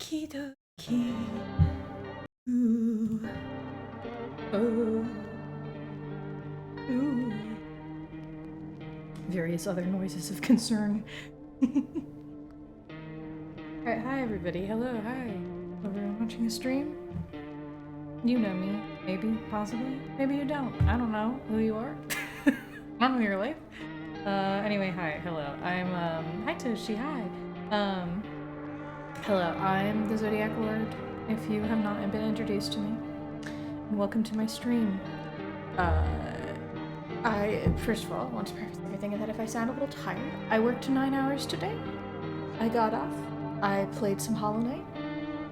Okie dokie. Ooh. Oh. Ooh. Various other noises of concern. Alright, hi everybody. Hello, hi. Everyone watching the stream? You know me. Maybe, possibly. Maybe you don't. I don't know who you are. I don't know your life. Anyway, hi. Hello. I'm, hi Toshi, hi. Hello, I'm the Zodiac Lord, if you have not been introduced to me. And welcome to my stream. I, first of all, want to preface everything that if I sound a little tired, I worked 9 hours today. I got off. I played some Hollow Knight.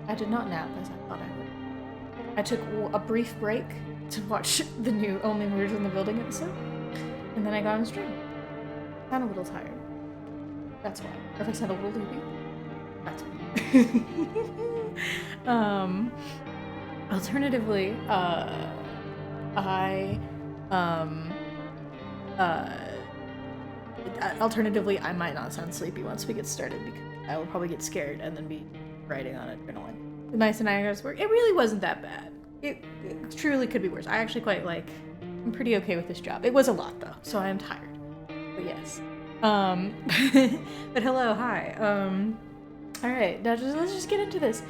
I did not nap as I thought I would. I took a brief break to watch the new Only Murders in the Building episode, and then I got on stream. I sound a little tired. That's why. Or if I sound a little loopy, that's why. Alternatively, alternatively, I might not sound sleepy once we get started because I will probably get scared and then be writing on adrenaline. The nice and hours work. It really wasn't that bad. It truly could be worse. I actually quite like. I'm pretty okay with this job. It was a lot though, so I am tired. But yes. But hello, hi. All right, now let's just get into this.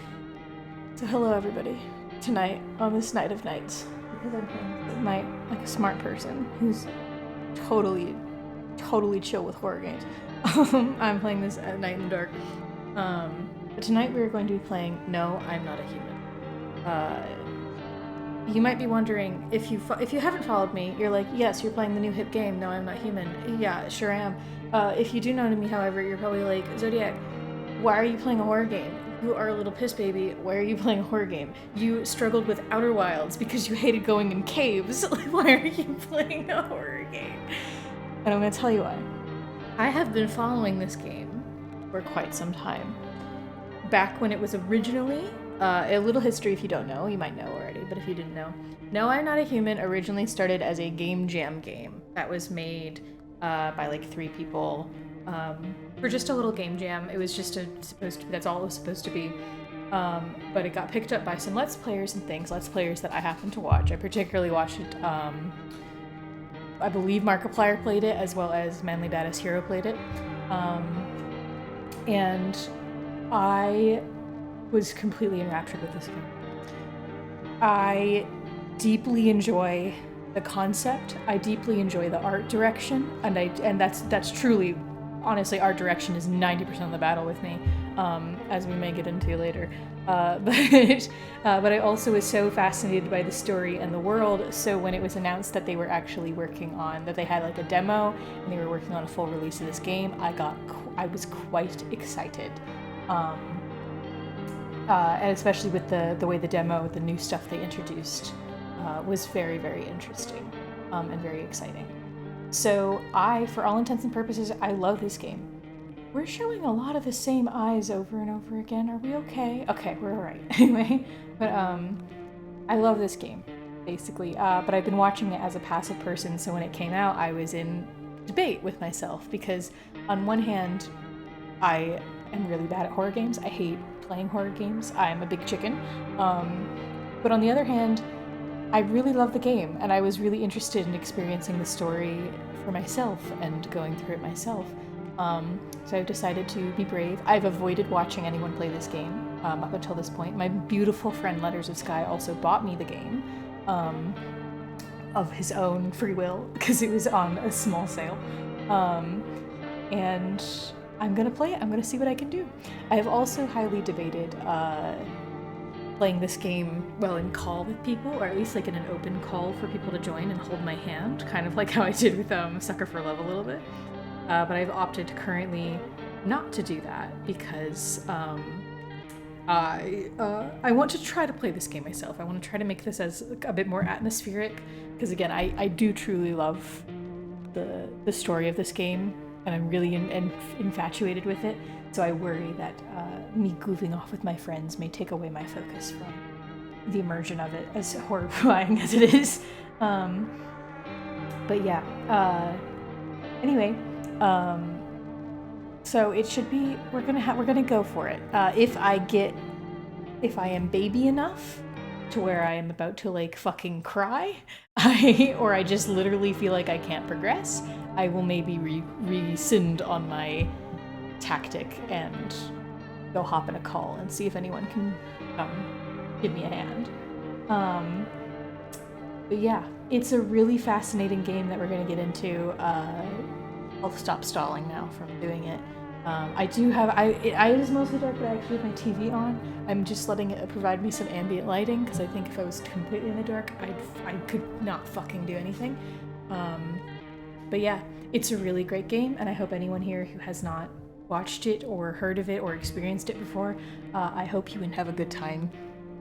So hello everybody. Tonight on this night of nights, because I'm playing at night like a smart person who's totally chill with horror games. I'm playing this at night in the dark. But tonight we are going to be playing No, I'm Not a Human. You might be wondering, if you haven't followed me, you're like, yes, you're playing the new hip game, No, I'm Not Human. Yeah, sure am. If you do know me, however, you're probably like, Zodiac, why are you playing a horror game? You are a little piss baby. Why are you playing a horror game? You struggled with Outer Wilds because you hated going in caves. Why are you playing a horror game? And I'm going to tell you why. I have been following this game for quite some time. Back when it was originally, a little history if you don't know, you might know already, but if you didn't know. No, I'm Not a Human originally started as a game jam game that was made by like 3 people for just a little game jam. It was just that's all it was supposed to be. But it got picked up by some Let's Players and things, Let's Players that I happen to watch. I particularly watched it, I believe Markiplier played it, as well as Manly Badass Hero played it. And I was completely enraptured with this game. I deeply enjoy the concept. I deeply enjoy the art direction, and that's truly, honestly, art direction is 90% of the battle with me, as we may get into later. But I also was so fascinated by the story and the world. So when it was announced that they were actually working on, that they had like a demo and they were working on a full release of this game, I was quite excited. And especially with the way the demo, the new stuff they introduced, was very, very interesting and very exciting. So for all intents and purposes, I love this game. We're showing a lot of the same eyes over and over again. Are we okay? Okay, we're all right. Anyway, but I love this game, basically. But I've been watching it as a passive person, so when it came out, I was in debate with myself because on one hand, I am really bad at horror games. I hate playing horror games. I'm a big chicken. But on the other hand, I really love the game, and I was really interested in experiencing the story for myself and going through it myself. So I've decided to be brave. I've avoided watching anyone play this game up until this point. My beautiful friend Letters of Sky also bought me the game of his own free will because it was on a small sale. And I'm gonna play it. I'm gonna see what I can do. I have also highly debated playing this game, well, in call with people, or at least like in an open call for people to join and hold my hand, kind of like how I did with Sucker for Love a little bit. But I've opted currently not to do that because I want to try to play this game myself. I want to try to make this as a bit more atmospheric because, again, I do truly love the story of this game, and I'm really infatuated with it. So I worry that me goofing off with my friends may take away my focus from the immersion of it, as horrifying as it is. But yeah. Anyway, so it should be. We're gonna go for it. If I get if I am baby enough to where I am about to like fucking cry, or I just literally feel like I can't progress, I will maybe rescind on my tactic and go hop in a call and see if anyone can give me a hand. But yeah, it's a really fascinating game that we're gonna get into. I'll stop stalling now from doing it. It is mostly dark, but I actually have my TV on. I'm just letting it provide me some ambient lighting, because I think if I was completely in the dark, I could not fucking do anything. But yeah, it's a really great game, and I hope anyone here who has not watched it or heard of it or experienced it before, I hope you can have a good time,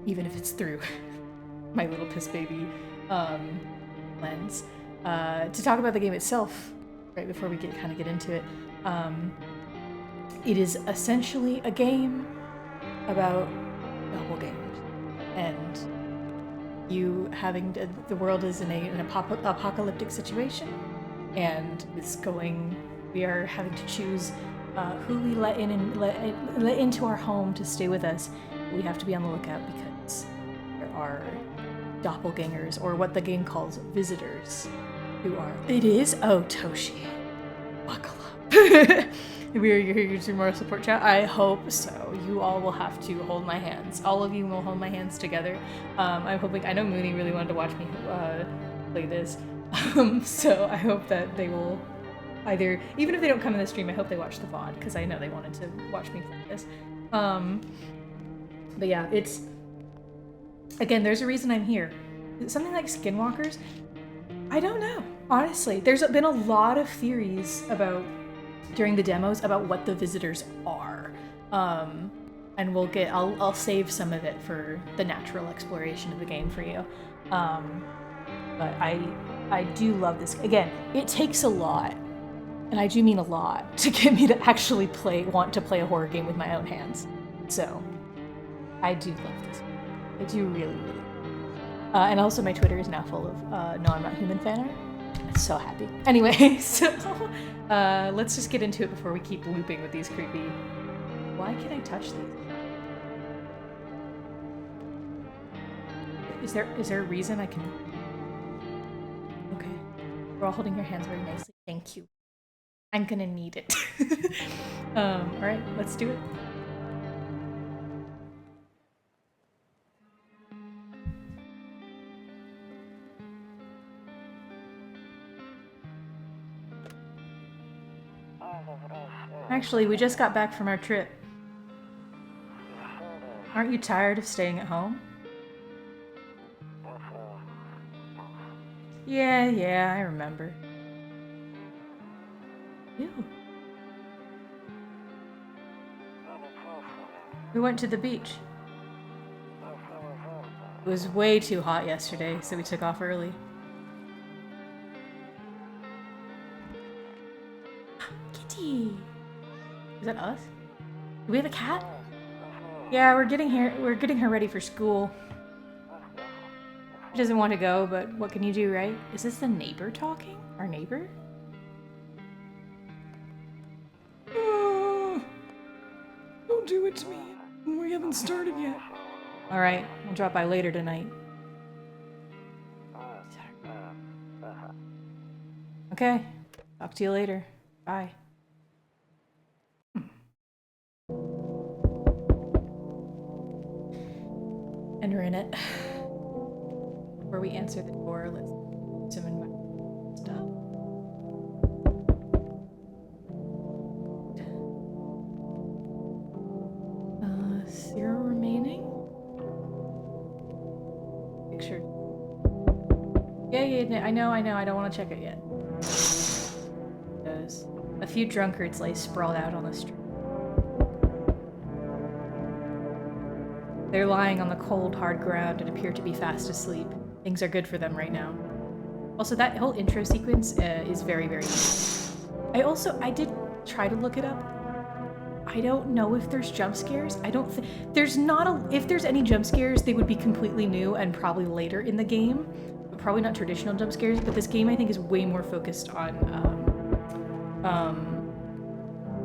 even if it's through my little piss baby lens. To talk about the game itself, right before we get into it, it is essentially a game about doppelgangers, and you having the world is in an apocalyptic situation, and we are having to choose who we let in and let into our home to stay with us. We have to be on the lookout because there are doppelgangers, or what the game calls visitors, who are. It is? Oh, Toshi. Buckle up. We are here to moral support chat. I hope so. You all will have to hold my hands. All of you will hold my hands together. I'm hoping. I know Mooney really wanted to watch me play this, so I hope that they will either, even if they don't come in the stream, I hope they watch the VOD, because I know they wanted to watch me play this. But yeah, it's, again, there's a reason I'm here. Something like Skinwalkers, I don't know. Honestly, there's been a lot of theories during the demos about what the visitors are. And I'll save some of it for the natural exploration of the game for you. But I do love this. Again, it takes a lot, and I do mean a lot, to get me to actually want to play a horror game with my own hands. So, I do love this. I do really, really. And also my Twitter is now full of No, I'm Not Human fan art. I'm so happy. Anyway, so let's just get into it before we keep looping with these creepy... Why can't I touch these? Is there a reason I can... Okay. We're all holding your hands very nicely. Thank you. I'm gonna need it. Alright, let's do it. Actually, we just got back from our trip. Aren't you tired of staying at home? Yeah, I remember. Ew. We went to the beach. It was way too hot yesterday, so we took off early. Kitty! Is that us? Do we have a cat? Yeah, we're getting her ready for school. She doesn't want to go, but what can you do, right? Is this the neighbor talking? Our neighbor? Don't do it to me. We haven't started yet. Alright, I'll drop by later tonight. Okay, talk to you later. Bye. And we're in it. Before we answer the door, let's do some environmental stuff. Zero remaining. Picture. Yeah, I know, I don't want to check it yet. Those. A few drunkards lay sprawled out on the street. They're lying on the cold, hard ground and appear to be fast asleep. Things are good for them right now. Also, that whole intro sequence is very, very good. I did try to look it up. I don't know if there's jump scares. If there's any jump scares, they would be completely new and probably later in the game. But probably not traditional jump scares, but this game I think is way more focused on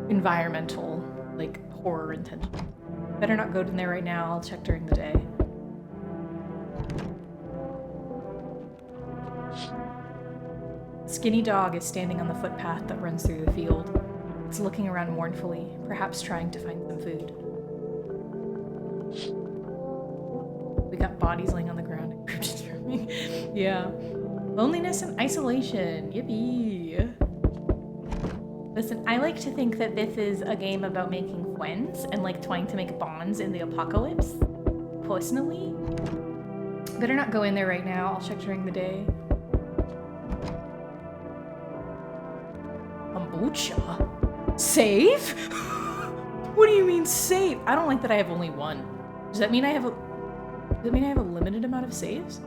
environmental, like, horror intention. Better not go in there right now. I'll check during the day. A skinny dog is standing on the footpath that runs through the field. It's looking around mournfully, perhaps trying to find some food. We got bodies laying on the ground. Yeah. Loneliness and isolation. Yippee. Listen, I like to think that this is a game about making friends and like trying to make bonds in the apocalypse. Personally. Better not go in there right now. I'll check during the day. Kombucha? Save? What do you mean save? I don't like that I have only one. Does that mean I have a... Does that mean I have a limited amount of saves?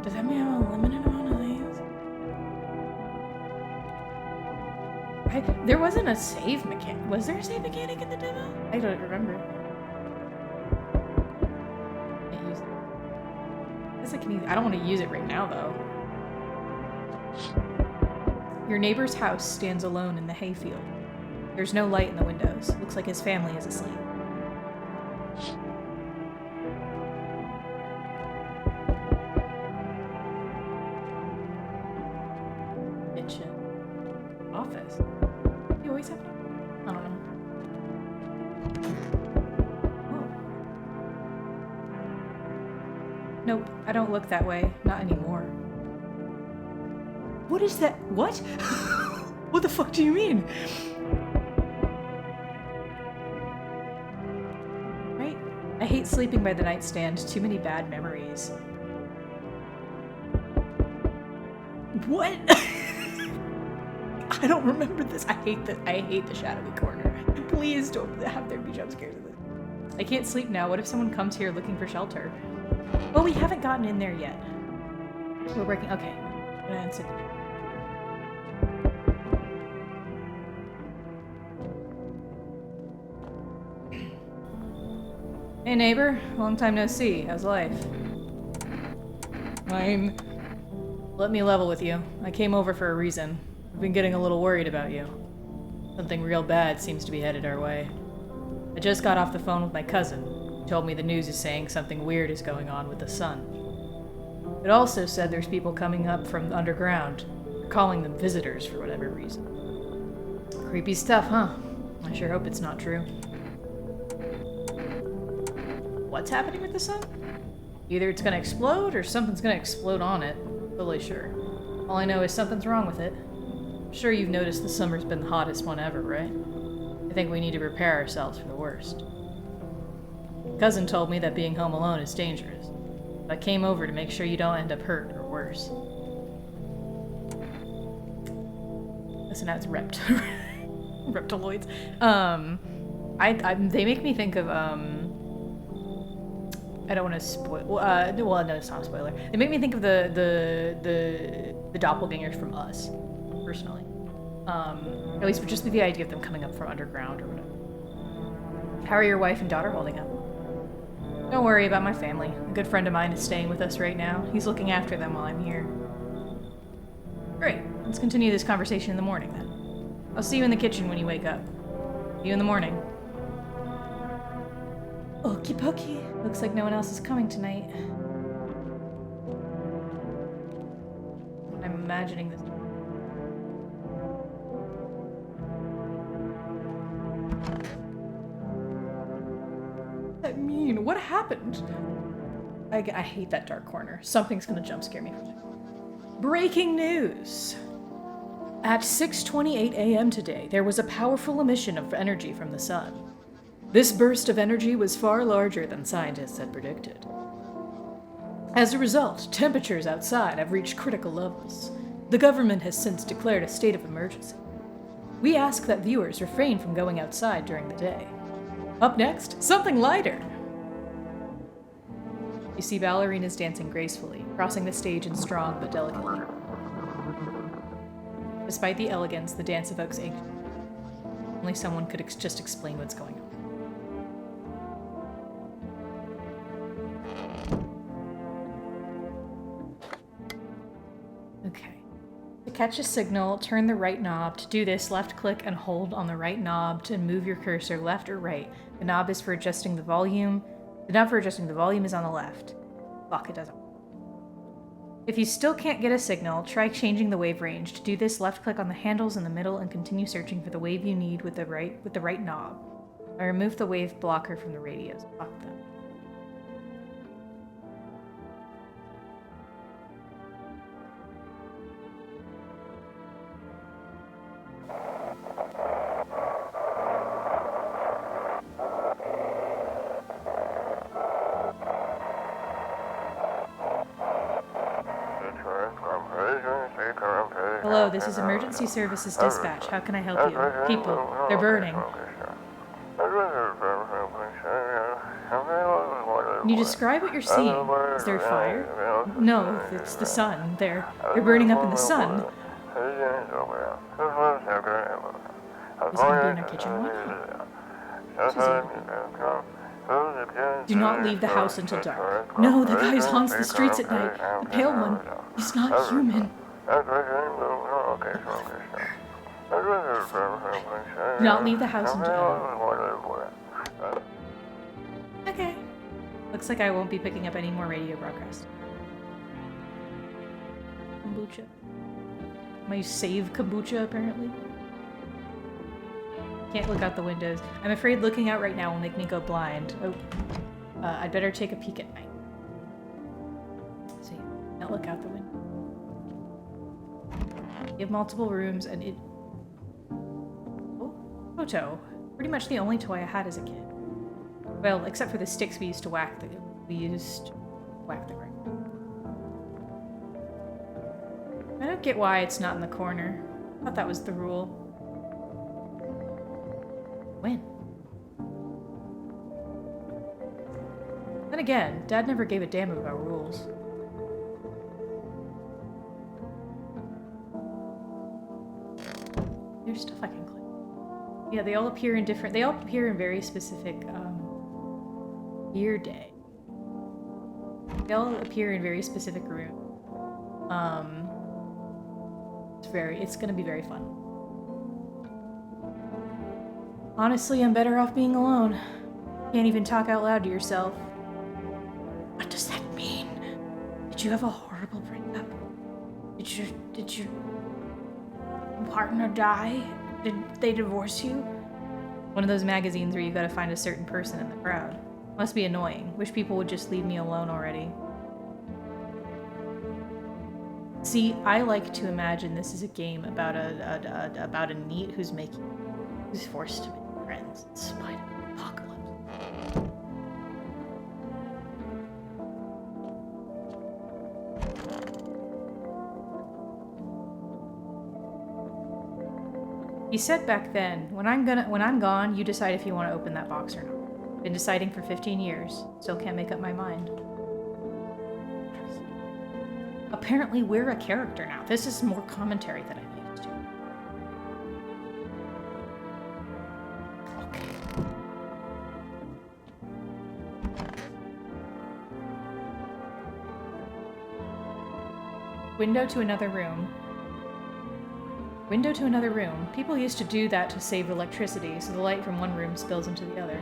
Does that mean I have a limited amount of saves? There wasn't a save mechanic. Was there a save mechanic in the demo? I don't remember. Can't use it. I guess I can use it. I don't want to use it right now, though. Your neighbor's house stands alone in the hayfield. There's no light in the windows. Looks like his family is asleep. Kitchen. Office. You always have to... I don't know. Oh. Nope, I don't look that way. Not anymore. What is that? What? What the fuck do you mean? Right? I hate sleeping by the nightstand. Too many bad memories. What? I don't remember this. I hate the shadowy corner. Please don't have there be jump scares in this. I can't sleep now. What if someone comes here looking for shelter? Well, we haven't gotten in there yet. We're working. Okay. I'm gonna answer. Hey neighbor, long time no see. How's life? Fine. Let me level with you. I came over for a reason. I've been getting a little worried about you. Something real bad seems to be headed our way. I just got off the phone with my cousin. He told me the news is saying something weird is going on with the sun. It also said there's people coming up from the underground. They're calling them visitors for whatever reason. Creepy stuff, huh? I sure hope it's not true. What's happening with the sun? Either it's gonna explode or something's gonna explode on it. Totally sure. All I know is something's wrong with it. I'm sure you've noticed the summer's been the hottest one ever, right? I think we need to prepare ourselves for the worst. Cousin told me that being home alone is dangerous. I came over to make sure you don't end up hurt or worse. Listen, now it's reptiloids. They make me think of, I don't want to spoil. Well, no, it's not a spoiler. They make me think of the doppelgangers from Us, personally. At least just the idea of them coming up from underground or whatever. How are your wife and daughter holding up? Don't worry about my family. A good friend of mine is staying with us right now. He's looking after them while I'm here. Great. Let's continue this conversation in the morning then. I'll see you in the kitchen when you wake up. See you in the morning. Okie dokie. Looks like no one else is coming tonight. I'm imagining this. What does that mean? What happened? I hate that dark corner. Something's gonna jump scare me from it. Breaking news! At 6:28 a.m. today, there was a powerful emission of energy from the sun. This burst of energy was far larger than scientists had predicted. As a result, temperatures outside have reached critical levels. The government has since declared a state of emergency. We ask that viewers refrain from going outside during the day. Up next, something lighter. You see ballerinas dancing gracefully, crossing the stage in strong but delicately. Despite the elegance, the dance evokes anxiety. Only someone could just explain what's going on. Okay. To catch a signal, turn the right knob. To do this, left click and hold on the right knob to move your cursor left or right. The knob is for adjusting the volume. The knob for adjusting the volume is on the left. Fuck, it doesn't. If you still can't get a signal, try changing the wave range. To do this, left click on the handles in the middle and continue searching for the wave you need with the right knob. I removed the wave blocker from the radios. Fuck them. Hello, this is Emergency Services Dispatch. How can I help you? People, they're burning. Can you describe what you're seeing? Is there a fire? No, it's the sun. They're burning up in the sun. Is he gonna be in our kitchen? Do not leave the house until dark. No, the guy who haunts the streets at night. The pale one. He's not human. Do not leave the house until dark. Okay. Looks like I won't be picking up any more radio broadcasts. Kombucha. My save kombucha, apparently. Can't look out the windows. I'm afraid looking out right now will make me go blind. Oh. I'd better take a peek at night. See, can't look out the window. You have multiple rooms and it... Oh, photo. Pretty much the only toy I had as a kid. Well, except for the sticks we used to whack the ground. I don't get why it's not in the corner. I thought that was the rule. When? Then again, Dad never gave a damn about rules. There's stuff I can click. Yeah, they all appear in different... They all appear in very specific, year day. They all appear in very specific rooms. It's gonna be very fun. Honestly, I'm better off being alone. Can't even talk out loud to yourself. What does that mean? Did you have a horrible breakup? Did your partner die? Did they divorce you? One of those magazines where you gotta find a certain person in the crowd. Must be annoying. Wish people would just leave me alone already. See, I like to imagine this is a game about a NEET who's forced to make friends in spite of the apocalypse. He said back then, when I'm gone, you decide if you want to open that box or not. Been deciding for 15 years. Still can't make up my mind. Apparently we're a character now. This is more commentary than I'm used to. Okay. Window to another room. Window to another room. People used to do that to save electricity, so the light from one room spills into the other.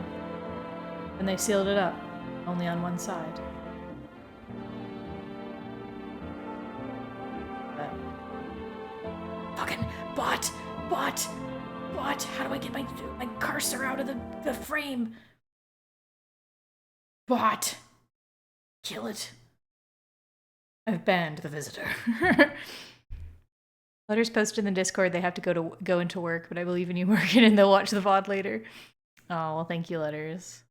And they sealed it up, only on one side. Fucking bot! How do I get my cursor out of the frame? Bot! Kill it. I've banned the visitor. Letters posted in the Discord, they have to go into work, but I believe in you, Morgan, and they'll watch the VOD later. Oh, well, thank you, Letters.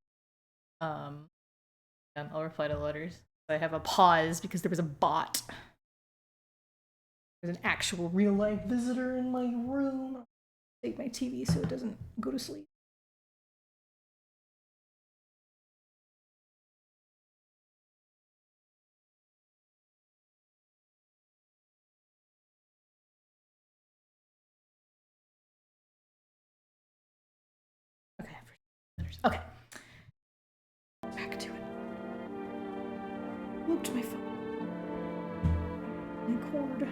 I'll reply to the letters. I have a pause because there was a bot. There's an actual real-life visitor in my room. Take my TV so it doesn't go to sleep. Okay, okay. Back to it. Look to my phone. My cord.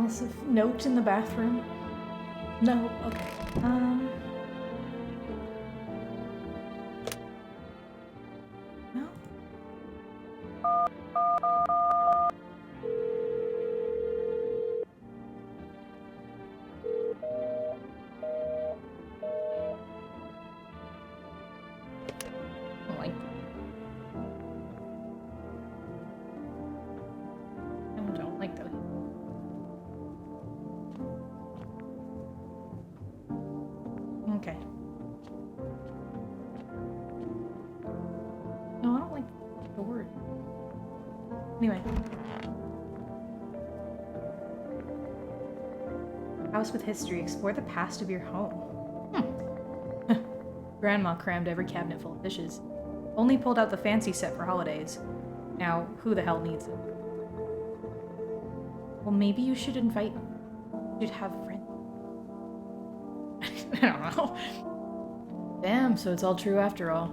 compulsive note in the bathroom? No. Okay. No. I don't like those. Okay. No, I don't like the word. Anyway. House with history. Explore the past of your home. Grandma crammed every cabinet full of dishes. Only pulled out the fancy set for holidays. Now, who the hell needs it? Well, maybe you should invite... You'd have friends. I don't know. Damn, so it's all true after all.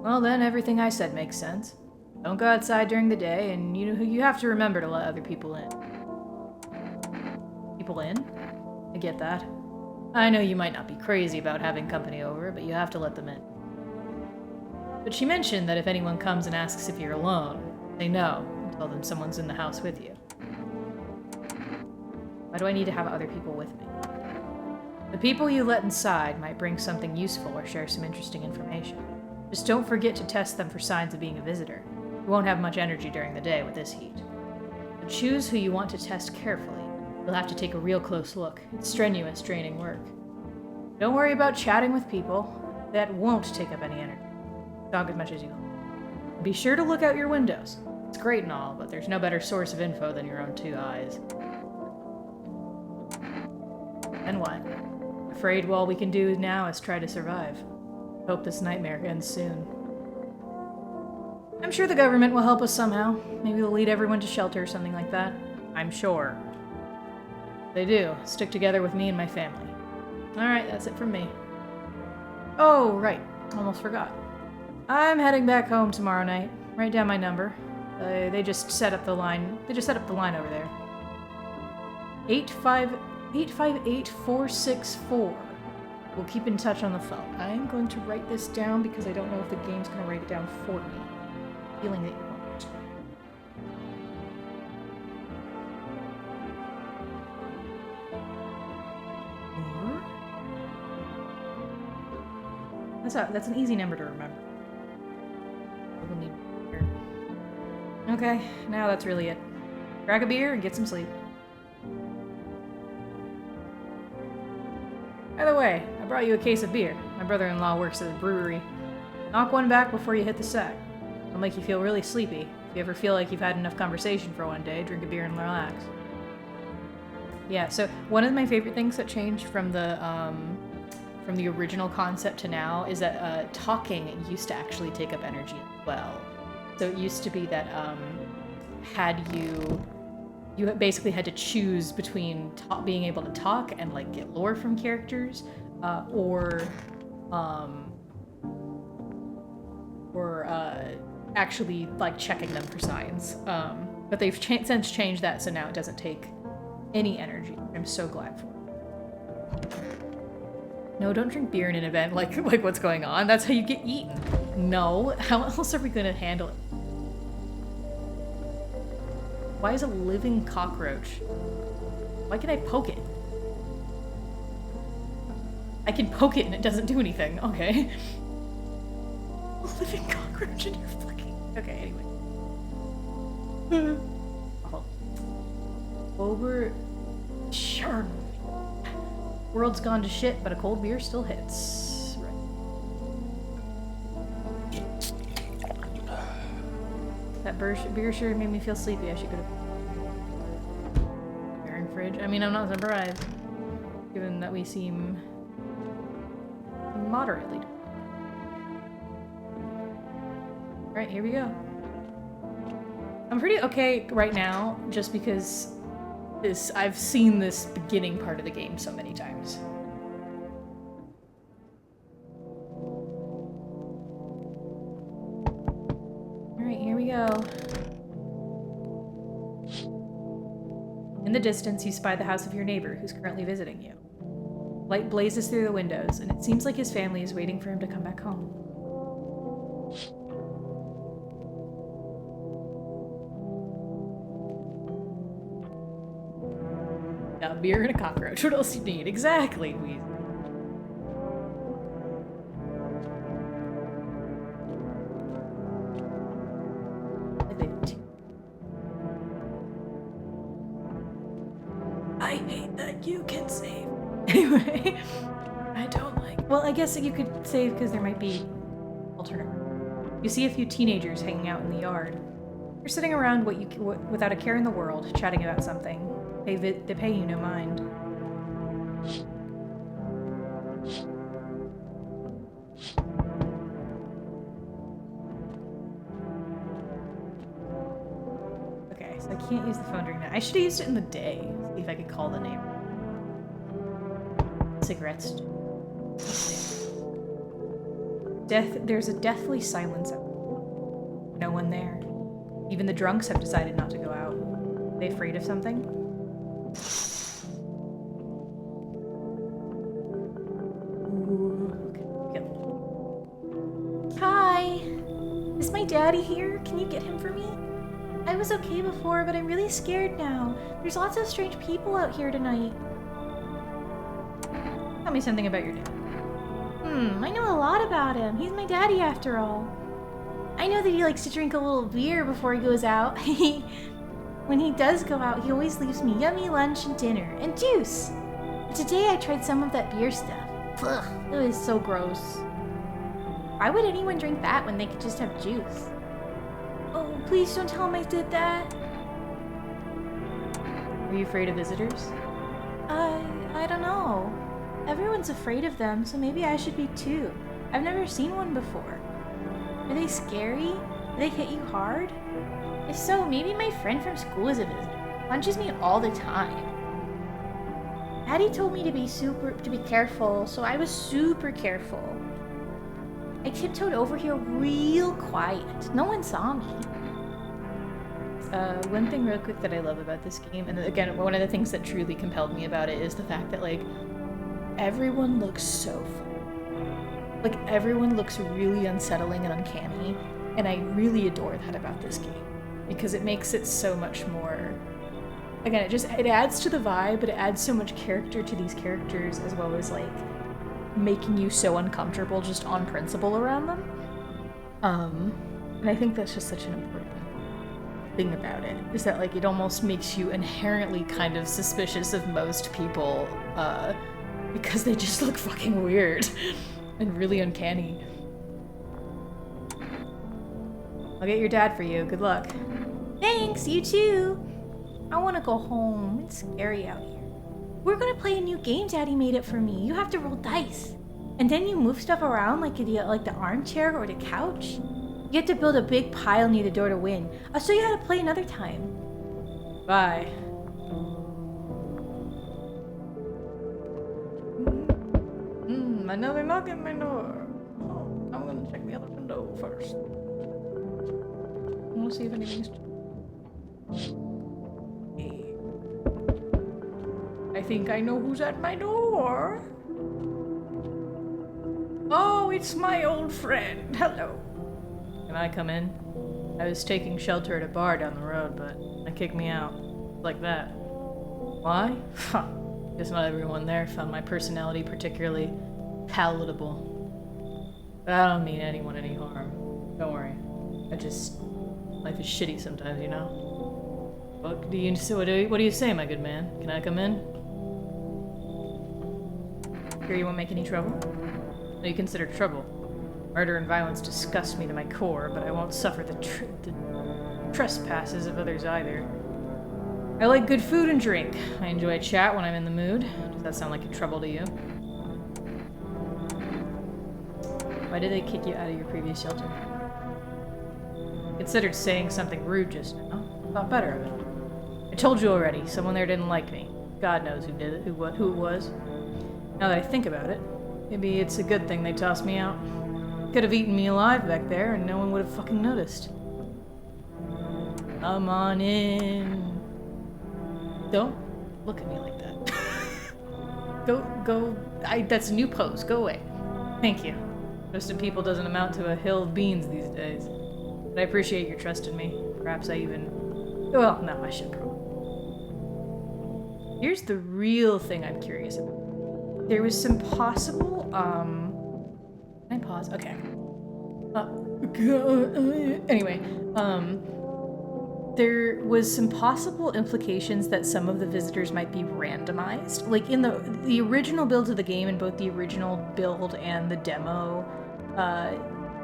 Well then, everything I said makes sense. Don't go outside during the day, and you have to remember to let other people in. People in? I get that. I know you might not be crazy about having company over, but you have to let them in. But she mentioned that if anyone comes and asks if you're alone, say no, and tell them someone's in the house with you. Why do I need to have other people with me? The people you let inside might bring something useful or share some interesting information. Just don't forget to test them for signs of being a visitor. You won't have much energy during the day with this heat. So choose who you want to test carefully. You'll have to take a real close look. It's strenuous, draining work. Don't worry about chatting with people. That won't take up any energy. Talk as much as you want. Be sure to look out your windows. It's great and all, but there's no better source of info than your own two eyes. Then what? Afraid all we can do now is try to survive. Hope this nightmare ends soon. I'm sure the government will help us somehow. Maybe they'll lead everyone to shelter or something like that. I'm sure. They do. Stick together with me and my family. Alright, that's it from me. Oh, right. Almost forgot. I'm heading back home tomorrow night. Write down my number. They just set up the line. They just set up the line over there. 858-464. We'll keep in touch on the phone. I'm going to write this down because I don't know if the game's going to write it down for me. Feeling that you won't. That's an easy number to remember. We'll need beer. Okay, now that's really it. Grab a beer and get some sleep. By the way, I brought you a case of beer. My brother-in-law works at a brewery. Knock one back before you hit the sack. It'll make you feel really sleepy. If you ever feel like you've had enough conversation for one day, drink a beer and relax. Yeah, so one of my favorite things that changed from the original concept to now is that talking used to actually take up energy as well. So it used to be that you basically had to choose between being able to talk and like get lore from characters, or actually like checking them for signs. But they've since changed that, so now it doesn't take any energy. I'm so glad for it. No, don't drink beer in an event. Like what's going on? That's how you get eaten. No, how else are we gonna handle it? Why is a living cockroach? Why can I poke it? I can poke it and it doesn't do anything. Okay. A living cockroach in your fucking... Okay, anyway. Oh. Over... Sure. World's gone to shit, but a cold beer still hits. Right. That beer sure made me feel sleepy. I should go to... Beer in fridge. I mean, I'm not surprised, given that we seem moderately. Alright, here we go. I'm pretty okay right now, just because I've seen this beginning part of the game so many times. Alright, here we go. In the distance, you spy the house of your neighbor, who's currently visiting you. Light blazes through the windows, and it seems like his family is waiting for him to come back home. A beer and a cockroach. What else do you need? Exactly, Weezy. I hate that you can save. Anyway, I don't like. Well, I guess you could save because there might be alternative. You see a few teenagers hanging out in the yard. They're sitting around without a care in the world, chatting about something. They pay you no mind. Okay, so I can't use the phone during that. I should have used it in the day. See if I could call the neighbor. Cigarettes. There's a deathly silence out there. No one there. Even the drunks have decided not to go out. Are they afraid of something? Hi! Is my daddy here? Can you get him for me? I was okay before, but I'm really scared now. There's lots of strange people out here tonight. Tell me something about your dad. I know a lot about him. He's my daddy after all. I know that he likes to drink a little beer before he goes out. When he does go out, he always leaves me yummy lunch and dinner, and juice. But today I tried some of that beer stuff. Ugh, it was so gross. Why would anyone drink that when they could just have juice? Oh, please don't tell him I did that. Are you afraid of visitors? I don't know. Everyone's afraid of them, so maybe I should be too. I've never seen one before. Are they scary? Do they hit you hard? If so, maybe my friend from school is a visitor. Punches me all the time. Daddy told me to be careful, so I was super careful. I tiptoed over here real quiet. No one saw me. One thing real quick that I love about this game, and again, one of the things that truly compelled me about it is the fact that, like, everyone looks so fun. Like, everyone looks really unsettling and uncanny, and I really adore that about this game. Because it makes it so much more... Again, it adds to the vibe, but it adds so much character to these characters, as well as, like, making you so uncomfortable just on principle around them. And I think that's just such an important thing about it, is that, like, it almost makes you inherently kind of suspicious of most people, because they just look fucking weird and really uncanny. I'll get your dad for you. Good luck. Thanks, you too. I want to go home. It's scary out here. We're gonna play a new game Daddy made it for me. You have to roll dice. And then you move stuff around like the armchair or the couch. You have to build a big pile near the door to win. I'll show you how to play another time. Bye. Another knock at my door. Oh, I'm gonna check the other window first. I want to see if anything's... Hey. I think I know who's at my door. Oh, it's my old friend. Hello. Can I come in? I was taking shelter at a bar down the road, but they kicked me out. Like that. Why? Guess not everyone there found my personality particularly palatable. But I don't mean anyone any harm. Don't worry. Life is shitty sometimes, you know? What do you say, my good man? Can I come in? Sure you won't make any trouble? No, you consider trouble. Murder and violence disgust me to my core, but I won't suffer the trespasses of others either. I like good food and drink. I enjoy a chat when I'm in the mood. Does that sound like a trouble to you? Why did they kick you out of your previous shelter? Considered saying something rude just now. Thought better of it. I told you already, someone there didn't like me. God knows who did it, who it was. Now that I think about it, maybe it's a good thing they tossed me out. Could have eaten me alive back there and no one would have fucking noticed. Come on in. Don't look at me like that. Go. That's a new pose. Go away. Thank you. Trusting people doesn't amount to a hill of beans these days. But I appreciate your trust in me. Perhaps I even... Well, no, I shouldn't probably. Here's the real thing I'm curious about. There was some possible, Can I pause? Okay. Anyway, there was some possible implications that some of the visitors might be randomized. Like in the original build of the game, in both the original build and the demo,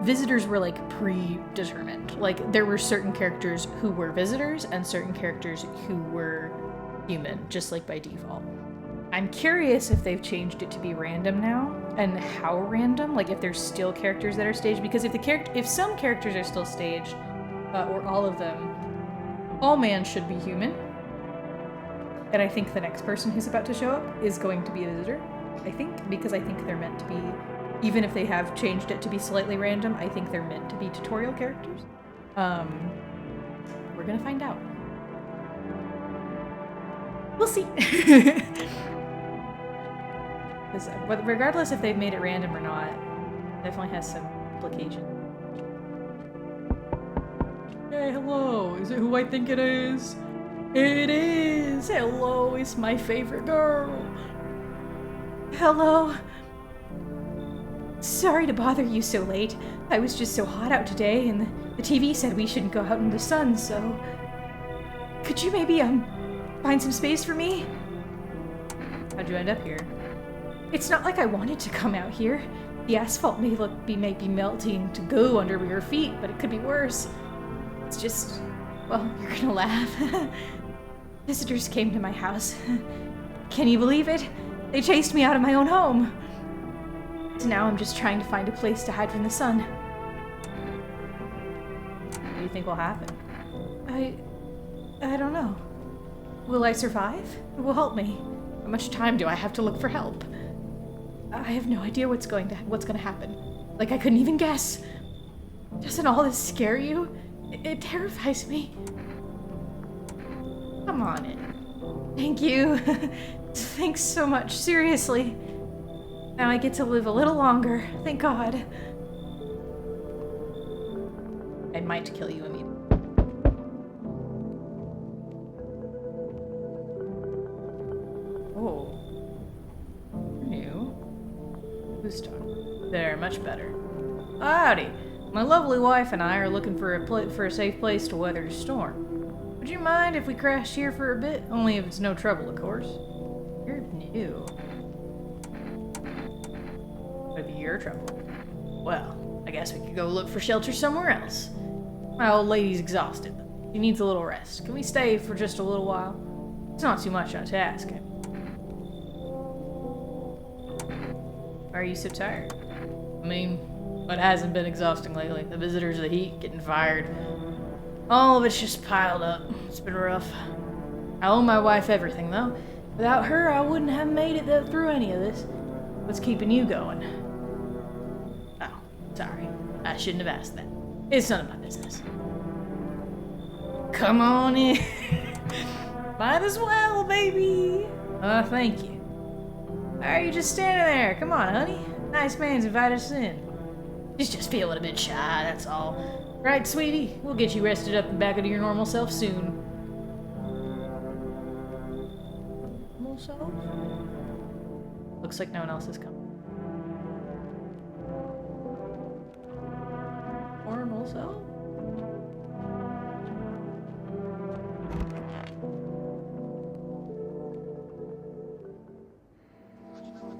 visitors were like predetermined. Like there were certain characters who were visitors and certain characters who were human, just like by default. I'm curious if they've changed it to be random now, and how random. Like if there's still characters that are staged, because if some characters are still staged, or all of them, all man should be human. And I think the next person who's about to show up is going to be a visitor. I think, because I think they're meant to be, even if they have changed it to be slightly random, I think they're meant to be tutorial characters. We're gonna find out. We'll see. Regardless if they've made it random or not, it definitely has some implication. Hey, hello. Is it who I think it is? It is! Hello, it's my favorite girl. Hello. Sorry to bother you so late. I was just so hot out today, and the TV said we shouldn't go out in the sun, so... Could you maybe, find some space for me? How'd you end up here? It's not like I wanted to come out here. The asphalt may be melting to go under your feet, but it could be worse. It's just... well, you're gonna laugh. Visitors came to my house. Can you believe it? They chased me out of my own home. So now I'm just trying to find a place to hide from the sun. What do you think will happen? I don't know. Will I survive? It will help me. How much time do I have to look for help? I have no idea what's gonna happen. Like I couldn't even guess. Doesn't all this scare you? It terrifies me. Come on in. Thank you. Thanks so much, seriously. Now I get to live a little longer, thank God. I might kill you immediately. Oh. You? Who's talking? There, much better. Howdy. My lovely wife and I are looking for a safe place to weather the storm. Would you mind if we crashed here for a bit? Only if it's no trouble, of course. You're new. Maybe your trouble. Well, I guess we could go look for shelter somewhere else. My old lady's exhausted. She needs a little rest. Can we stay for just a little while? It's not too much to ask. Why are you so tired? I mean, what hasn't been exhausting lately? The visitors, the heat, getting fired. All of it's just piled up. It's been rough. I owe my wife everything, though. Without her, I wouldn't have made it through any of this. What's keeping you going? Oh, sorry. I shouldn't have asked that. It's none of my business. Come on in. Might as well, baby. Thank you. Why are you just standing there? Come on, honey. Nice man's invited us in. She's just feeling a bit shy, that's all. Right, sweetie? We'll get you rested up and back into your normal self soon. Normal self? Looks like no one else has come. Normal self?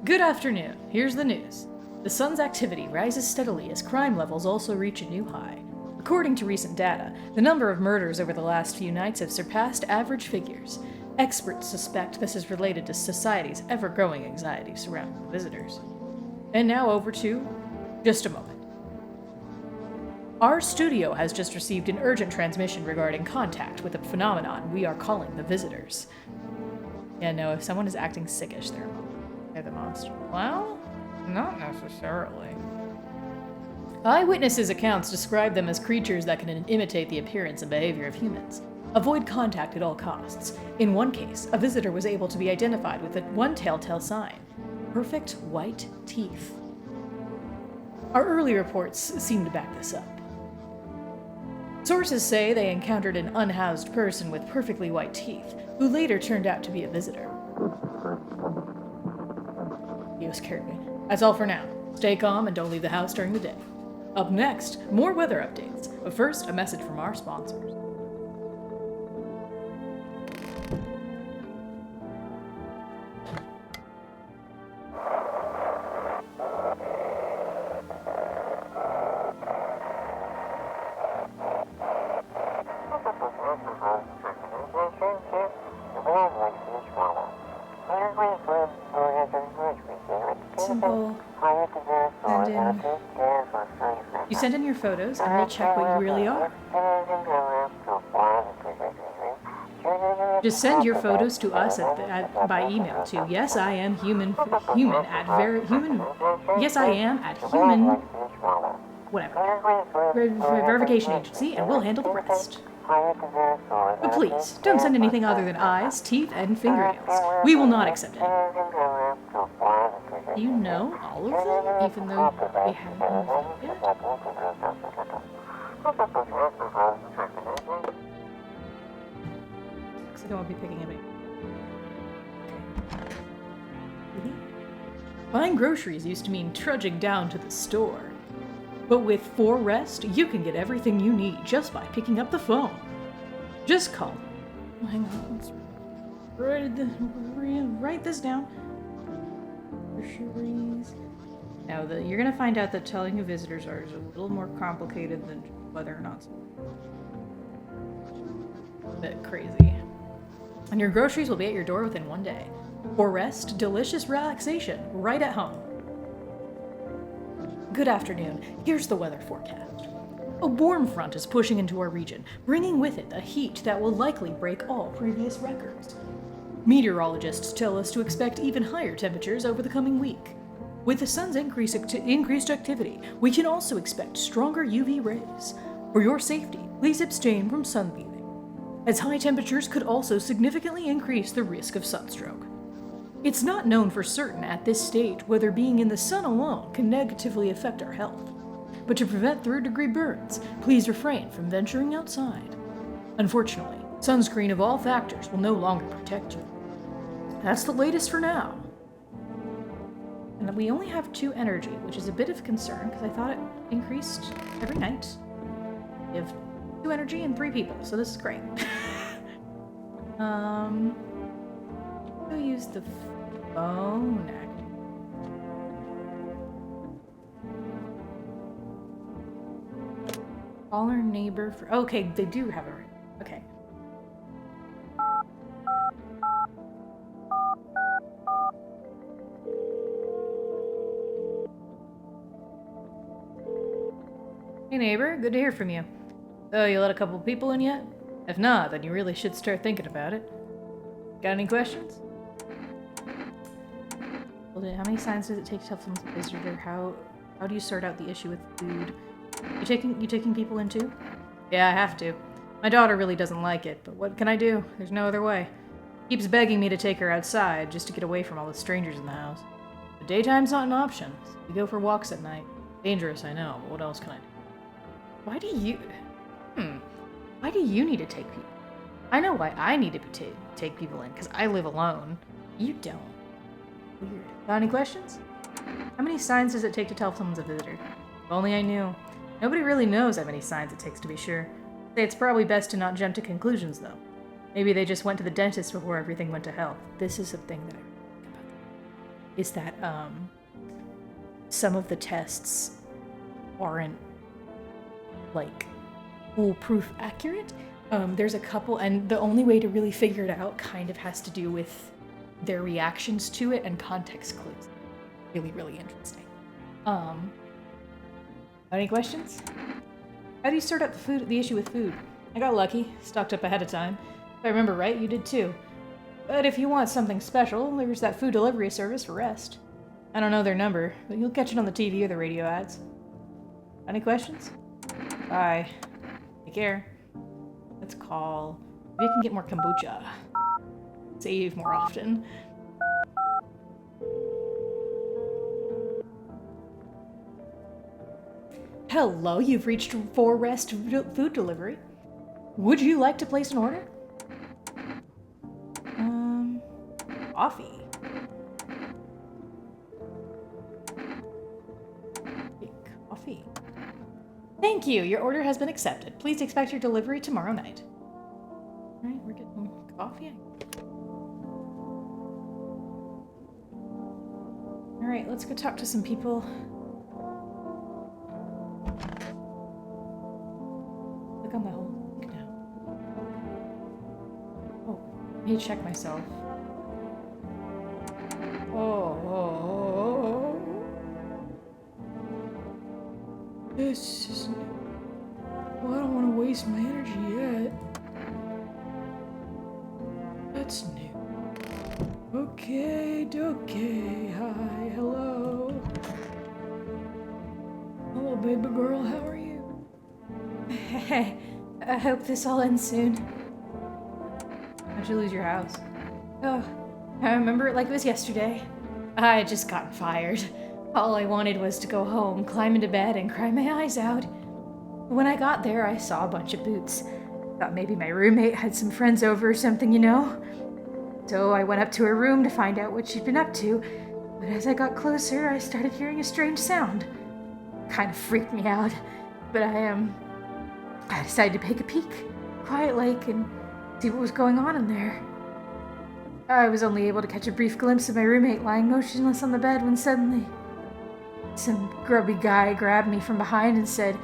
Good afternoon. Here's the news. The sun's activity rises steadily as crime levels also reach a new high. According to recent data, the number of murders over the last few nights have surpassed average figures. Experts suspect this is related to society's ever-growing anxiety surrounding visitors. And now over to just a moment. Our studio has just received an urgent transmission regarding contact with a phenomenon we are calling the visitors. Yeah, no, if someone is acting sickish, they're the monster. Well, not necessarily. Eyewitnesses' accounts describe them as creatures that can imitate the appearance and behavior of humans. Avoid contact at all costs. In one case, a visitor was able to be identified with one telltale sign: perfect white teeth. Our early reports seem to back this up. Sources say they encountered an unhoused person with perfectly white teeth, who later turned out to be a visitor. You scared me. That's all for now. Stay calm and don't leave the house during the day. Up next, more weather updates. But first, a message from our sponsors. You send in your photos and we'll check what you really are. Just send your photos to us by email to yesiamhuman verification agency, and we'll handle the rest. But please, don't send anything other than eyes, teeth, and fingernails. We will not accept it. You know all of them, even though we haven't been yet? Looks like I won't be picking it. Okay. Buying groceries used to mean trudging down to the store. But with For Rest, you can get everything you need just by picking up the phone. Just call. Hang on, let's write this down. Groceries. Now, you're gonna find out that telling who visitors are is a little more complicated than whether or not. A bit crazy. And your groceries will be at your door within one day. For Rest, delicious relaxation right at home. Good afternoon. Here's the weather forecast. A warm front is pushing into our region, bringing with it a heat that will likely break all previous records. Meteorologists tell us to expect even higher temperatures over the coming week. With the sun's increased activity, we can also expect stronger UV rays. For your safety, please abstain from sunbathing, as high temperatures could also significantly increase the risk of sunstroke. It's not known for certain at this stage whether being in the sun alone can negatively affect our health. But to prevent third-degree burns, please refrain from venturing outside. Unfortunately, sunscreen of all factors will no longer protect you. That's the latest for now. And we only have 2 energy, which is a bit of a concern because I thought it increased every night. We have 2 energy and 3 people, so this is great. We'll use the phone. Call our neighbor for. Okay, they do have it right. Okay. Hey neighbor, good to hear from you. So you let a couple people in yet? If not, then you really should start thinking about it. Got any questions? How many signs does it take to tell someone's a visitor? How do you sort out the issue with food? You taking people in too? Yeah, I have to. My daughter really doesn't like it, but what can I do? There's no other way. Keeps begging me to take her outside just to get away from all the strangers in the house. But daytime's not an option. So we go for walks at night. Dangerous, I know, but what else can I do? Why do you need to take people? I know why I need to take people in, because I live alone. You don't. Weird. Got any questions? How many signs does it take to tell if someone's a visitor? If only I knew. Nobody really knows how many signs it takes to be sure. Say it's probably best to not jump to conclusions, though. Maybe they just went to the dentist before everything went to hell. This is a thing that I think about. Is that, some of the tests aren't, like, foolproof accurate. There's a couple, and the only way to really figure it out kind of has to do with their reactions to it and context clues. Really, really interesting. Any questions? How do you sort out the issue with food? I got lucky, stocked up ahead of time. If I remember right, you did too. But if you want something special, there's that food delivery service for Rest. I don't know their number, but you'll catch it on the TV or the radio ads. Any questions? Bye. Take care. Let's call Maybe I can get more kombucha. Save more often. Hello, you've reached For Rest food delivery. Would you like to place an order? Coffee. Coffee. Thank you. Your order has been accepted. Please expect your delivery tomorrow night. All right, we're getting coffee. All right, let's go talk to some people. Click on the whole thing now. Oh, I need to check myself. Oh. This isn't... Well, I don't want to waste my energy yet. That's new. Okay. Hi, hello. Hello, baby girl, how are you? Hey, I hope this all ends soon. How'd you lose your house? Oh, I remember it like it was yesterday. I had just gotten fired. All I wanted was to go home, climb into bed, and cry my eyes out. When I got there, I saw a bunch of boots. Thought maybe my roommate had some friends over or something, you know? So I went up to her room to find out what she'd been up to, but as I got closer, I started hearing a strange sound. Kind of freaked me out, but I decided to take a peek, quiet-like, and see what was going on in there. I was only able to catch a brief glimpse of my roommate lying motionless on the bed when suddenly some grubby guy grabbed me from behind and said,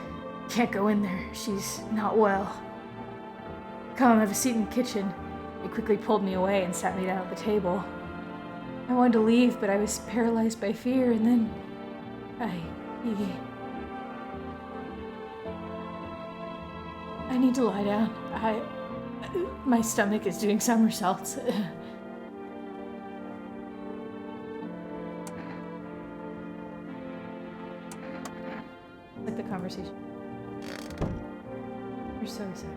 "Can't go in there, she's not well. Come, have a seat in the kitchen." He quickly pulled me away and sat me down at the table. I wanted to leave, but I was paralyzed by fear, and then I need to lie down. My stomach is doing somersaults. Like the conversation. You're so sad.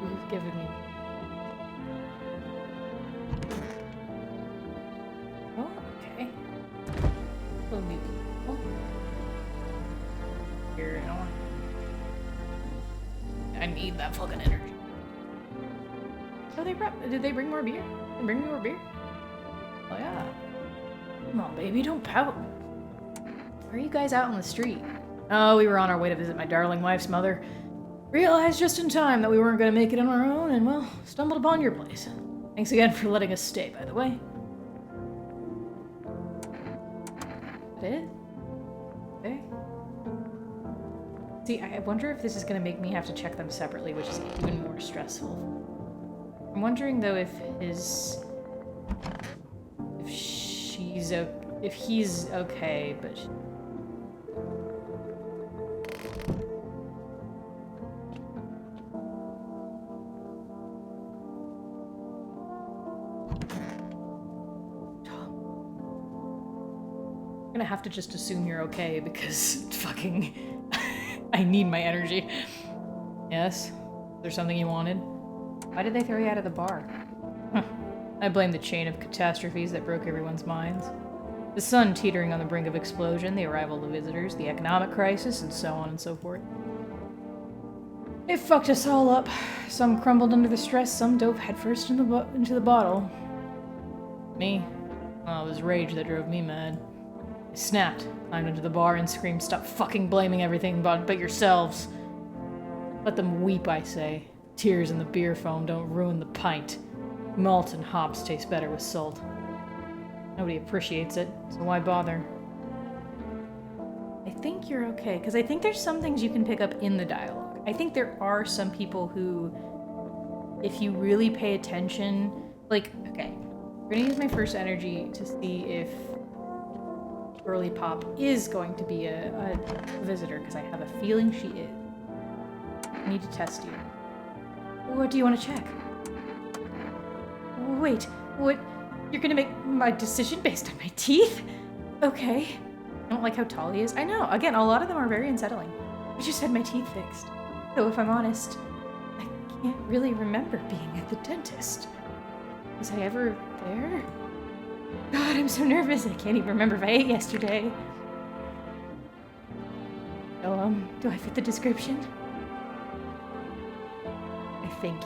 You've given me. Oh, okay. Little new people. Here, I need that fucking energy. Oh, did they bring more beer? They bring me more beer? Oh yeah. Come on, baby, don't pout. Why are you guys out on the street? Oh, we were on our way to visit my darling wife's mother. Realized just in time that we weren't going to make it on our own, and well, stumbled upon your place. Thanks again for letting us stay, by the way. That it? Okay. See, I wonder if this is going to make me have to check them separately, which is even more stressful. I'm wondering though if he's okay, but I'm gonna have to just assume you're okay because fucking I need my energy. Yes? Is there something you wanted? Why did they throw you out of the bar? Huh. I blame the chain of catastrophes that broke everyone's minds. The sun teetering on the brink of explosion, the arrival of the visitors, the economic crisis, and so on and so forth. It fucked us all up. Some crumbled under the stress, some dove headfirst into the bottle. Me? Oh, it was rage that drove me mad. I snapped, climbed into the bar, and screamed, "Stop fucking blaming everything but yourselves. Let them weep, I say. Tears in the beer foam don't ruin the pint. Malt and hops taste better with salt. Nobody appreciates it, so why bother?" I think you're okay, because I think there's some things you can pick up in the dialogue. I think there are some people who, if you really pay attention, like, okay, I'm gonna use my first energy to see if Girly Pop is going to be a visitor, because I have a feeling she is. I need to test you. What do you want to check? Wait, what? You're gonna make my decision based on my teeth? Okay. I don't like how tall he is. I know, again, a lot of them are very unsettling. I just had my teeth fixed. So if I'm honest, I can't really remember being at the dentist. Was I ever there? God, I'm so nervous. I can't even remember if I ate yesterday. So, do I fit the description? I think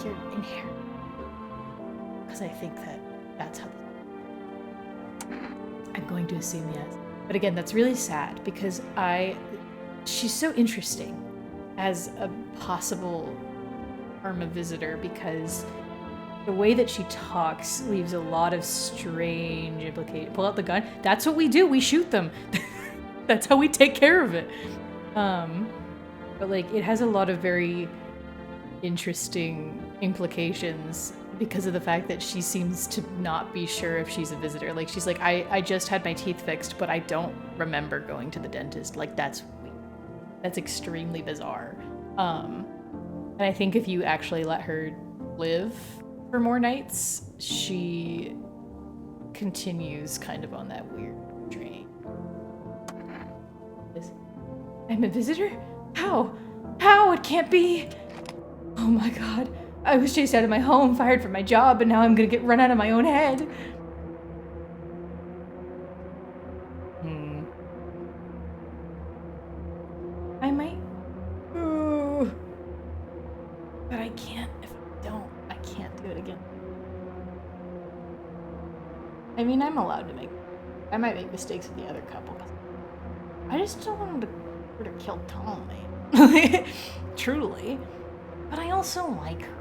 you're in here. Because I think that's how... I'm going to assume yes. But again, that's really sad because she's so interesting as a possible Karma visitor because the way that she talks leaves a lot of strange implications. Pull out the gun. That's what we do. We shoot them. That's how we take care of it. But like, it has a lot of very interesting implications because of the fact that she seems to not be sure if she's a visitor. Like, she's like, I just had my teeth fixed, but I don't remember going to the dentist. Like, that's extremely bizarre. And I think if you actually let her live for more nights, she continues kind of on that weird train. I'm a visitor? How? How? It can't be! Oh my god. I was chased out of my home, fired from my job, and now I'm gonna get run out of my own head. I might... Ooh. But I can't. If I don't, I can't do it again. I mean, I'm allowed to make... I might make mistakes with the other couple. I just don't want her to kill Tommy. Truly. But I also like her.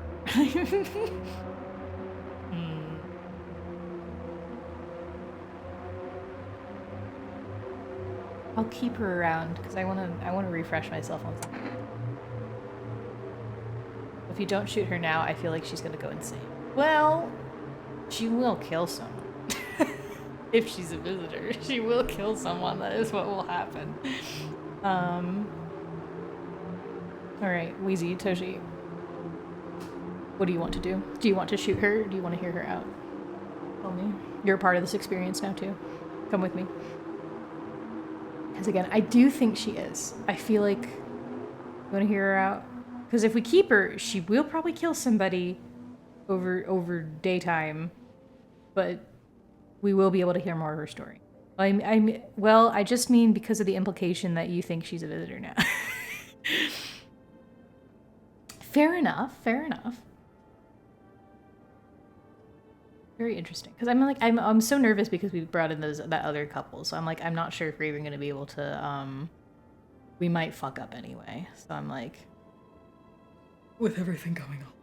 I'll keep her around because I want to refresh myself on something. If you don't shoot her now, I feel like she's gonna go insane. Well, she will kill someone. If she's a visitor, she will kill someone. That is what will happen. All right, Wheezy, Toshi. What do you want to do? Do you want to shoot her? Or do you want to hear her out? Tell me. You're a part of this experience now too. Come with me. Because again, I do think she is. I feel like you want to hear her out. Because if we keep her, she will probably kill somebody over daytime, but we will be able to hear more of her story. Well, I just mean because of the implication that you think she's a visitor now. Fair enough. Fair enough. Very interesting. Because I'm so nervous because we brought in that other couple. So I'm like, I'm not sure if we're even going to be able to, we might fuck up anyway. So I'm like, with everything going on.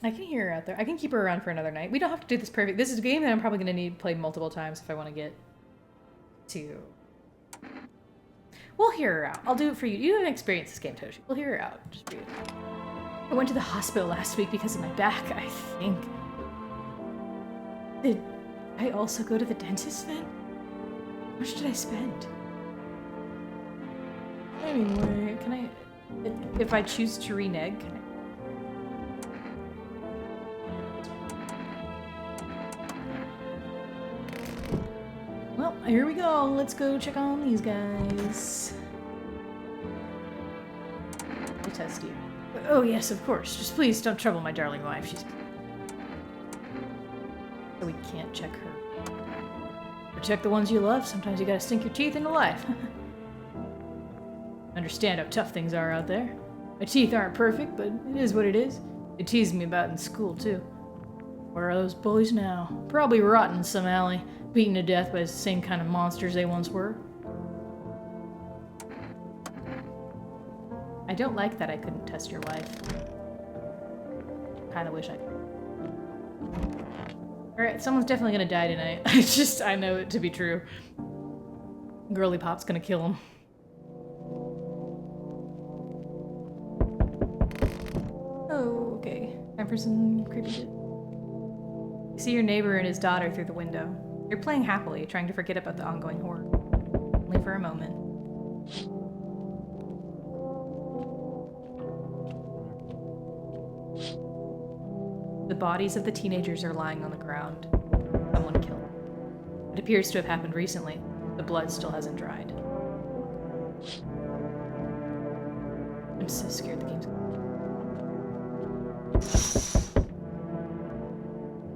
I can hear her out there. I can keep her around for another night. We don't have to do this perfect. This is a game that I'm probably going to need to play multiple times if I want to get to... We'll hear her out. I'll do it for you. You haven't experienced this game, Toshi. We'll hear her out. Just for you. I went to the hospital last week because of my back, I think. Did I also go to the dentist then? How much did I spend? Anyway, can I... If I choose to renege, can I... Well, here we go. Let's go check on these guys. We'll test you. Oh yes, of course. Just please don't trouble my darling wife. She's... So we can't check her. Protect the ones you love. Sometimes you gotta sink your teeth into life. Understand how tough things are out there. My teeth aren't perfect, but it is what it is. They teased me about in school, too. Where are those bullies now? Probably rotting in some alley, beaten to death by the same kind of monsters they once were. I don't like that I couldn't test your wife. Kinda wish I could. Alright, someone's definitely gonna die tonight. I know it to be true. Girly Pop's gonna kill him. Oh, okay. Time for some creepy shit. You see your neighbor and his daughter through the window. They're playing happily, trying to forget about the ongoing horror. Only for a moment. The bodies of the teenagers are lying on the ground. Someone killed them. It appears to have happened recently. The blood still hasn't dried. I'm so scared the game's...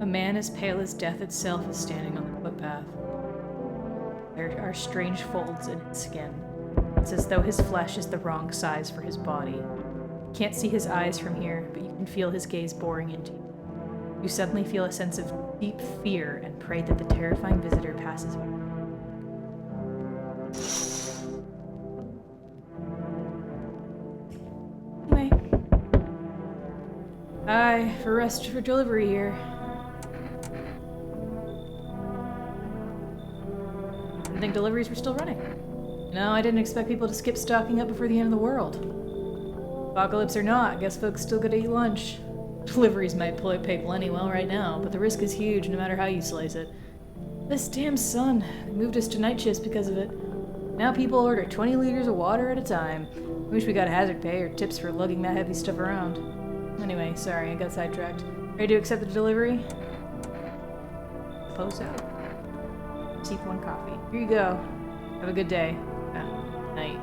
A man as pale as death itself is standing on the footpath. There are strange folds in his skin. It's as though his flesh is the wrong size for his body. You can't see his eyes from here, but you can feel his gaze boring into you. You suddenly feel a sense of deep fear and pray that the terrifying visitor passes by. Anyway. Aye, for rest for delivery here. Didn't think deliveries were still running. No, I didn't expect people to skip stocking up before the end of the world. Apocalypse or not, guess folks still gotta eat lunch. Deliveries might pay plenty well right now, but the risk is huge no matter how you slice it. This damn sun. They moved us to night shifts because of it. Now people order 20 liters of water at a time. Wish we got hazard pay or tips for lugging that heavy stuff around. Anyway, sorry, I got sidetracked. Ready to accept the delivery? Suppose so. Receive 1 coffee. Here you go. Have a good day. Night.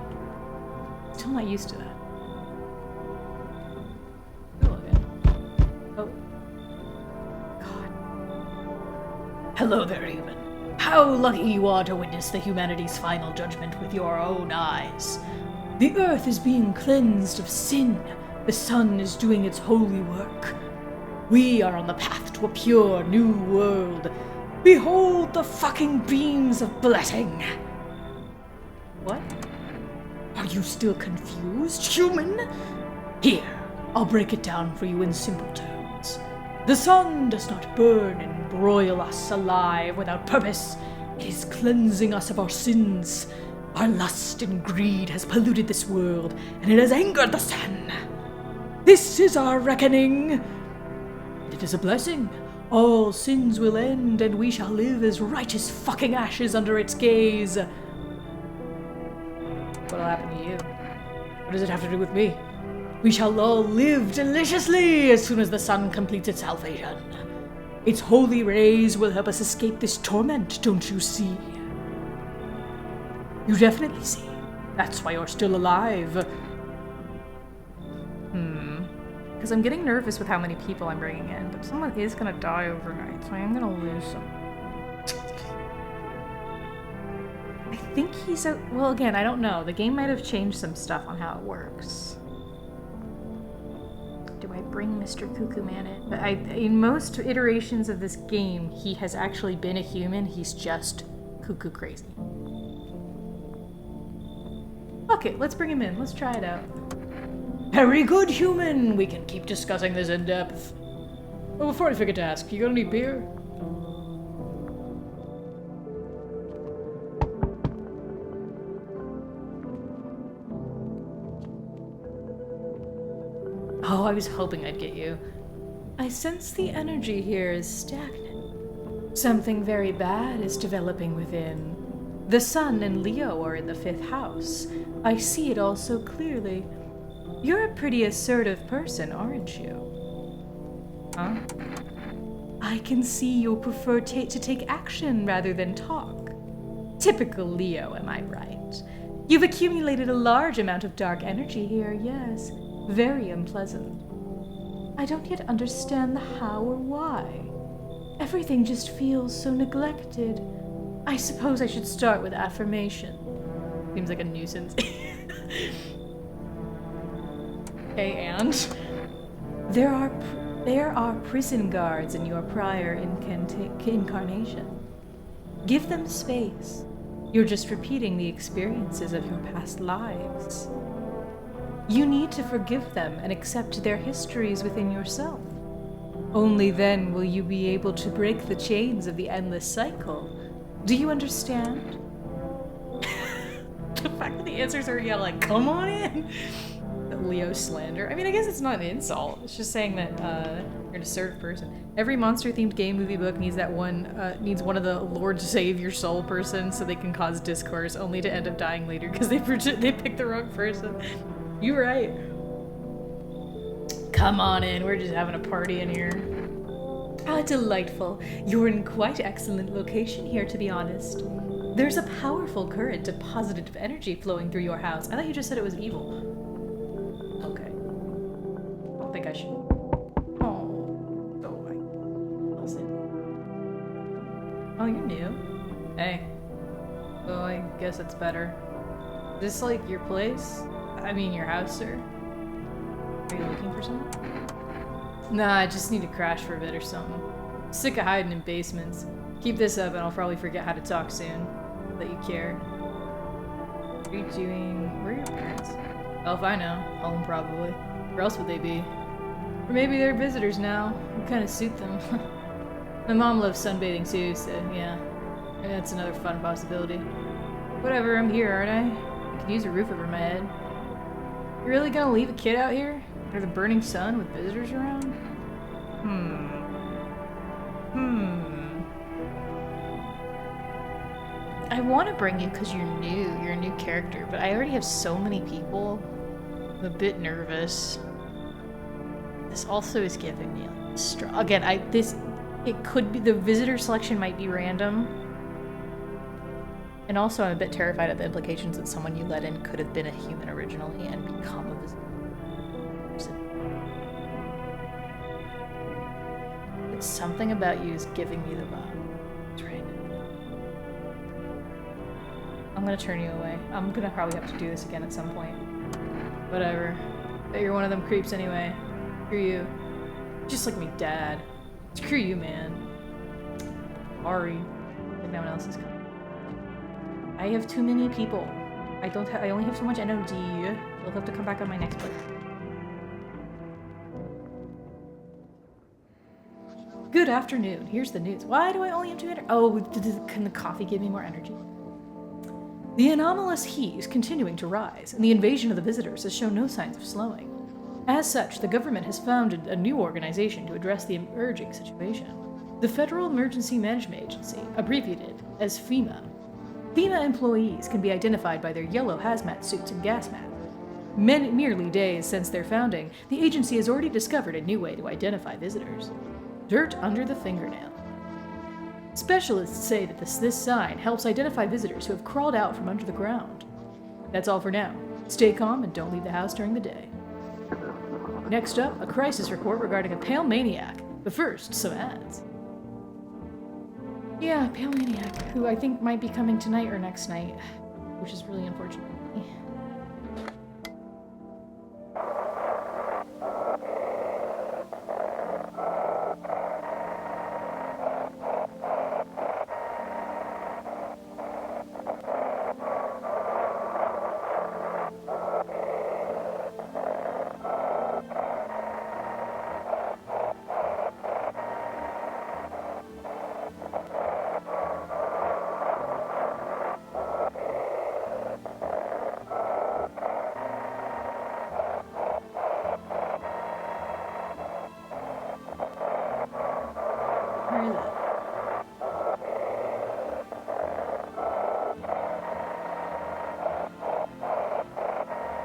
Still not used to that. Oh. God. Hello there, human. How lucky you are to witness the humanity's final judgment with your own eyes. The earth is being cleansed of sin. The sun is doing its holy work. We are on the path to a pure new world. Behold the fucking beams of blessing. What? Are you still confused, human? Here, I'll break it down for you in simple terms. The sun does not burn and broil us alive without purpose. It is cleansing us of our sins. Our lust and greed has polluted this world, and it has angered the sun. This is our reckoning. It is a blessing. All sins will end, and we shall live as righteous fucking ashes under its gaze. What'll happen to you? What does it have to do with me? We shall all live deliciously as soon as the sun completes its salvation. Its holy rays will help us escape this torment, don't you see? You definitely see. That's why you're still alive. Because I'm getting nervous with how many people I'm bringing in, but someone is going to die overnight, so I am going to lose some. I think he's out. Well, again, I don't know. The game might have changed some stuff on how it works. Do I bring Mr. Cuckoo Man in? But in most iterations of this game, he has actually been a human. He's just cuckoo crazy. Fuck it, let's bring him in. Let's try it out. Very good, human. We can keep discussing this in depth. Oh, before I forget to ask, you got any beer? Oh, I was hoping I'd get you. I sense the energy here is stagnant. Something very bad is developing within. The sun and Leo are in the 5th house. I see it all so clearly. You're a pretty assertive person, aren't you? Huh? I can see you prefer to take action rather than talk. Typical Leo, am I right? You've accumulated a large amount of dark energy here, yes. Very unpleasant. I don't yet understand the how or why. Everything just feels so neglected. I suppose I should start with affirmation. Seems like a nuisance. Okay, and? There are prison guards in your prior incarnation. Give them space. You're just repeating the experiences of your past lives. You need to forgive them and accept their histories within yourself. Only then will you be able to break the chains of the endless cycle. Do you understand? The fact that the answers are, yeah, like, come on in! Leo slander. I mean, I guess it's not an insult. It's just saying that you're an assertive person. Every monster-themed game, movie, book needs that needs one of the Lord Save Your Soul person so they can cause discourse, only to end up dying later because they picked the wrong person. You're right. Come on in. We're just having a party in here. Ah, delightful. You're in quite excellent location here, to be honest. There's a powerful current of positive energy flowing through your house. I thought you just said it was evil. I should... Oh. Oh, I... Listen. Oh, you're new. Hey. Oh, I guess it's better. Is this, like, your place? I mean, your house, sir? Are you looking for someone? Nah, I just need to crash for a bit or something. Sick of hiding in basements. Keep this up and I'll probably forget how to talk soon. That you care. What are you doing? Where are your parents? Oh, if I know. Home, probably. Where else would they be? Or maybe they're visitors now. Would kind of suit them. My mom loves sunbathing too, so yeah. Maybe that's another fun possibility. Whatever, I'm here, aren't I? I could use a roof over my head. You really gonna leave a kid out here? Under the burning sun with visitors around? I want to bring you because you're new. You're a new character, but I already have so many people. I'm a bit nervous. This also is giving me like again. It could be the visitor selection might be random, and also I'm a bit terrified at the implications that someone you let in could have been a human originally and become a visitor. But something about you is giving me the vibe. It's right. I'm gonna turn you away. I'm gonna probably have to do this again at some point. Whatever. Bet you're one of them creeps anyway. Screw you. Just like me, Dad. Screw you, man. Sorry. I think no one else is coming. I have too many people. I only have so much energy. You'll have to come back on my next play. Good afternoon. Here's the news. Why do I only have 2 energy? Oh, can the coffee give me more energy? The anomalous heat is continuing to rise, and the invasion of the visitors has shown no signs of slowing. As such, the government has founded a new organization to address the emerging situation. The Federal Emergency Management Agency, abbreviated as FEMA. FEMA employees can be identified by their yellow hazmat suits and gas masks. Merely days since their founding, the agency has already discovered a new way to identify visitors. Dirt under the fingernail. Specialists say that this sign helps identify visitors who have crawled out from under the ground. That's all for now. Stay calm and don't leave the house during the day. Next up, a crisis report regarding a pale maniac. But first, some ads. Yeah, pale maniac, who I think might be coming tonight or next night, which is really unfortunate.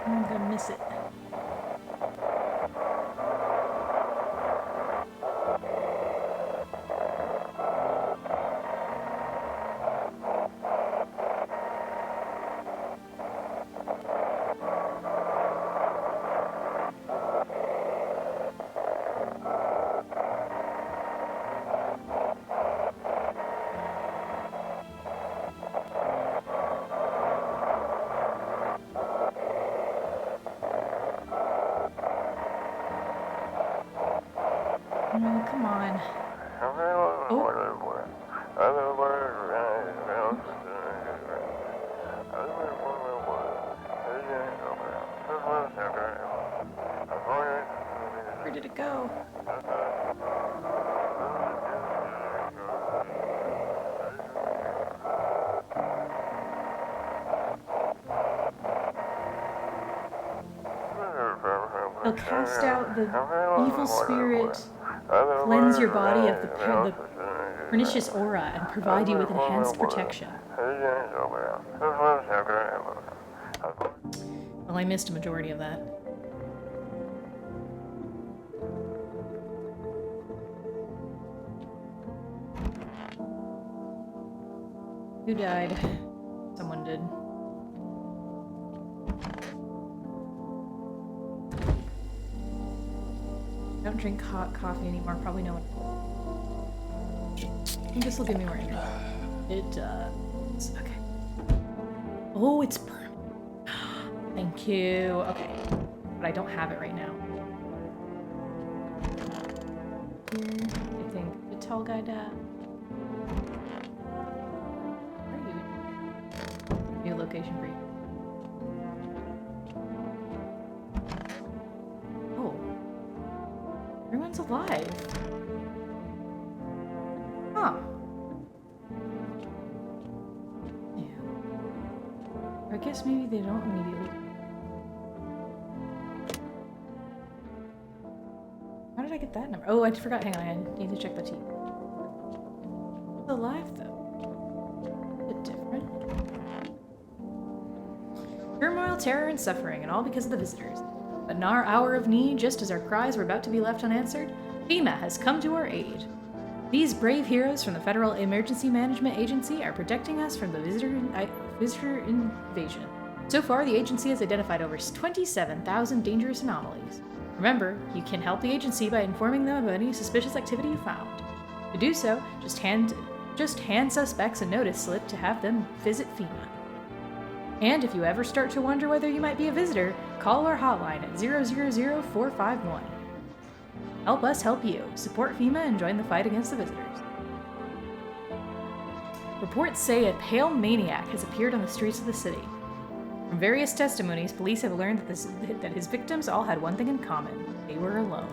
I'm gonna miss it. Oh, come on. Oh. Where did it go? They'll cast out the evil spirit, cleanse your body of the pernicious aura, and provide you with enhanced protection. Well, I missed a majority of that. Who died? Someone did. Don't drink hot coffee anymore. Probably no one. I think this will give me more energy. It does. Okay. Oh, it's permanent. Thank you. Okay. But I don't have it right now. Here, I think the tall guy died. Where are you? New location for you. Oh. Everyone's alive. Huh. Yeah. I guess maybe they don't immediately. How did I get that number? Oh, I forgot. Hang on, I need to check the team. It's alive though. A bit different. Turmoil, terror, and suffering, and all because of the visitors. But in our hour of need, just as our cries were about to be left unanswered, FEMA has come to our aid. These brave heroes from the Federal Emergency Management Agency are protecting us from the visitor invasion. So far, the agency has identified over 27,000 dangerous anomalies. Remember, you can help the agency by informing them about any suspicious activity you found. To do so, just hand suspects a notice slip to have them visit FEMA. And if you ever start to wonder whether you might be a visitor, call our hotline at 000-451. Help us help you. Support FEMA and join the fight against the visitors. Reports say a pale maniac has appeared on the streets of the city. From various testimonies, police have learned that his victims all had one thing in common. They were alone.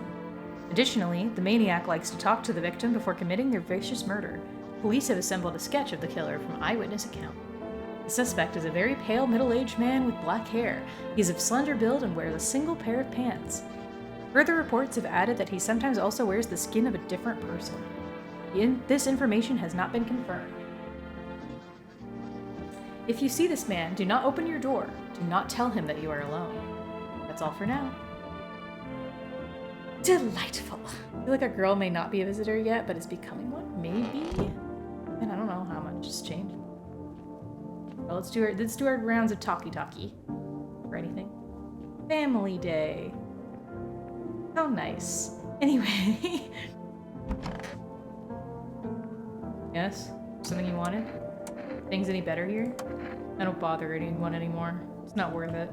Additionally, the maniac likes to talk to the victim before committing their vicious murder. Police have assembled a sketch of the killer from eyewitness account. The suspect is a very pale middle-aged man with black hair. He's of slender build and wears a single pair of pants. Further reports have added that he sometimes also wears the skin of a different person. This information has not been confirmed. If you see this man, do not open your door. Do not tell him that you are alone. That's all for now. Delightful. I feel like a girl may not be a visitor yet, but is becoming one? Maybe? And I don't know how much has changed. Well, let's do our rounds of talkie-talkie. Or anything. Family day. How nice. Anyway. Yes? Something you wanted? Things any better here? I don't bother anyone anymore. It's not worth it.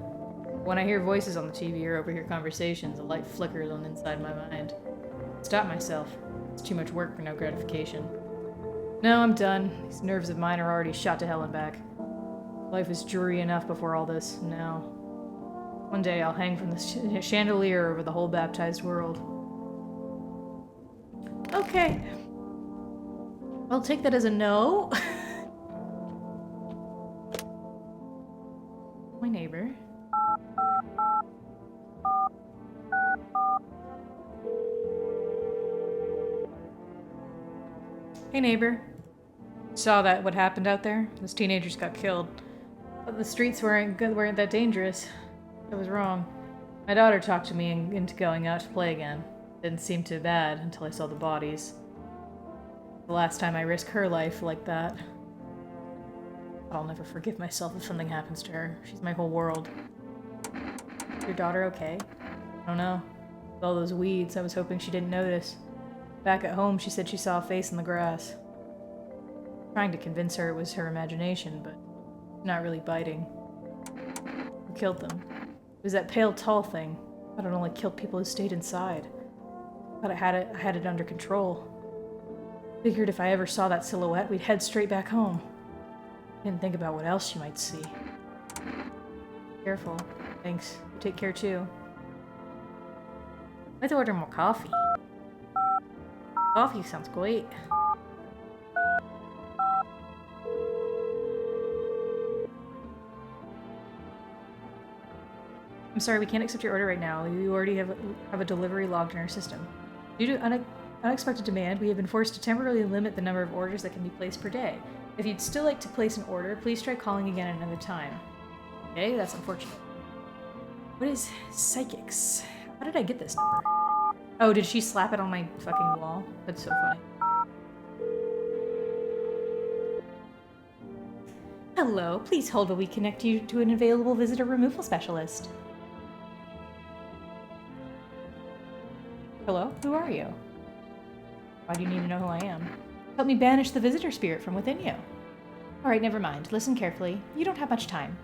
When I hear voices on the TV or overhear conversations, a light flickers on the inside my mind. Stop myself. It's too much work for no gratification. No, I'm done. These nerves of mine are already shot to hell and back. Life was dreary enough before all this. Now, one day I'll hang from the chandelier over the whole baptized world. Okay. I'll take that as a no. My neighbor. Hey neighbor. Saw that what happened out there? Those teenagers got killed. But the streets weren't that dangerous. I was wrong. My daughter talked to me into going out to play again. Didn't seem too bad until I saw the bodies. The last time I risked her life like that. I'll never forgive myself if something happens to her. She's my whole world. Your daughter okay? I don't know. With all those weeds, I was hoping she didn't notice. Back at home, she said she saw a face in the grass. Trying to convince her it was her imagination, but not really biting. Who killed them? It was that pale, tall thing. I thought it only killed people who stayed inside. Thought I had it under control. Figured if I ever saw that silhouette, we'd head straight back home. Didn't think about what else she might see. Careful. Thanks. You take care too. Let's order more coffee. Coffee sounds great. I'm sorry, we can't accept your order right now. You already have a delivery logged in our system. Due to unexpected demand, we have been forced to temporarily limit the number of orders that can be placed per day. If you'd still like to place an order, please try calling again another time. Okay, that's unfortunate. What is psychics? How did I get this number? Oh, did she slap it on my fucking wall? That's so funny. Hello, please hold while we connect you to an available visitor removal specialist. Hello? Who are you? Why do you need to know who I am? Help me banish the visitor spirit from within you. Alright, never mind. Listen carefully. You don't have much time.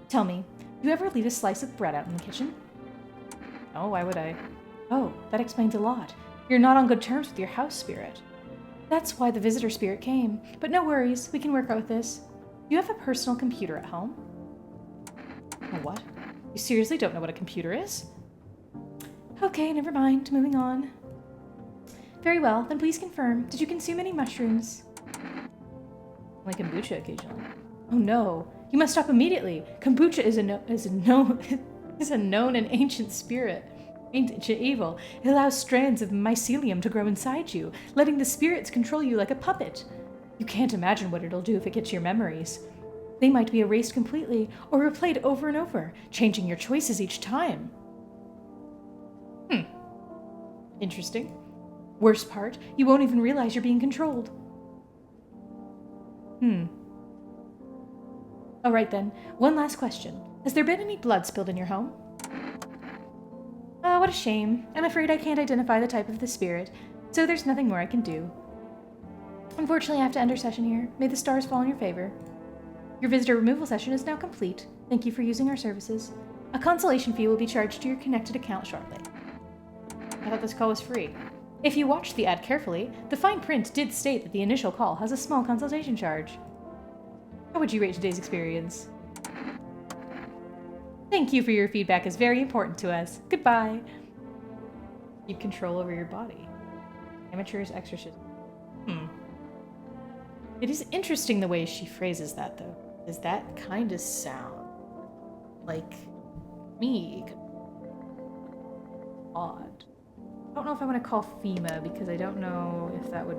Tell me, do you ever leave a slice of bread out in the kitchen? Oh, why would I? Oh, that explains a lot. You're not on good terms with your house spirit. That's why the visitor spirit came. But no worries, we can work out with this. Do you have a personal computer at home? A what? You seriously don't know what a computer is? Okay, never mind. Moving on. Very well, then please confirm. Did you consume any mushrooms? Like kombucha occasionally. Oh no, you must stop immediately. Kombucha is a known and ancient spirit. Ancient evil. It allows strands of mycelium to grow inside you, letting the spirits control you like a puppet. You can't imagine what it'll do if it gets your memories. They might be erased completely or replayed over and over, changing your choices each time. Interesting. Worst part, you won't even realize you're being controlled. Alright then, one last question. Has there been any blood spilled in your home? Oh, what a shame. I'm afraid I can't identify the type of the spirit, so there's nothing more I can do. Unfortunately, I have to end our session here. May the stars fall in your favor. Your visitor removal session is now complete. Thank you for using our services. A consolation fee will be charged to your connected account shortly. I thought this call was free. If you watched the ad carefully, the fine print did state that the initial call has a small consultation charge. How would you rate today's experience? Thank you for your feedback. It's very important to us. Goodbye. Keep control over your body. Amateur's exorcism. It is interesting the way she phrases that, though. Does that kind of sound like me? Odd. I don't know if I want to call FEMA because I don't know if that would...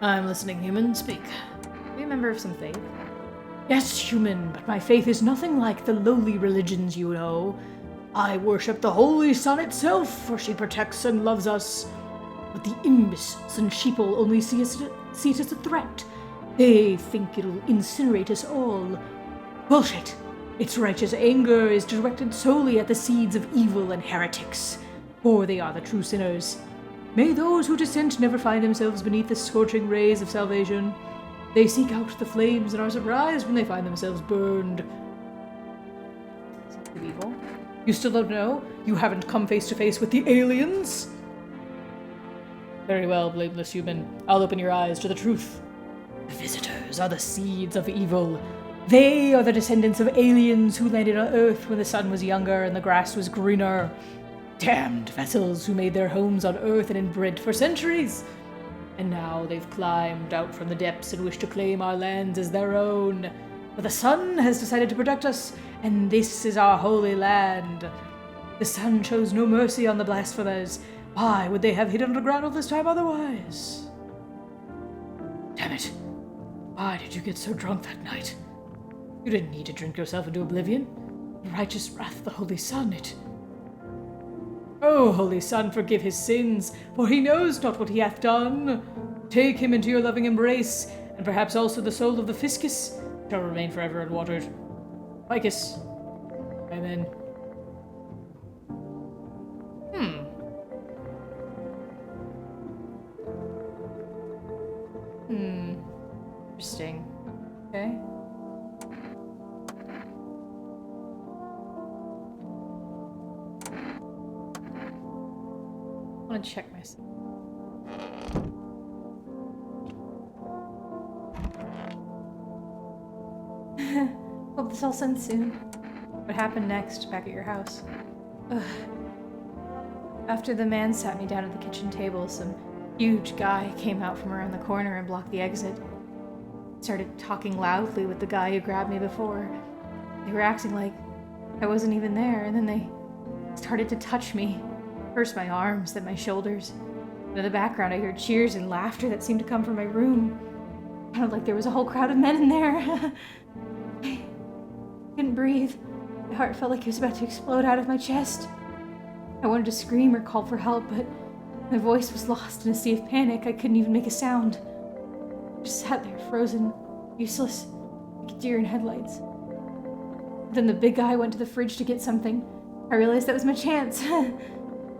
I'm listening, human. Speak. Are you a member of some faith? Yes, human, but my faith is nothing like the lowly religions you know. I worship the Holy Sun itself, for she protects and loves us. But the imbeciles and sheeple only see it as a threat. They think it'll incinerate us all. Bullshit. Its righteous anger is directed solely at the seeds of evil and heretics, for they are the true sinners. May those who dissent never find themselves beneath the scorching rays of salvation. They seek out the flames and are surprised when they find themselves burned. Evil? You still don't know? You haven't come face to face with the aliens? Very well, blameless human. I'll open your eyes to the truth. The visitors are the seeds of evil. They are the descendants of aliens who landed on Earth when the sun was younger and the grass was greener. Damned vessels who made their homes on Earth and inbred for centuries. And now they've climbed out from the depths and wish to claim our lands as their own. But the sun has decided to protect us, and this is our holy land. The sun shows no mercy on the blasphemers. Why would they have hid underground all this time otherwise? Damn it. Why did you get so drunk that night? You didn't need to drink yourself into oblivion. The righteous wrath of the Holy Sun, Oh, Holy Sun, forgive his sins, for he knows not what he hath done. Take him into your loving embrace, and perhaps also the soul of the Fiscus shall remain forever unwatered. Ficus. Amen. Interesting. Okay. I want to check myself. Hope this all ends soon. What happened next back at your house? Ugh. After the man sat me down at the kitchen table, some huge guy came out from around the corner and blocked the exit. Started talking loudly with the guy who grabbed me before. They were acting like I wasn't even there, and then they started to touch me. First my arms, then my shoulders. And in the background I heard cheers and laughter that seemed to come from my room. It sounded like there was a whole crowd of men in there. I couldn't breathe. My heart felt like it was about to explode out of my chest. I wanted to scream or call for help, but my voice was lost in a sea of panic. I couldn't even make a sound. I just sat there, frozen, useless, like a deer in headlights. Then the big guy went to the fridge to get something. I realized that was my chance. I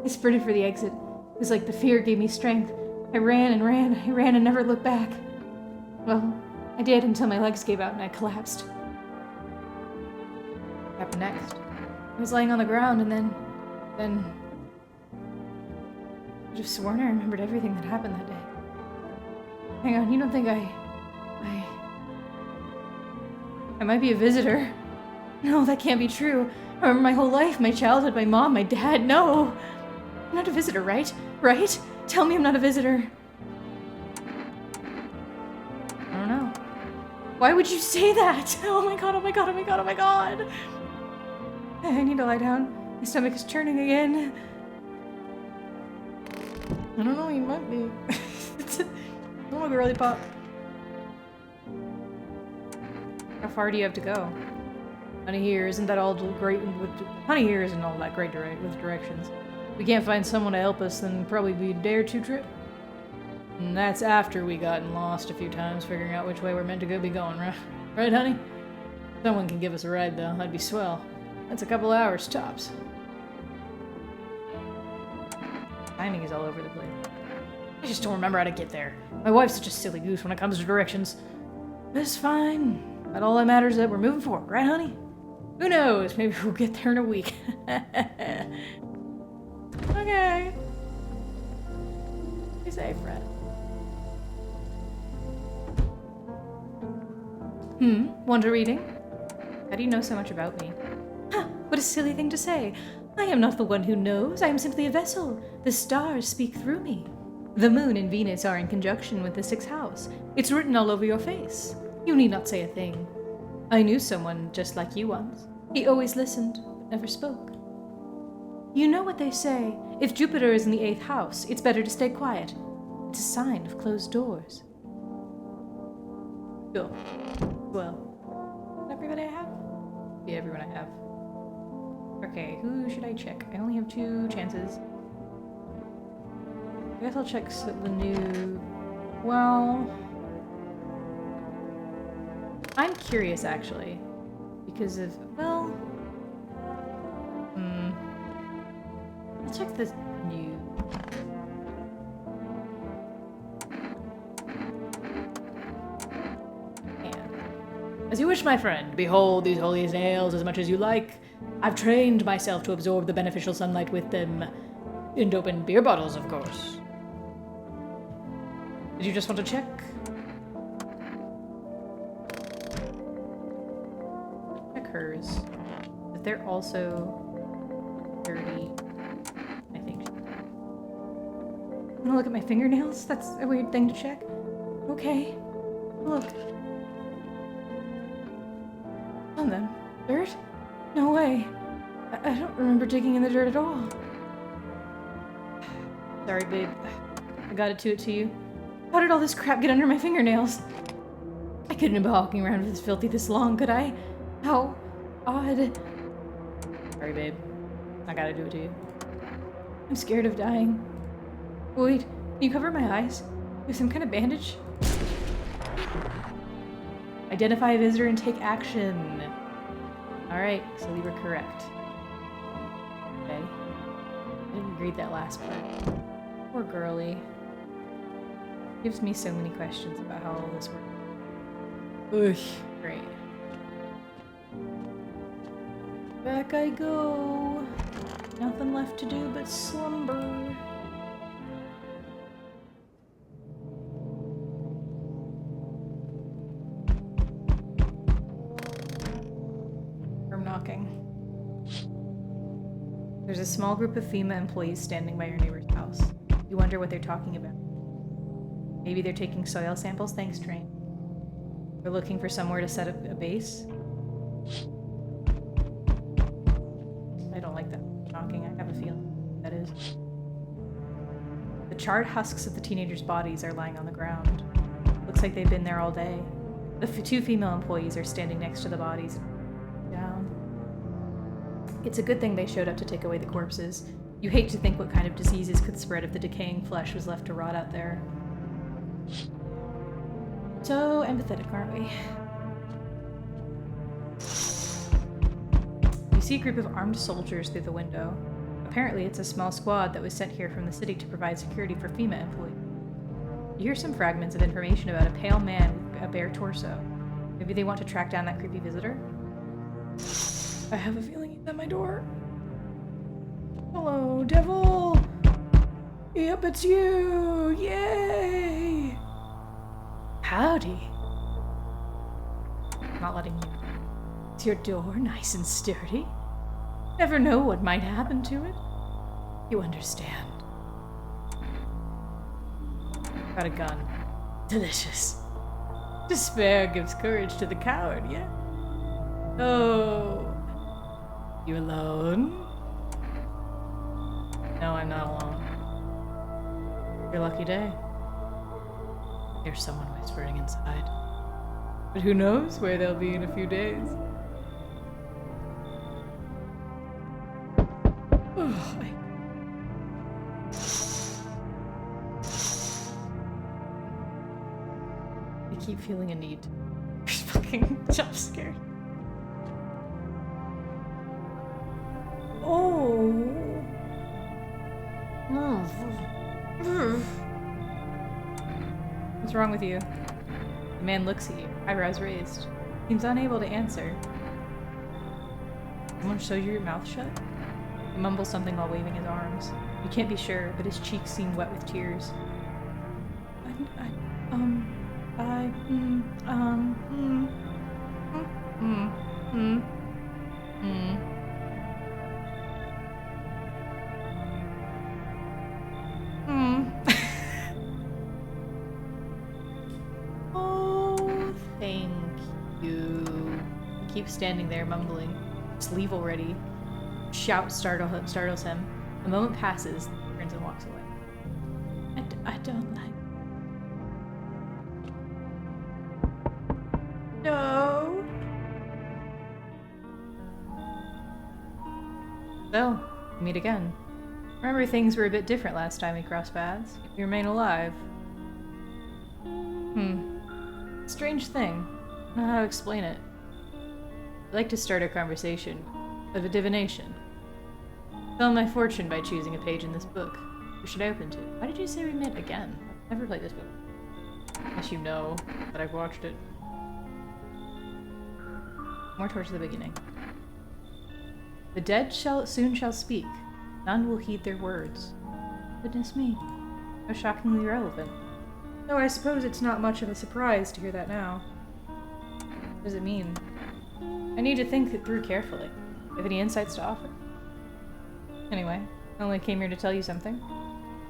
sprinted for the exit. It was like the fear gave me strength. I ran and ran. I ran and never looked back. Well, I did until my legs gave out and I collapsed. What happened next? I was laying on the ground and then... I just sworn I remembered everything that happened that day. Hang on, you don't think I might be a visitor? No, that can't be true. I remember my whole life, my childhood, my mom, my dad. No! I'm not a visitor, right? Right? Tell me I'm not a visitor. I don't know. Why would you say that? Oh my god, oh my god, oh my god, oh my god! I need to lie down. My stomach is churning again. I don't know, you might be. Oh, girly pop. How far do you have to go? Honey here isn't that all great with honey here isn't all that great with directions. If we can't find someone to help us, then probably be a day or two trip. And that's after we gotten lost a few times figuring out which way we're meant to be going, right? Right, honey? Someone can give us a ride though, that'd be swell. That's a couple hours tops. Timing is all over the place. I just don't remember how to get there. My wife's such a silly goose when it comes to directions. But it's fine. But all that matters is that we're moving forward, right, honey? Who knows? Maybe we'll get there in a week. Okay. Be safe, friend. Want a reading? How do you know so much about me? Huh, what a silly thing to say. I am not the one who knows. I am simply a vessel. The stars speak through me. The moon and Venus are in conjunction with the 6th house. It's written all over your face. You need not say a thing. I knew someone just like you once. He always listened, but never spoke. You know what they say. If Jupiter is in the 8th house, it's better to stay quiet. It's a sign of closed doors. Cool. Well, everybody I have? Yeah, everyone I have. Okay, who should I check? I only have 2 chances. I guess I'll check the new... Well... I'm curious, actually. Because of... Well... I'll check the new... As you wish, my friend. Behold these holy nails as much as you like. I've trained myself to absorb the beneficial sunlight with them. And open beer bottles, of course. Did you just want to check? Check hers. But they're also 30. I think. Wanna look at my fingernails? That's a weird thing to check. Okay. Look. On them. Dirt? No way. I don't remember digging in the dirt at all. Sorry, babe. I gotta do it to you. How did all this crap get under my fingernails? I couldn't have been walking around with this filthy this long, could I? How odd. Sorry, babe. I gotta do it to you. I'm scared of dying. Wait, can you cover my eyes? With some kind of bandage? Identify a visitor and take action. Alright, so we were correct. Okay. I didn't read that last part. Poor girly. Gives me so many questions about how all this works. Ugh, great. Back I go. Nothing left to do but slumber. There's a small group of FEMA employees standing by your neighbor's house. You wonder what they're talking about. Maybe they're taking soil samples? Thanks, Train. They're looking for somewhere to set up a base? I don't like that talking. I have a feeling that is. The charred husks of the teenagers' bodies are lying on the ground. Looks like they've been there all day. The 2 female employees are standing next to the bodies. Down. It's a good thing they showed up to take away the corpses. You hate to think what kind of diseases could spread if the decaying flesh was left to rot out there. So empathetic, aren't we? see a group of armed soldiers through the window. Apparently, it's a small squad that was sent here from the city to provide security for FEMA employees. You hear some fragments of information about a pale man with a bare torso. Maybe they want to track down that creepy visitor? I have a feeling he's at my door. Hello, devil! Yep, it's you! Yay! Howdy. Not letting you. Is your door nice and sturdy? Never know what might happen to it. You understand. Got a gun. Delicious. Despair gives courage to the coward, yeah? Oh. You alone? No, I'm not alone. Your lucky day. There's someone whispering inside. But who knows where they'll be in a few days. I keep feeling a need. There's fucking jump scared. Oh. What's wrong with you? The man looks at you, eyebrows raised. Seems unable to answer. Someone show you your mouth shut? He mumbles something while waving his arms. You can't be sure, but his cheeks seem wet with tears. Oh, thank you. He keeps standing there, mumbling. Just leave already. Shout startles him. A moment passes, he turns and walks away. I don't like... No! So, we meet again. Remember, things were a bit different last time we crossed paths. You remain alive. Strange thing. I don't know how to explain it. I'd like to start a conversation of a divination. Fell my fortune by choosing a page in this book. Who should I open to? Why did you say we met again? I've never played this book. Unless you know that I've watched it. More towards the beginning. The dead soon shall speak. None will heed their words. Goodness me. How shockingly relevant. Though I suppose it's not much of a surprise to hear that now. What does it mean? I need to think it through carefully. Have any insights to offer? Anyway, I only came here to tell you something.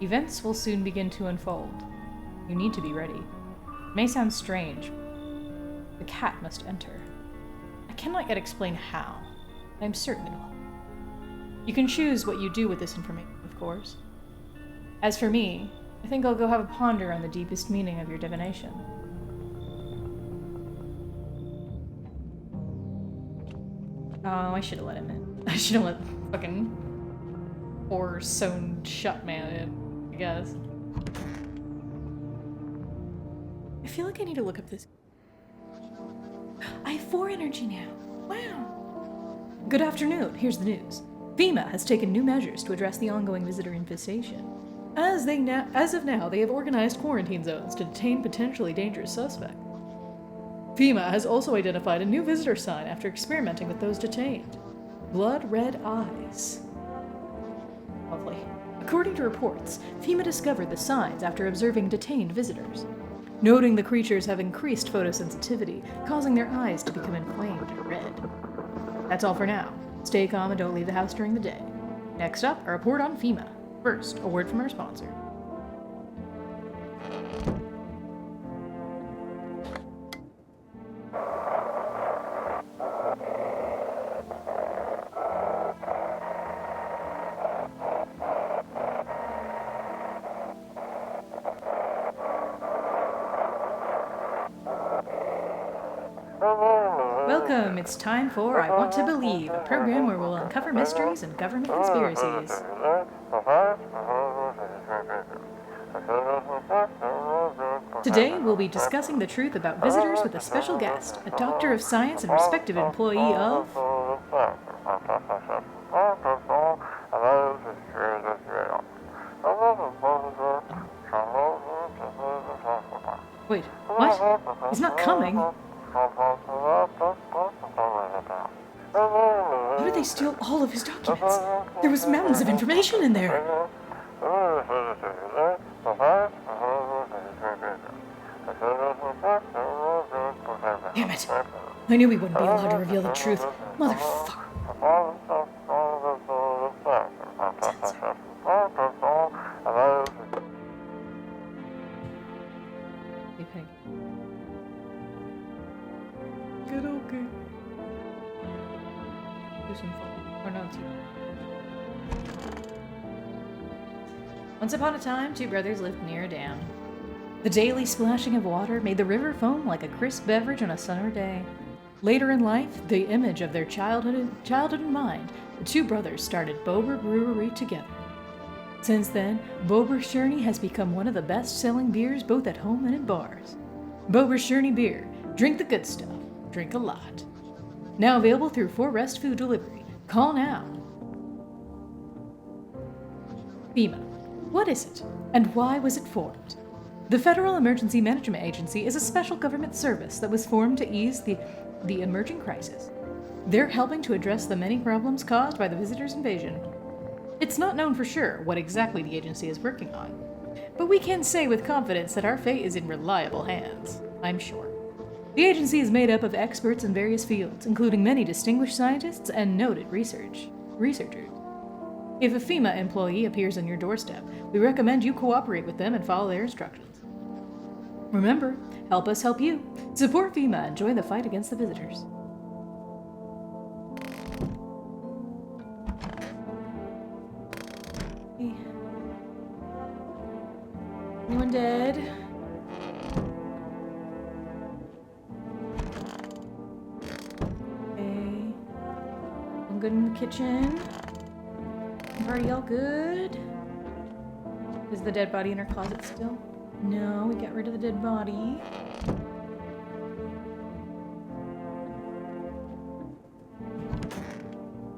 Events will soon begin to unfold. You need to be ready. It may sound strange. The cat must enter. I cannot yet explain how. I am certain it will. You can choose what you do with this information, of course. As for me, I think I'll go have a ponder on the deepest meaning of your divination. Oh, I should have let him in. I should have let fucking poor sewn shut man in, I guess. I feel like I need to look up this. I have 4 energy now. Wow. Good afternoon. Here's the news. FEMA has taken new measures to address the ongoing visitor infestation. As of now, they have organized quarantine zones to detain potentially dangerous suspects. FEMA has also identified a new visitor sign after experimenting with those detained. Blood red eyes. Lovely. According to reports, FEMA discovered the signs after observing detained visitors, noting the creatures have increased photosensitivity, causing their eyes to become inflamed and red. That's all for now. Stay calm and don't leave the house during the day. Next up, a report on FEMA. First, a word from our sponsor. Welcome, it's time for I Want to Believe, a program where we'll uncover mysteries and government conspiracies. Today, we'll be discussing the truth about visitors with a special guest, a doctor of science and respected employee of... Wait, what? He's not coming. How did they steal all of his documents? There was mountains of information in there. Damn it. I knew we wouldn't be allowed to reveal the truth. Motherfucker. Hey, Pig. Good, okay. Do some fun. Or no, tea. Once upon a time, two brothers lived near a dam. The daily splashing of water made the river foam like a crisp beverage on a summer day. Later in life, the image of their childhood in mind, the two brothers started Bober Brewery together. Since then, Bober Sherney has become one of the best-selling beers both at home and in bars. Bober Sherney beer. Drink the good stuff. Drink a lot. Now available through 4Rest Food Delivery. Call now. FEMA. What is it, and why was it formed? The Federal Emergency Management Agency is a special government service that was formed to ease the emerging crisis. They're helping to address the many problems caused by the visitors' invasion. It's not known for sure what exactly the agency is working on, but we can say with confidence that our fate is in reliable hands, I'm sure. The agency is made up of experts in various fields, including many distinguished scientists and noted researchers. If a FEMA employee appears on your doorstep, we recommend you cooperate with them and follow their instructions. Remember, help us help you. Support FEMA and join the fight against the visitors. Anyone dead? Okay. I'm good in the kitchen. Party all good? Is the dead body in our closet still? No, we got rid of the dead body.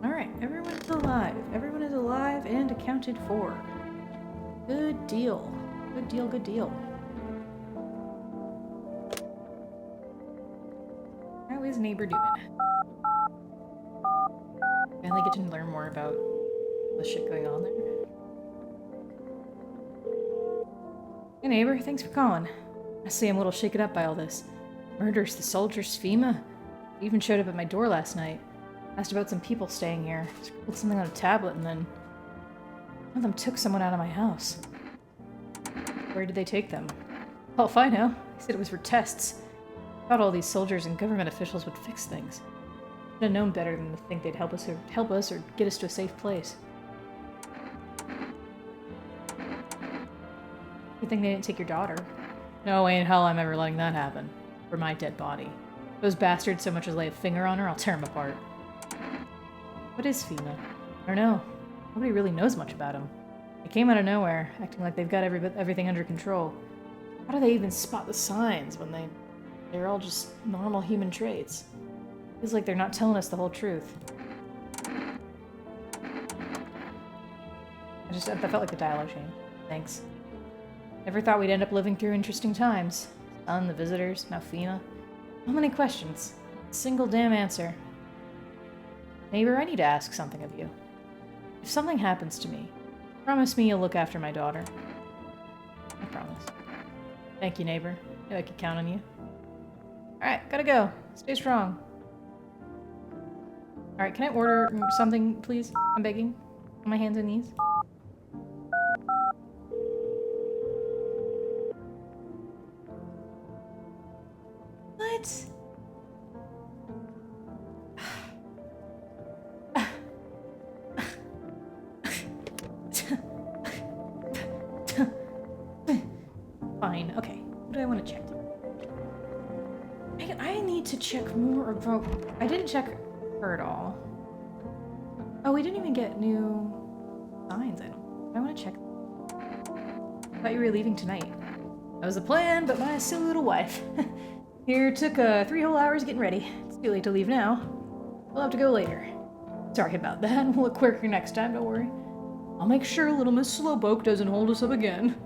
Alright, everyone's alive. Everyone is alive and accounted for. Good deal. Good deal, good deal. How is neighbor doing? Finally get to learn more about the shit going on there. Hey neighbor, thanks for calling. I see I'm a little shaken up by all this. Murders, the soldiers, FEMA. They even showed up at my door last night. Asked about some people staying here. Put something on a tablet and then one of them took someone out of my house. Where did they take them? Oh, if I know. They said it was for tests. Thought all these soldiers and government officials would fix things. Should have known better than to think they'd help us or get us to a safe place. Good thing they didn't take your daughter. No way in hell I'm ever letting that happen. For my dead body. If those bastards so much as lay a finger on her, I'll tear them apart. What is FEMA? I don't know. Nobody really knows much about them. They came out of nowhere, acting like they've got everything under control. How do they even spot the signs when they're all just normal human traits? Feels like they're not telling us the whole truth. I felt like the dialogue changed. Thanks. Never thought we'd end up living through interesting times. Sun, the visitors, now FEMA. How many questions? A single damn answer. Neighbor, I need to ask something of you. If something happens to me, promise me you'll look after my daughter. I promise. Thank you, neighbor. I could count on you. Alright, gotta go. Stay strong. Alright, can I order something, please? I'm begging. On my hands and knees. What? Fine, okay. What do I want to check? I need to check more about... I didn't check her at all. Oh, we didn't even get new signs, I want to check. I thought you were leaving tonight. That was the plan, but my silly little wife. Here took 3 whole hours getting ready. It's too late to leave now. We'll have to go later. Sorry about that. We'll look quicker next time, don't worry. I'll make sure little Miss Slowpoke doesn't hold us up again.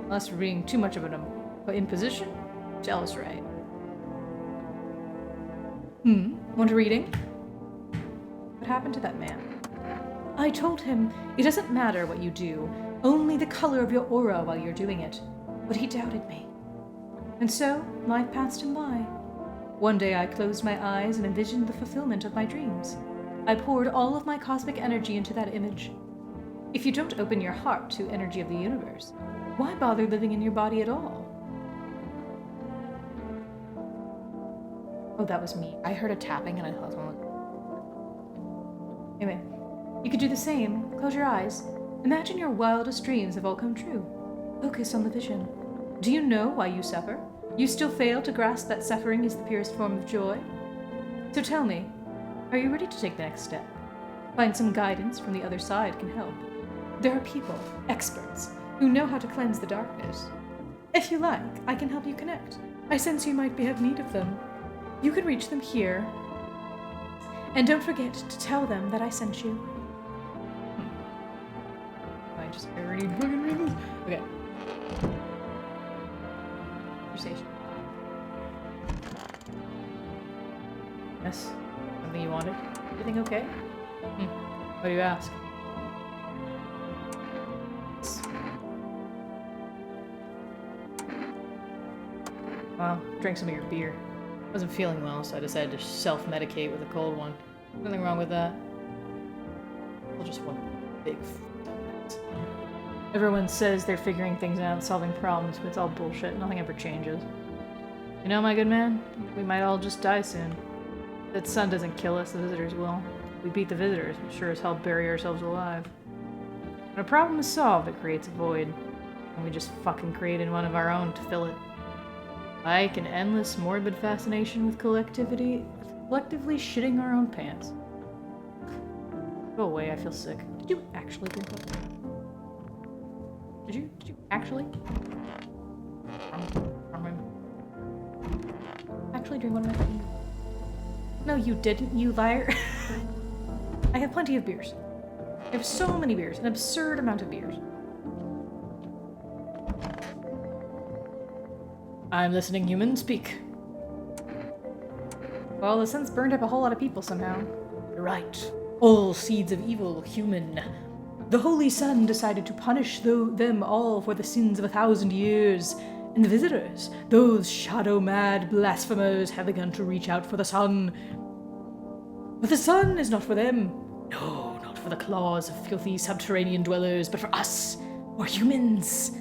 Unless for being too much of an imposition? Tell us right. Want a reading? What happened to that man? I told him it doesn't matter what you do, only the color of your aura while you're doing it. But he doubted me. And so, life passed him by. One day I closed my eyes and envisioned the fulfillment of my dreams. I poured all of my cosmic energy into that image. If you don't open your heart to energy of the universe, why bother living in your body at all? Oh, that was me. I heard a tapping and I thought someone... Anyway, you could do the same. Close your eyes. Imagine your wildest dreams have all come true. Focus on the vision. Do you know why you suffer? You still fail to grasp that suffering is the purest form of joy? So tell me, are you ready to take the next step? Find some guidance from the other side can help. There are people, experts, who know how to cleanse the darkness. If you like, I can help you connect. I sense you might have need of them. You can reach them here. And don't forget to tell them that I sent you. I just already fucking read this? Okay. Conversation. Yes? Something you wanted? Everything okay? What do you ask? Well, drank some of your beer. Wasn't feeling well, so I decided to self-medicate with a cold one. Nothing wrong with that. Well, just one big dumbass. Everyone says they're figuring things out, solving problems, but it's all bullshit. Nothing ever changes. You know, my good man, we might all just die soon. That sun doesn't kill us, the visitors will. We beat the visitors, we sure as hell bury ourselves alive. When a problem is solved, it creates a void. And we just fucking created one of our own to fill it. Like an endless morbid fascination with collectively shitting our own pants. Go away, I feel sick. Did you actually drink that? Did you actually? Actually drink one of my beers? No, you didn't, you liar. I have plenty of beers. I have so many beers, an absurd amount of beers. I'm listening, human. Speak. Well, the sun's burned up a whole lot of people somehow. You're right. All seeds of evil, human. The Holy Sun decided to punish them all for the sins of 1,000 years. And the visitors, those shadow-mad blasphemers, have begun to reach out for the sun. But the sun is not for them. No, not for the claws of filthy subterranean dwellers, but for us, or humans.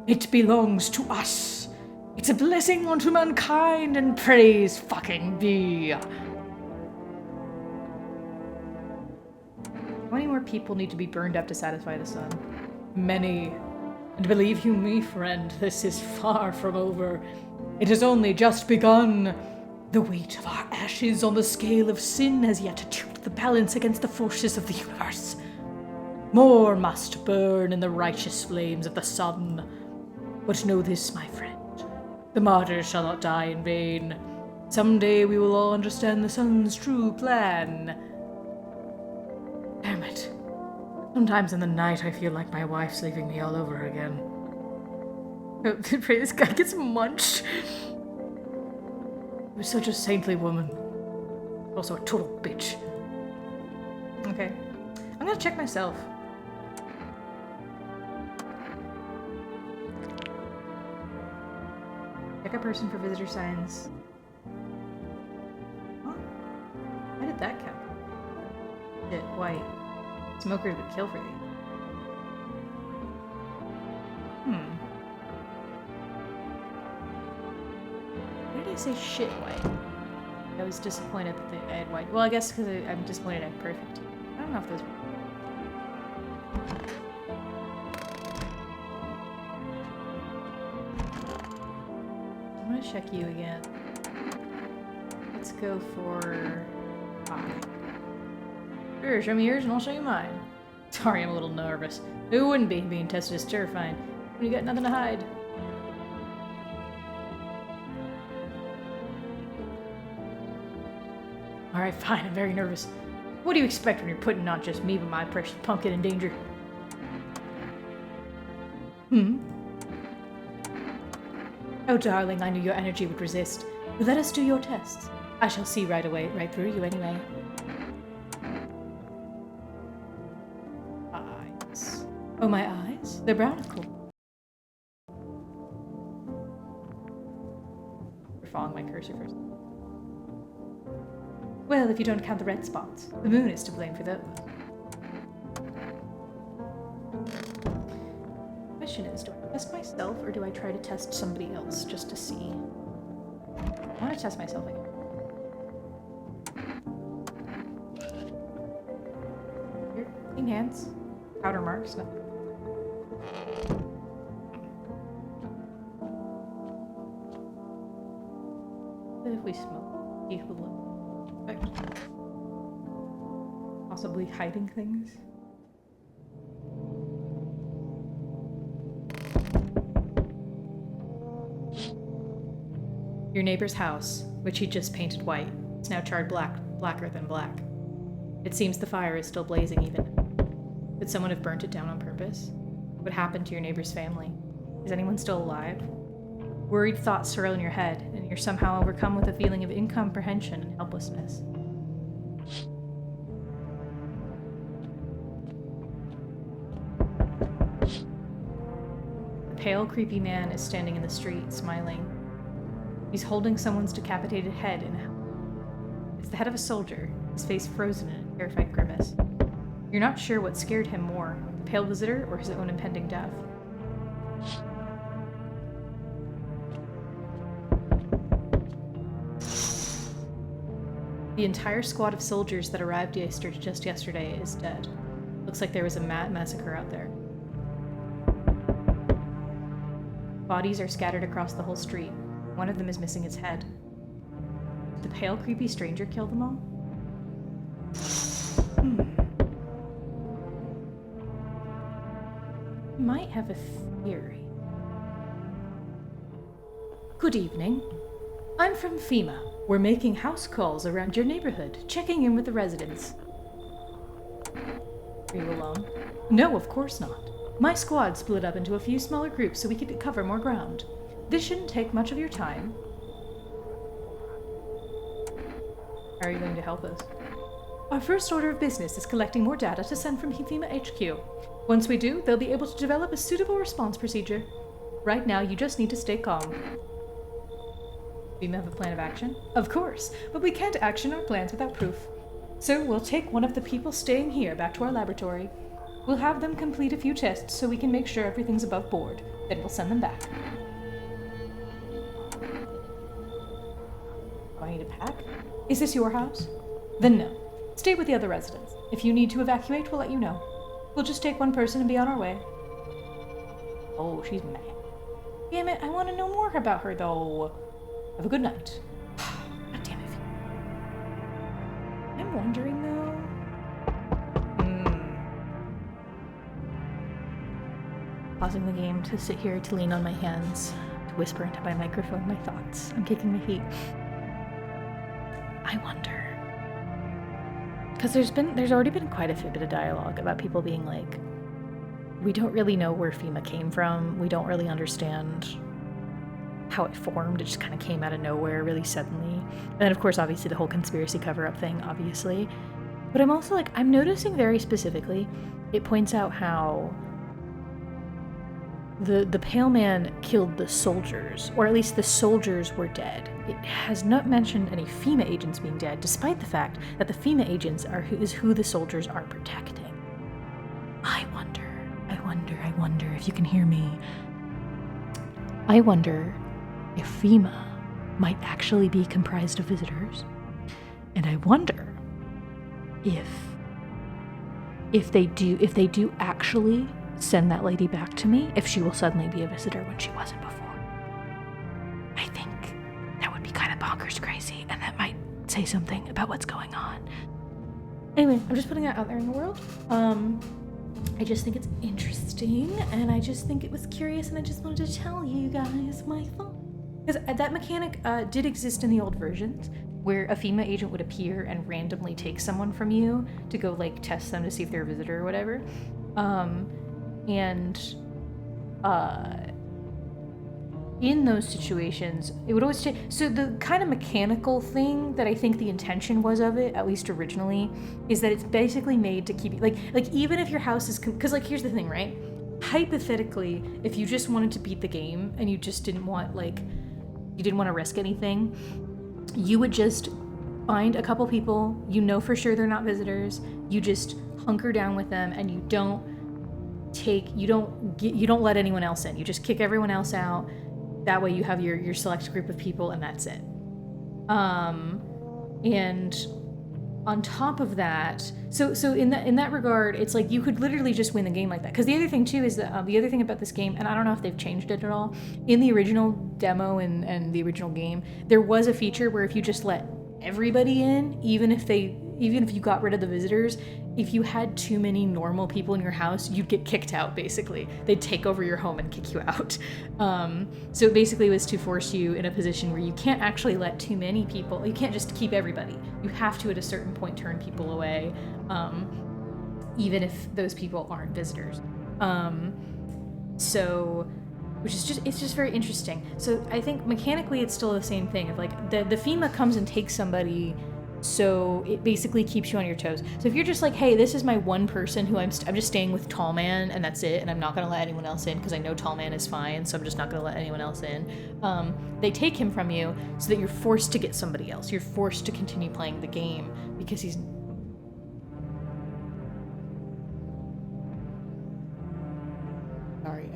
It belongs to us. It's a blessing unto mankind, and praise fucking be. How many more people need to be burned up to satisfy the sun? Many. And believe you me, friend, this is far from over. It has only just begun. The weight of our ashes on the scale of sin has yet to tilt the balance against the forces of the universe. More must burn in the righteous flames of the sun. But know this, my friend. The martyrs shall not die in vain. Someday we will all understand the sun's true plan. Damn it. Sometimes in the night I feel like my wife's leaving me all over again. Oh, pray this guy gets munched. He was such a saintly woman. Also a total bitch. Okay. I'm gonna check myself. Check a person for visitor signs. Huh? Why did that count? Shit, white. Smokers would kill for these. Why did I say shit white? I was disappointed that I had white. Well, I guess because I'm disappointed I had perfect. I don't know if those were... I'm gonna check you again. Let's go for... Sure, show me yours and I'll show you mine. Sorry, I'm a little nervous. Who wouldn't be? Being tested is terrifying. When you got nothing to hide. Alright, fine, I'm very nervous. What do you expect when you're putting not just me, but my precious pumpkin in danger? Oh, darling, I knew your energy would resist. Let us do your tests. I shall see right away, right through you anyway. Eyes. Oh, my eyes? They're brown, of course. We're following my cursor first. Well, if you don't count the red spots, the moon is to blame for those. Question is, do I test myself or do I try to test somebody else just to see? I want to test myself again. Here, clean hands, powder marks, nothing. What if we smoke? Equal. Possibly hiding things. Your neighbor's house, which he just painted white, is now charred blacker than black. It seems the fire is still blazing even. Could someone have burnt it down on purpose? What happened to your neighbor's family? Is anyone still alive? Worried thoughts swirl in your head, and you're somehow overcome with a feeling of incomprehension and helplessness. A pale, creepy man is standing in the street, smiling. He's holding someone's decapitated head in a hand. It's the head of a soldier, his face frozen in a terrified grimace. You're not sure what scared him more, the pale visitor or his own impending death. The entire squad of soldiers that arrived just yesterday is dead. Looks like there was a massacre out there. Bodies are scattered across the whole street. One of them is missing its head. Did the pale, creepy stranger kill them all? You might have a theory. Good evening. I'm from FEMA. We're making house calls around your neighborhood, checking in with the residents. Are you alone? No, of course not. My squad split up into a few smaller groups so we could cover more ground. This shouldn't take much of your time. How are you going to help us? Our first order of business is collecting more data to send from FEMA HQ. Once we do, they'll be able to develop a suitable response procedure. Right now, you just need to stay calm. FEMA have a plan of action? Of course, but we can't action our plans without proof. So we'll take one of the people staying here back to our laboratory. We'll have them complete a few tests so we can make sure everything's above board. Then we'll send them back. Do I need to pack? Is this your house? Then no. Stay with the other residents. If you need to evacuate, we'll let you know. We'll just take one person and be on our way. Oh, she's mad. Damn it, I want to know more about her, though. Have a good night. God damn it. I'm wondering, though... Pausing the game to sit here to lean on my hands, to whisper into my microphone my thoughts. I'm kicking the heat. I wonder... Because there's already been quite a bit of dialogue about people being like, we don't really know where FEMA came from. We don't really understand how it formed. It just kind of came out of nowhere really suddenly. And then, of course, obviously the whole conspiracy cover-up thing, obviously. But I'm also like, I'm noticing very specifically, it points out how the pale man killed the soldiers, or at least the soldiers were dead. It has not mentioned any FEMA agents being dead, despite the fact that the FEMA agents is who the soldiers are protecting. I wonder if you can hear me. I wonder if FEMA might actually be comprised of visitors. And I wonder if they do actually send that lady back to me, if she will suddenly be a visitor when she wasn't before. I think that would be kind of bonkers crazy, and that might say something about what's going on. Anyway, I'm just putting that out there in the world. I just think it's interesting, and I just think it was curious, and I just wanted to tell you guys my thoughts. Because that mechanic did exist in the old versions. where a FEMA agent would appear and randomly take someone from you to go like test them to see if they're a visitor or whatever. In those situations, it would always take. So the kind of mechanical thing that I think the intention was of it, at least originally, is that it's basically made to keep you like even if your house is because like here's the thing, right? Hypothetically, if you just wanted to beat the game and you just didn't want to risk anything, you would just find a couple people you know for sure they're not visitors. You just hunker down with them and you don't let anyone else in. You just kick everyone else out. That way you have your select group of people and that's it. And on top of that, so in that regard, it's like you could literally just win the game like that. Because the other thing too is that the other thing about this game, and I don't know if they've changed it at all, in the original demo and the original game, there was a feature where if you just let everybody in, even if you got rid of the visitors, if you had too many normal people in your house, you'd get kicked out, basically. They'd take over your home and kick you out. So it basically was to force you in a position where you can't actually let too many people, you can't just keep everybody. You have to, at a certain point, turn people away, even if those people aren't visitors. It's just very interesting. So I think mechanically it's still the same thing. Of like the FEMA comes and takes somebody, so it basically keeps you on your toes. So if you're just like, hey, this is my one person who I'm just staying with Tall Man and that's it, and I'm not gonna let anyone else in because I know Tall Man is fine, so I'm just not gonna let anyone else in. They take him from you so that you're forced to get somebody else. You're forced to continue playing the game because he's. Sorry,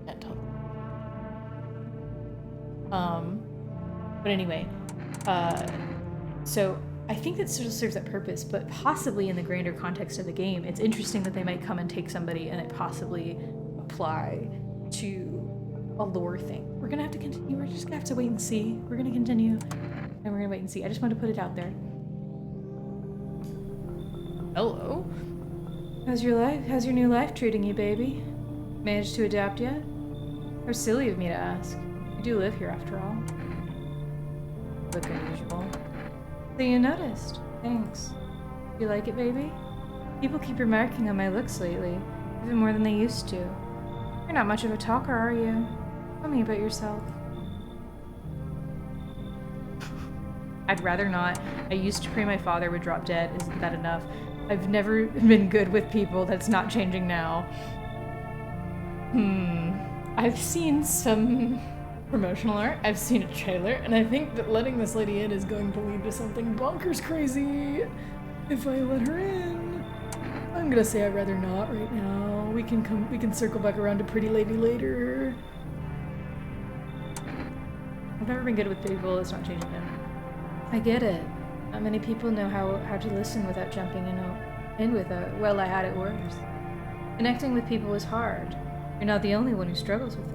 can't talk. But anyway, so I think that sort of serves that purpose, but possibly in the grander context of the game, it's interesting that they might come and take somebody and it possibly apply to a lore thing. We're gonna have to continue. We're just gonna have to wait and see. We're gonna continue and we're gonna wait and see. I just wanted to put it out there. Hello. How's your life? How's your new life treating you, baby? Managed to adapt yet? How silly of me to ask. You do live here after all. Look unusual. So you noticed. Thanks. You like it, baby? People keep remarking on my looks lately, even more than they used to. You're not much of a talker, are you? Tell me about yourself. I'd rather not. I used to pray my father would drop dead. Isn't that enough? I've never been good with people. That's not changing now. I've seen some promotional art, I've seen a trailer, and I think that letting this lady in is going to lead to something bonkers crazy. If I let her in, I'm gonna say I'd rather not right now. We can circle back around to pretty lady later. I've never been good with people, it's not changing now. I get it. Not many people know how to listen without jumping in with a, well, I had it worse. Connecting with people is hard. You're not the only one who struggles with it.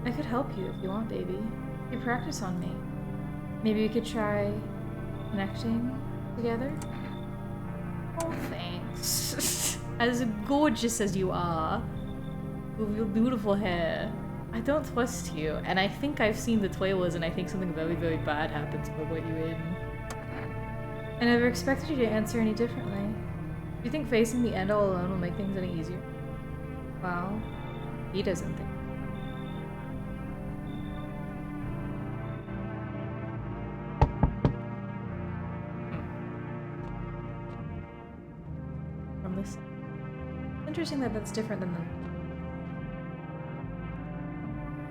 I could help you if you want, baby. You practice on me. Maybe we could try connecting together? Oh, thanks. As gorgeous as you are, with your beautiful hair, I don't trust you. And I think I've seen the trailers and I think something very, very bad happens if I let you in. I never expected you to answer any differently. Do you think facing the end all alone will make things any easier? Well, he doesn't think. From this. It's interesting that that's different than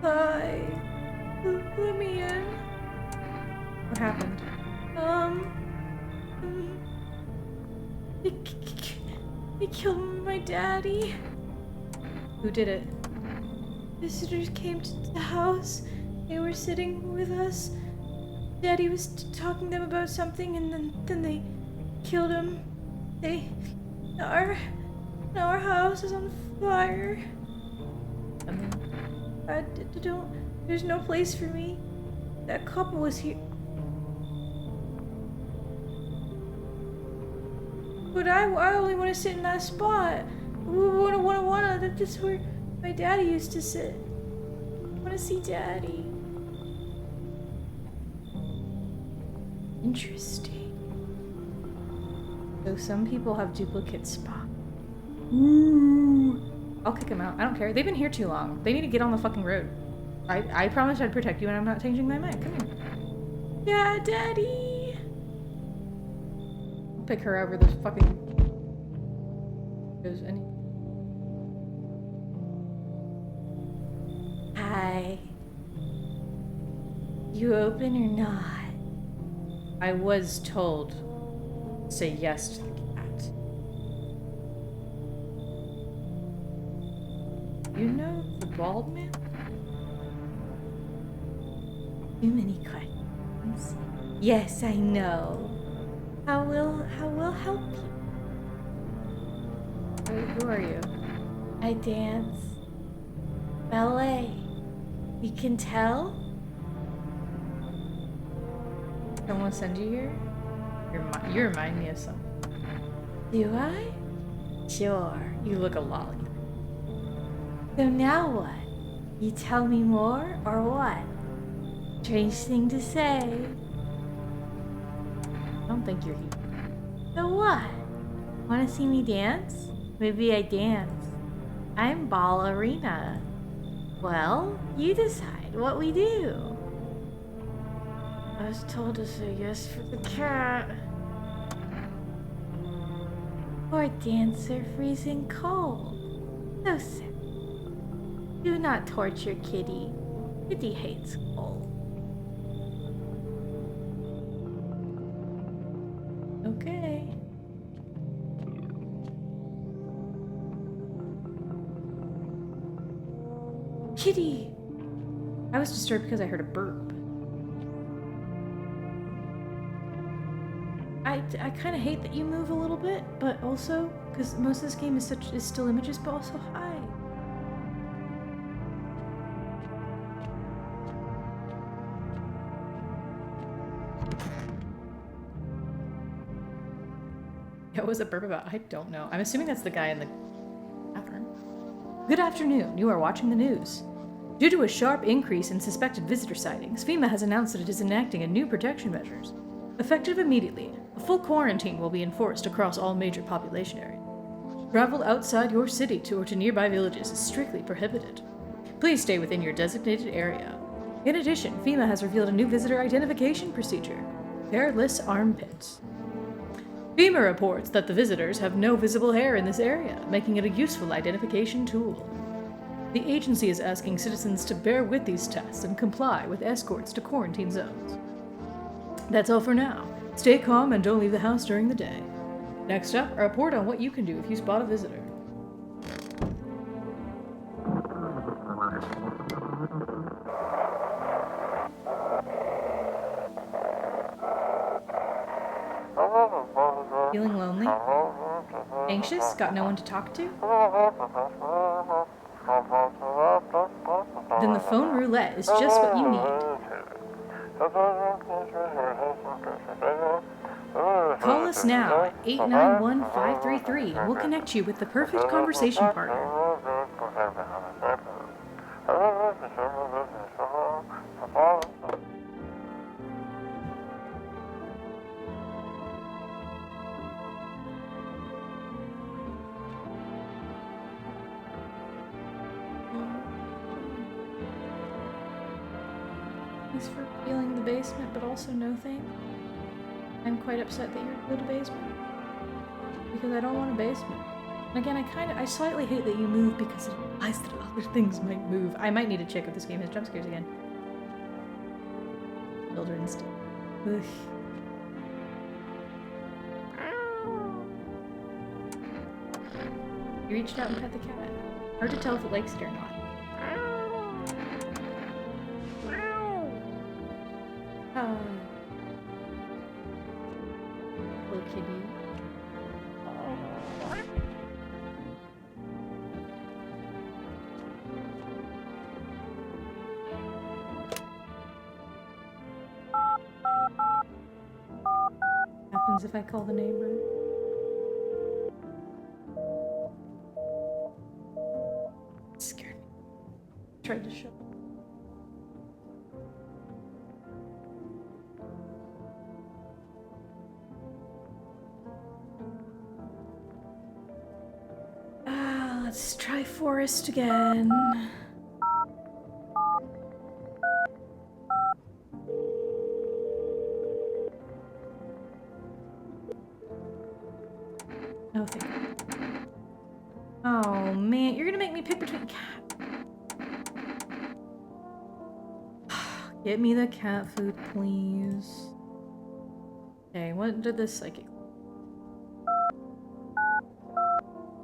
the. Hi. Let me in. What happened? They killed my daddy. Who did it? Visitors came to the house. They were sitting with us. Daddy was talking to them about something, and then they killed him. Our house is on fire. There's no place for me. That couple was here. But I only want to sit in that spot. Wanna. That's where my daddy used to sit. I want to see Daddy. Interesting. So some people have duplicate spots. Ooh. I'll kick them out. I don't care. They've been here too long. They need to get on the fucking road. I promised I'd protect you and I'm not changing my mind. Come here. Yeah, Daddy! I'll pick her over those fucking... Goes any... Hi. You open or not? I was told to say yes to the cat. You know the bald man? Too many questions. Yes, I know. How will help you? Who are you? I dance. Ballet. You can tell? Someone send you here? You remind me of something. Do I? Sure. You look a lot like that. So now what? You tell me more or what? Strange thing to say. I don't think you're here. So what? Wanna see me dance? Maybe I dance. I'm ballerina. Well, you decide what we do. I was told to say yes for the cat. Poor dancer freezing cold. So sad. Do not torture Kitty. Kitty hates cold. Okay. Kitty! I was disturbed because I heard a burp. I kind of hate that you move a little bit, but also because most of this game is still images, but also hi. What was a burp about? I don't know. I'm assuming that's the guy in the bathroom. Good afternoon. You are watching the news. Due to a sharp increase in suspected visitor sightings, FEMA has announced that it is enacting a new protection measures. Effective immediately, a full quarantine will be enforced across all major population areas. Travel outside your city or to nearby villages is strictly prohibited. Please stay within your designated area. In addition, FEMA has revealed a new visitor identification procedure: hairless armpits. FEMA reports that the visitors have no visible hair in this area, making it a useful identification tool. The agency is asking citizens to bear with these tests and comply with escorts to quarantine zones. That's all for now. Stay calm and don't leave the house during the day. Next up, a report on what you can do if you spot a visitor. Feeling lonely? Anxious? Got no one to talk to? Then the phone roulette is just what you need. Call us now at 891-533 and we'll connect you with the perfect conversation partner. Thanks for feeling the basement, but also no thanks. I'm quite upset that you're in the basement. Because I don't want a basement. And again, I slightly hate that you move because it implies that other things might move. I might need to check if this game has jump scares again. Builder instinct. Ugh. You reached out and pet the cat. Hard to tell if it likes it or not. Little kitty. Happens if I call the neighbor. It scared me. Tried to show. Let's try forest again. Oh, thank you. Oh man, you're gonna make me pick between cat. Get me the cat food, please. Okay, what did this psychic?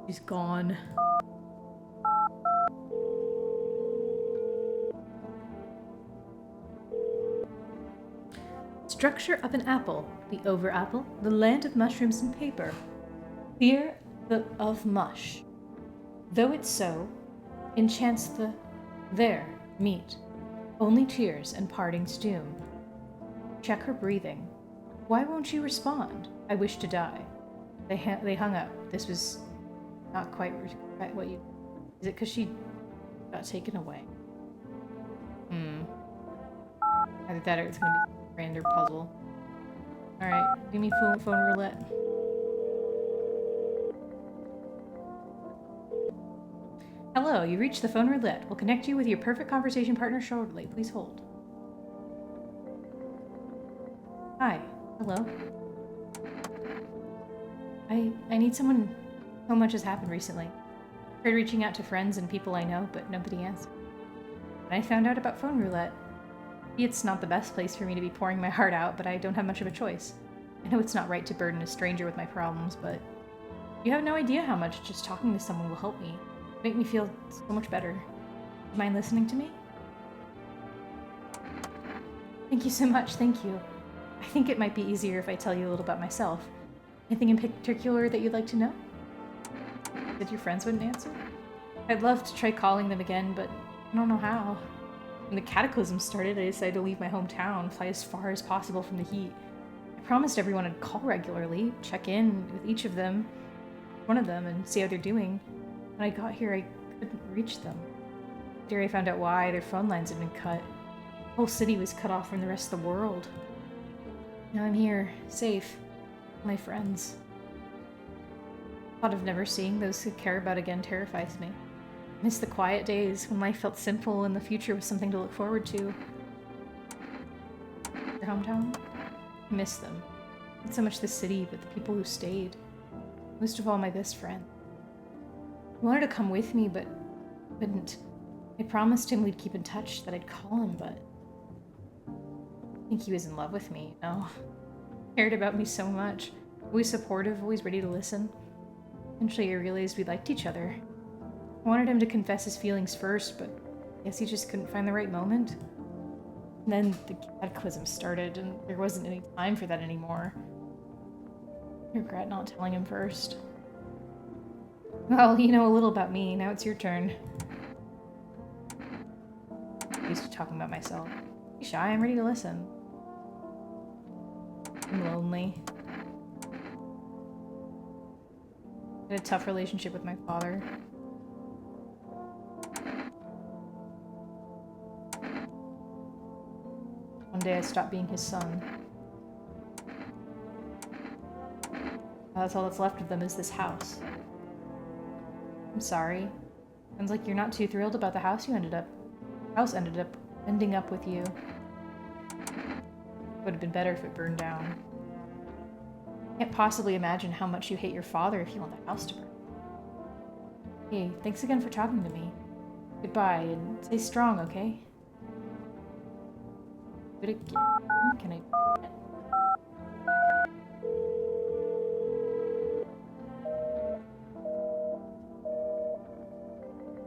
She's gone. Structure of an apple. The over apple, the land of mushrooms and paper. Fear of mush. Though it so, enchants the there meet. Only tears and partings doom. Check her breathing. Why won't you respond? I wish to die. They hung up. This was not quite what you... Is it because she got taken away? Either that or it's going to be a grander puzzle. Alright, give me phone roulette. Hello, you reached the phone roulette. We'll connect you with your perfect conversation partner shortly. Please hold. Hi. Hello. I need someone. So much has happened recently. Tried reaching out to friends and people I know, but nobody answered. And I found out about phone roulette. It's not the best place for me to be pouring my heart out, but I don't have much of a choice. I know it's not right to burden a stranger with my problems, but you have no idea how much just talking to someone will help me. Make me feel so much better. Do you mind listening to me? Thank you so much, thank you. I think it might be easier if I tell you a little about myself. Anything in particular that you'd like to know? That your friends wouldn't answer? I'd love to try calling them again, but I don't know how. When the cataclysm started, I decided to leave my hometown, fly as far as possible from the heat. I promised everyone I'd call regularly, check in with each of them, one of them, and see how they're doing. When I got here, I couldn't reach them. Later, I found out why. Their phone lines had been cut. The whole city was cut off from the rest of the world. Now I'm here, safe, with my friends. The thought of never seeing those who care about again terrifies me. I miss the quiet days when life felt simple and the future was something to look forward to. Your hometown? I miss them. Not so much the city, but the people who stayed. Most of all, my best friend. He wanted to come with me, but couldn't. I promised him we'd keep in touch, that I'd call him, but I think he was in love with me, you know? Cared about me so much. Always supportive, always ready to listen. Eventually I realized we liked each other. I wanted him to confess his feelings first, but I guess he just couldn't find the right moment. And then the cataclysm started, and there wasn't any time for that anymore. I regret not telling him first. Well, you know a little about me. Now it's your turn. I'm used to talking about myself. Be shy, I'm ready to listen. I'm lonely. I had a tough relationship with my father. One day I stopped being his son. Now that's all that's left of them is this house. I'm sorry. Sounds like you're not too thrilled about the house ended up ending up with you. Would have been better if it burned down. Can't possibly imagine how much you hate your father if you want the house to burn. Hey, thanks again for talking to me. Goodbye, and stay strong, okay? Do it again. Can I?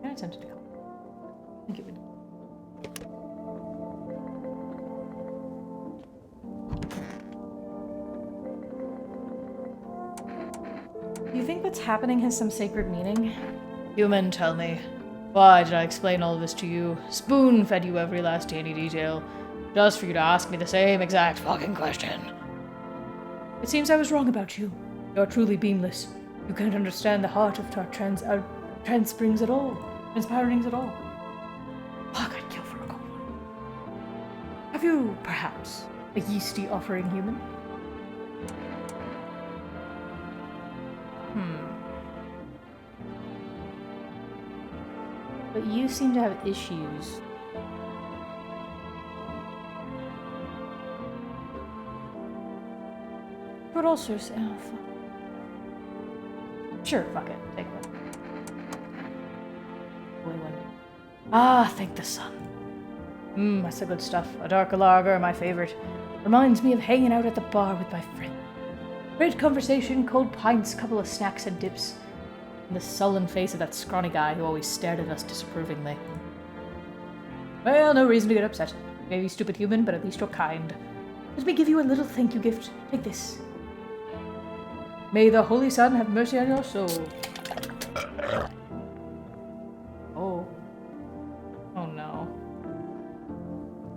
I attempted to call. I think it would. Do you think what's happening has some sacred meaning? Human, tell me. Why did I explain all of this to you? Spoon-fed you every last teeny detail, just for you to ask me the same exact fucking question. It seems I was wrong about you. You're truly beamless. You can't understand the heart of our transprings at all. Transpirings at all. Fuck, I'd kill for a cold one. Have you, perhaps, a yeasty offering human? But you seem to have issues. But also, oh, fuck. Sure, fuck it. Take one. Ah, thank the sun. That's the good stuff. A dark lager, my favorite. Reminds me of hanging out at the bar with my friend. Great conversation, cold pints, couple of snacks and dips. And the sullen face of that scrawny guy who always stared at us disapprovingly. Well, no reason to get upset. Maybe stupid human, but at least you're kind. Let me give you a little thank you gift. Take this. May the Holy Sun have mercy on your soul. Oh. Oh no.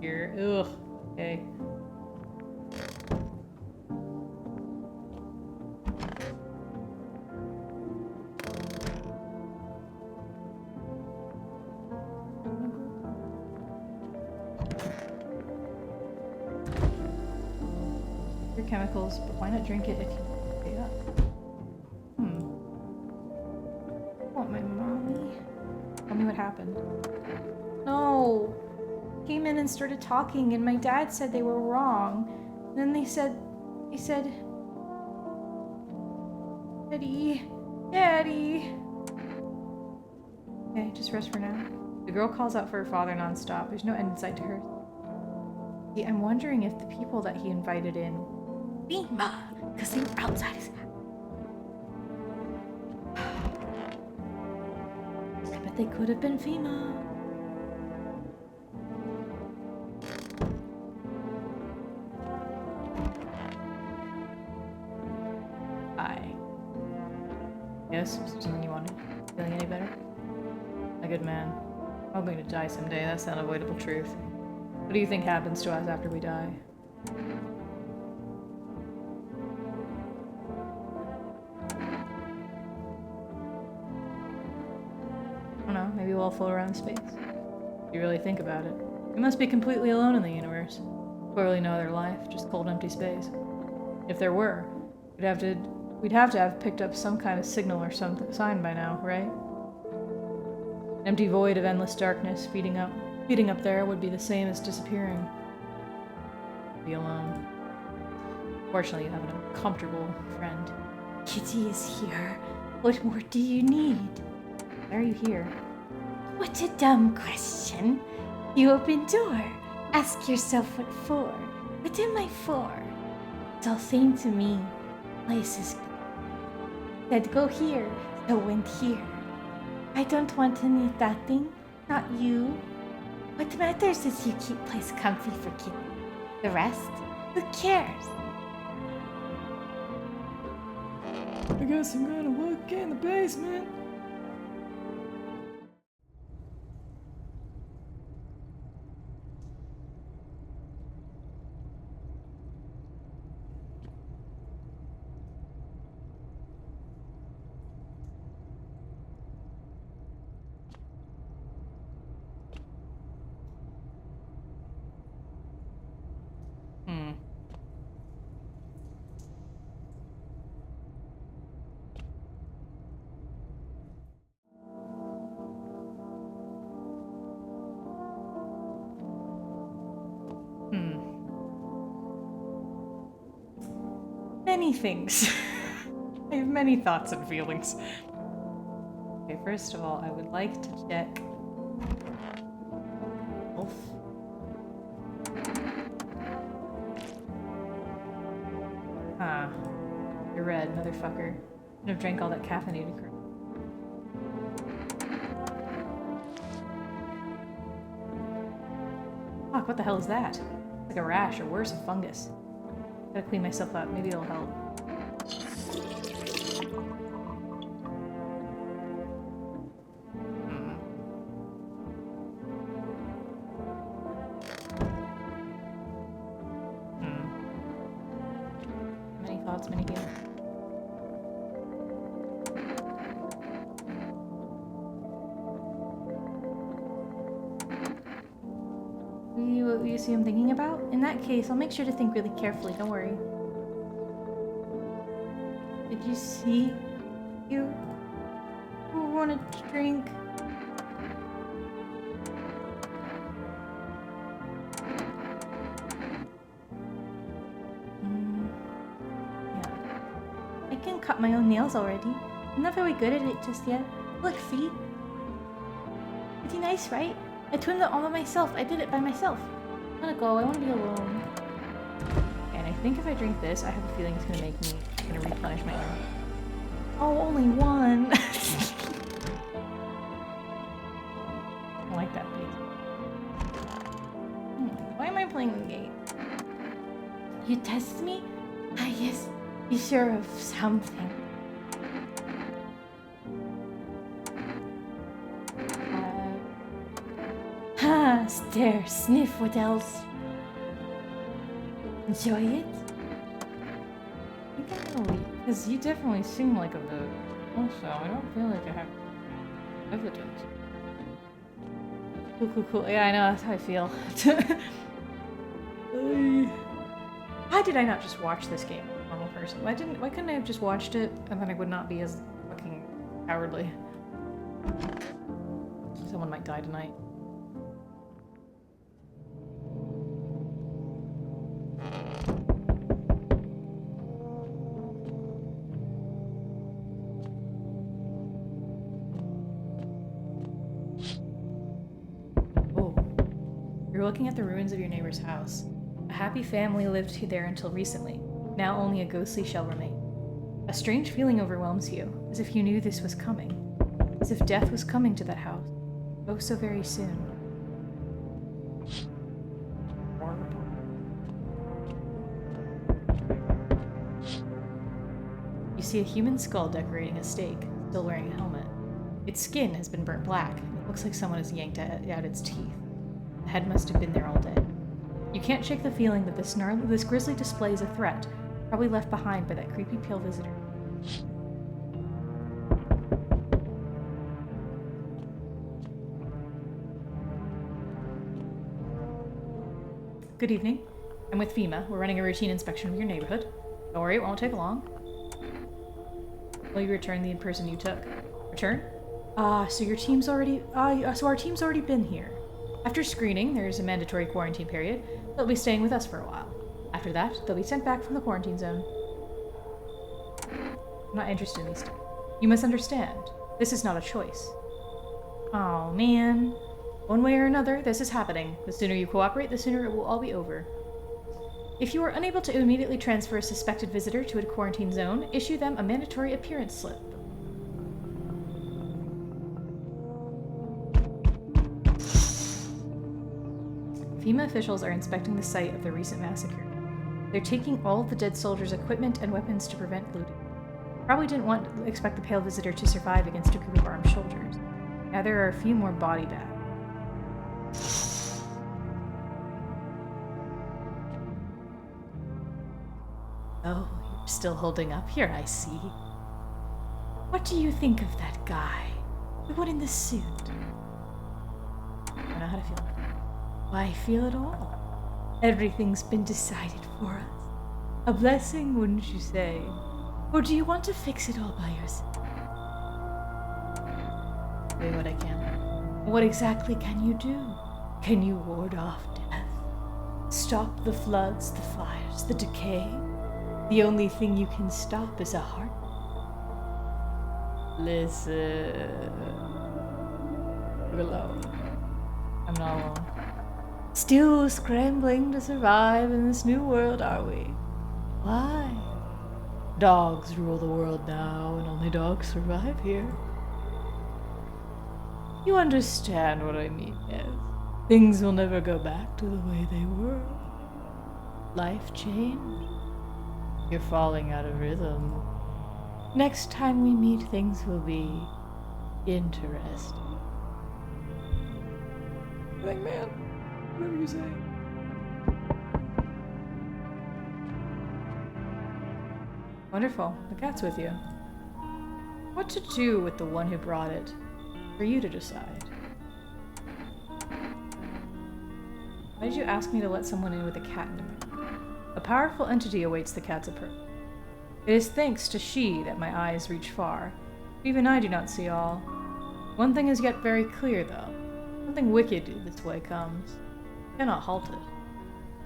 Here. Ugh. Okay. Your chemicals, but why not drink it if you stay up? Want my mommy? Tell me what happened. No! Came in and started talking, and my dad said they were wrong. Then he said, Daddy. Okay, just rest for now. The girl calls out for her father nonstop. There's no end in sight to her. See, I'm wondering if the people that he invited in FEMA, because they were outside his house. I bet they could have been FEMA. Hi. Yes, something you wanted? Feeling any better? A good man. I'm going to die someday, that's the unavoidable truth. What do you think happens to us after we die? I don't know, maybe we'll float around space. If you really think about it. We must be completely alone in the universe. Clearly no other life, just cold empty space. If there were, we'd have to have picked up some kind of signal or some sign by now, right? An empty void of endless darkness feeding up there would be the same as disappearing. Be alone. Fortunately, you have an uncomfortable friend. Kitty is here. What more do you need? Why are you here? What a dumb question. You open door. Ask yourself what for. What am I for? It's all same to me. Places. Said go here, so went here. I don't want any of that thing. Not you. What matters is you keep place comfy for Kitty. The rest? Who cares? I guess I'm gonna look in the basement. Many things. I have many thoughts and feelings. Okay, first of all, I would like to check health. Ah, you're red, motherfucker. Should have drank all that caffeinated crap. Fuck, what the hell is that? It's like a rash, or worse, a fungus. Gotta clean myself up, maybe it'll help. Many thoughts, many feelings. You see what I'm thinking about? In that case, I'll make sure to think really carefully, don't worry. Did you see? You wanted to drink? can cut my own nails already. I'm not very good at it just yet. Look, see? Pretty nice, right? I trimmed it all by myself. I did it by myself. I'm gonna go. I want to be alone. And I think if I drink this, I have a feeling it's gonna make me... It's gonna replenish my energy. Oh, only one! I like that piece. Why am I playing the game? You test me? Ah, yes. Be sure of something. Stare, sniff, what else? Enjoy it? I think I'm gonna leave, because you definitely seem like a bit. Also, I don't feel like I have evidence. Cool. Yeah, I know, that's how I feel. Why did I not just watch this game as a normal person? Why couldn't I have just watched it, and then I would not be as fucking cowardly? Someone might die tonight. You're looking at the ruins of your neighbor's house. A happy family lived there until recently. Now only a ghostly shell remains. A strange feeling overwhelms you, as if you knew this was coming. As if death was coming to that house. Oh, so very soon. You see a human skull decorating a stake, still wearing a helmet. Its skin has been burnt black, and it looks like someone has yanked out its teeth. The head must have been there all day. You can't shake the feeling that this grisly display is a threat, probably left behind by that creepy pale visitor. Good evening. I'm with FEMA. We're running a routine inspection of your neighborhood. Don't worry, it won't take long. Will you return the person you took? Return? So your team's already... so our team's already been here. After screening, there is a mandatory quarantine period. They'll be staying with us for a while. After that, they'll be sent back from the quarantine zone. I'm not interested in these two. You must understand. This is not a choice. Oh, man. One way or another, this is happening. The sooner you cooperate, the sooner it will all be over. If you are unable to immediately transfer a suspected visitor to a quarantine zone, issue them a mandatory appearance slip. FEMA officials are inspecting the site of the recent massacre. They're taking all of the dead soldiers' equipment and weapons to prevent looting. Probably didn't expect the pale visitor to survive against a group of armed soldiers. Now there are a few more body bags. Oh, you're still holding up here, I see. What do you think of that guy? The one in the suit? I don't know how to feel. Why feel it all? Everything's been decided for us. A blessing, wouldn't you say? Or do you want to fix it all by yourself? Do what I can. What exactly can you do? Can you ward off death? Stop the floods, the fires, the decay? The only thing you can stop is a heart. Listen. We're alone. I'm not alone. Still scrambling to survive in this new world, are we? Why? Dogs rule the world now, and only dogs survive here. You understand what I mean, yes? Things will never go back to the way they were. Life changed. You're falling out of rhythm. Next time we meet, things will be interesting. Like, man, whatever you say. Wonderful. The cat's with you. What to do with the one who brought it? For you to decide. Why did you ask me to let someone in with a cat in the room? A powerful entity awaits the cat's approach. It is thanks to she that my eyes reach far. Even I do not see all. One thing is yet very clear, though. Something wicked this way comes. Cannot halt it.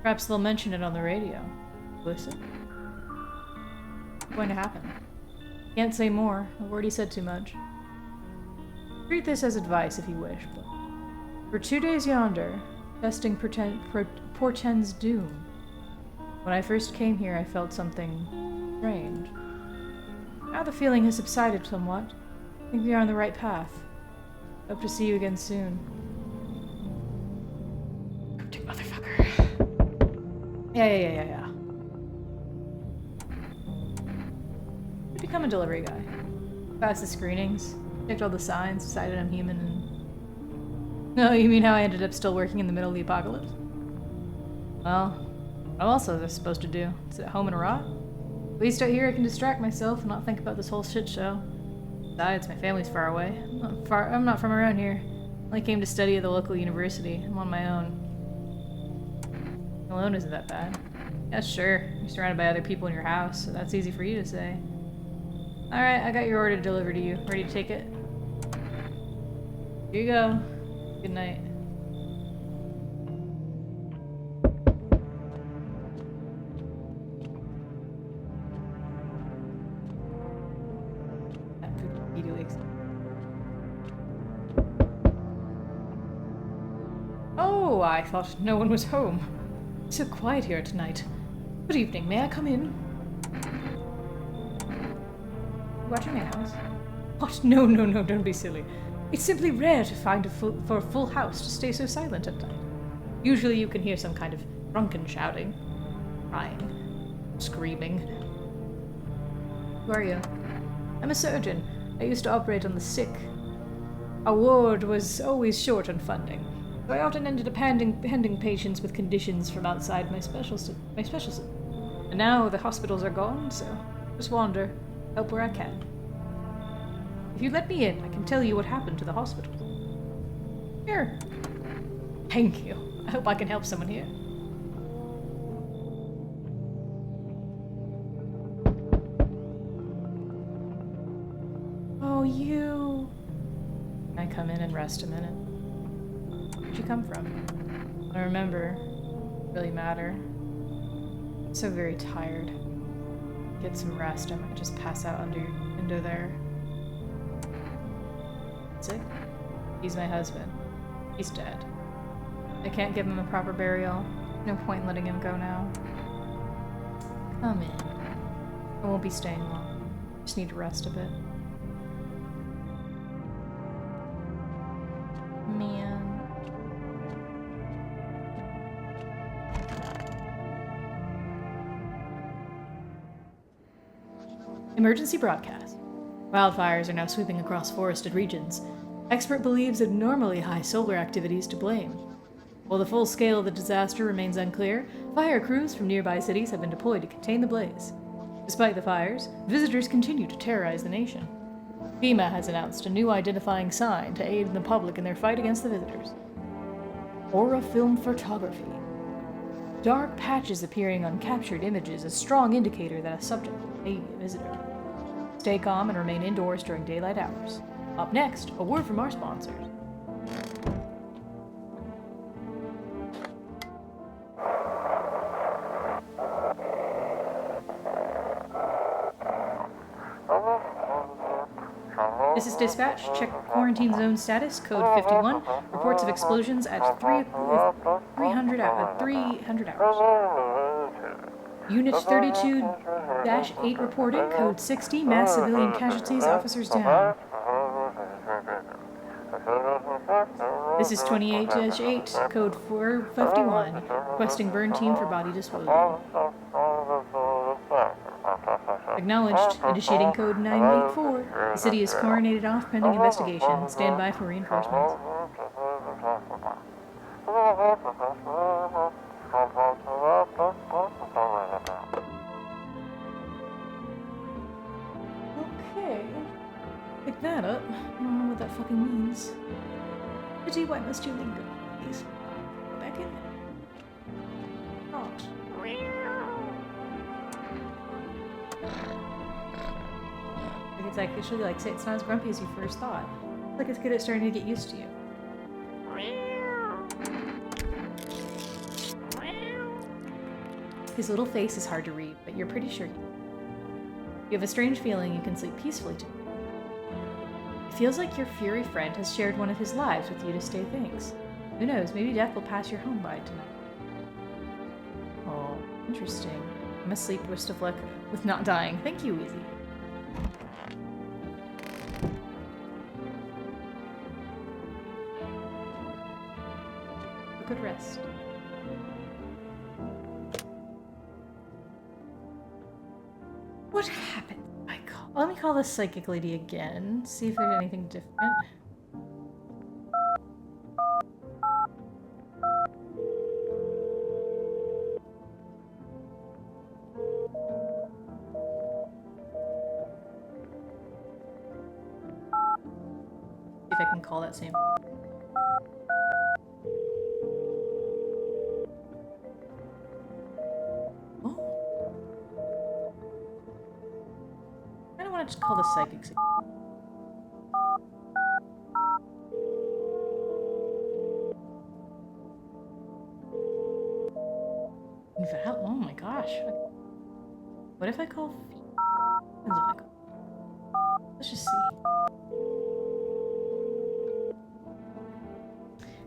Perhaps they'll mention it on the radio. Listen. What's going to happen? Can't say more. I've already said too much. Treat this as advice if you wish, but for 2 days yonder, testing portends doom. When I first came here, I felt something strange. Now the feeling has subsided somewhat. I think we are on the right path. Hope to see you again soon. Cryptic motherfucker. Yeah. I've become a delivery guy. Passed the screenings, checked all the signs, decided I'm human, and... No, you mean how I ended up still working in the middle of the apocalypse? Well, I'm also supposed to do. Sit at home and rot? At least out here I can distract myself and not think about this whole shit show. Besides, my family's far away. I'm not from around here. I only came to study at the local university. I'm on my own. Alone isn't that bad. Yeah, sure. You're surrounded by other people in your house, so that's easy for you to say. Alright, I got your order delivered to you. Ready to take it? Here you go. Good night. Oh, I thought no one was home. It's so quiet here tonight. Good evening, may I come in? Watching my house? What? No, don't be silly. It's simply rare to find for a full house to stay so silent at night. Usually you can hear some kind of drunken shouting, crying, screaming. Who are you? I'm a surgeon. I used to operate on the sick. Our ward was always short on funding, so I often ended up handing patients with conditions from outside my specialty. And now the hospitals are gone, so just wander, help where I can. If you let me in, I can tell you what happened to the hospital. Here. Thank you. I hope I can help someone here. Oh, you. Can I come in and rest a minute? Where'd you come from? I remember. Really matter. I'm so very tired. Get some rest. I might just pass out under there. Sick? He's my husband. He's dead. I can't give him a proper burial. No point in letting him go now. Come in. I won't be staying long. Just need to rest a bit. Man. Emergency broadcast. Wildfires are now sweeping across forested regions. Expert believes abnormally high solar activity is to blame. While the full scale of the disaster remains unclear, fire crews from nearby cities have been deployed to contain the blaze. Despite the fires, visitors continue to terrorize the nation. FEMA has announced a new identifying sign to aid the public in their fight against the visitors. Aura film photography. Dark patches appearing on captured images, a strong indicator that a subject may be a visitor. Stay calm and remain indoors during daylight hours. Up next, a word from our sponsors. This is Dispatch. Check quarantine zone status, code 51. Reports of explosions at 300 hours. Unit 32-8 reporting, code 60. Mass civilian casualties, officers down. This is 28-8, code 451. Requesting burn team for body disposal. Acknowledged. Initiating code 984. The city is coronated off pending investigation. Stand by for reinforcements. Okay. Pick that up. I don't know what that fucking means. Pity, why must you linger? Please. Go back in. Not. It's like, it should like say it's not as grumpy as you first thought. It's like it's good at starting to get used to you. His little face is hard to read, but you're pretty sure. You have a strange feeling you can sleep peacefully tonight. It feels like your furry friend has shared one of his lives with you to stay thanks. Who knows, maybe death will pass your home by tonight. Oh, interesting. I'm asleep, wish of luck with not dying. Thank you, Wheezy. A good rest. What happened? Let me call this psychic lady again, see if there's anything different. See if I can call that same. I don't want to just call the psychics. Val? Oh my gosh. What if I call? Let's just see.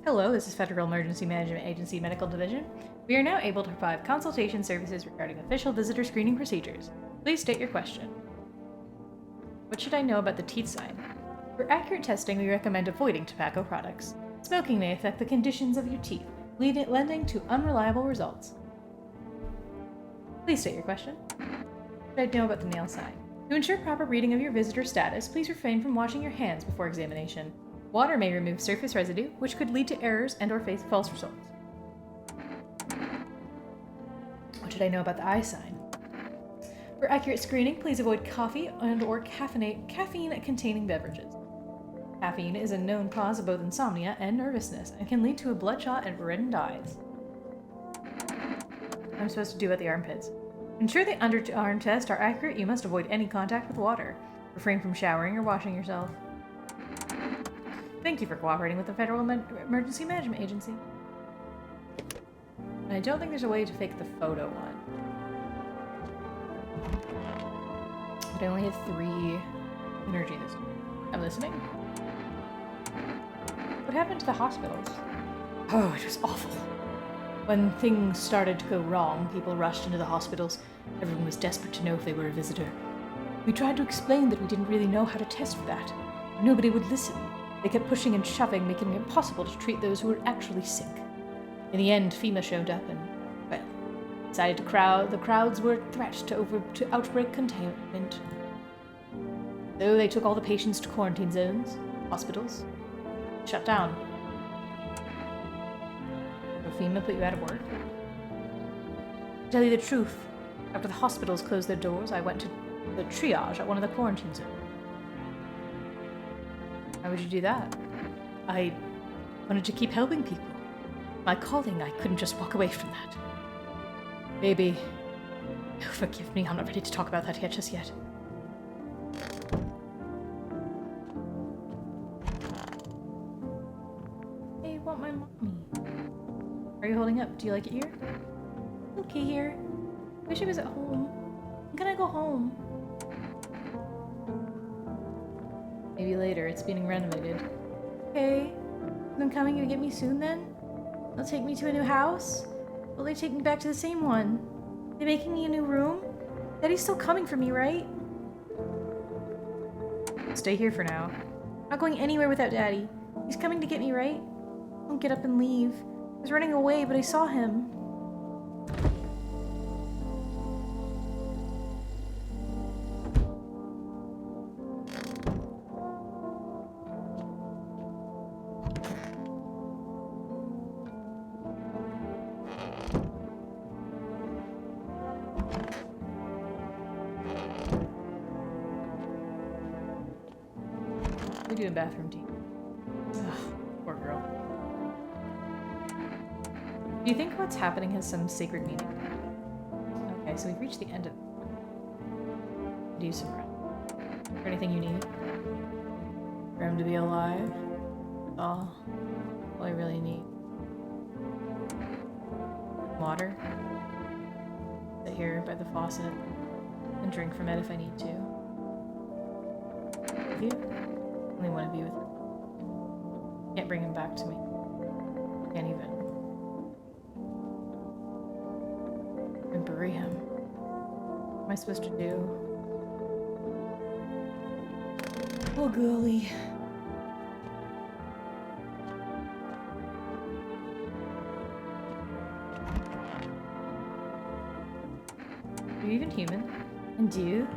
Hello, this is Federal Emergency Management Agency Medical Division. We are now able to provide consultation services regarding official visitor screening procedures. Please state your question. What should I know about the teeth sign? For accurate testing, we recommend avoiding tobacco products. Smoking may affect the conditions of your teeth, lending to unreliable results. Please state your question. What should I know about the nail sign? To ensure proper reading of your visitor status, please refrain from washing your hands before examination. Water may remove surface residue, which could lead to errors and/or false results. What should I know about the eye sign? For accurate screening, please avoid coffee and/or caffeine-containing beverages. Caffeine is a known cause of both insomnia and nervousness, and can lead to a bloodshot and reddened eyes. What am I supposed to do about the armpits? To ensure the underarm tests are accurate, you must avoid any contact with water. Refrain from showering or washing yourself. Thank you for cooperating with the Federal Emergency Management Agency. And I don't think there's a way to fake the photo one. But I only have 3 energy this time. I'm listening. What happened to the hospitals? Oh, it was awful. When things started to go wrong, people rushed into the hospitals. Everyone was desperate to know if they were a visitor. We tried to explain that we didn't really know how to test for that. Nobody would listen. They kept pushing and shoving, making it impossible to treat those who were actually sick. In the end, FEMA showed up and, well, decided the crowds were a threat to outbreak containment. So they took all the patients to quarantine zones, hospitals, shut down. So FEMA put you out of work? To tell you the truth, after the hospitals closed their doors, I went to the triage at one of the quarantine zones. Why would you do that? I wanted to keep helping people. My calling, I couldn't just walk away from that. Baby, forgive me, I'm not ready to talk about that just yet. Hey, I want my mommy. Are you holding up? Do you like it here? Okay here. Wish I was at home. When can I go home? Maybe later, it's being renovated. Okay. Them coming to get me soon then? They'll take me to a new house? Will they take me back to the same one? They making me a new room? Daddy's still coming for me, right? Stay here for now. I'm not going anywhere without Daddy. He's coming to get me, right? Don't get up and leave. I was running away, but I saw him. We're doing bathroom tea. Ugh, poor girl. Do you think what's happening has some sacred meaning? Okay, so we've reached the end of it. Do some rest. Is there anything you need? For him to be alive? Oh, all I really need. Water. Sit here by the faucet. and drink from it if I need to. With you? Only one of you with him. Can't bring him back to me. Can't even. And bury him. What am I supposed to do? Oh, girlie. Are you even human? And you?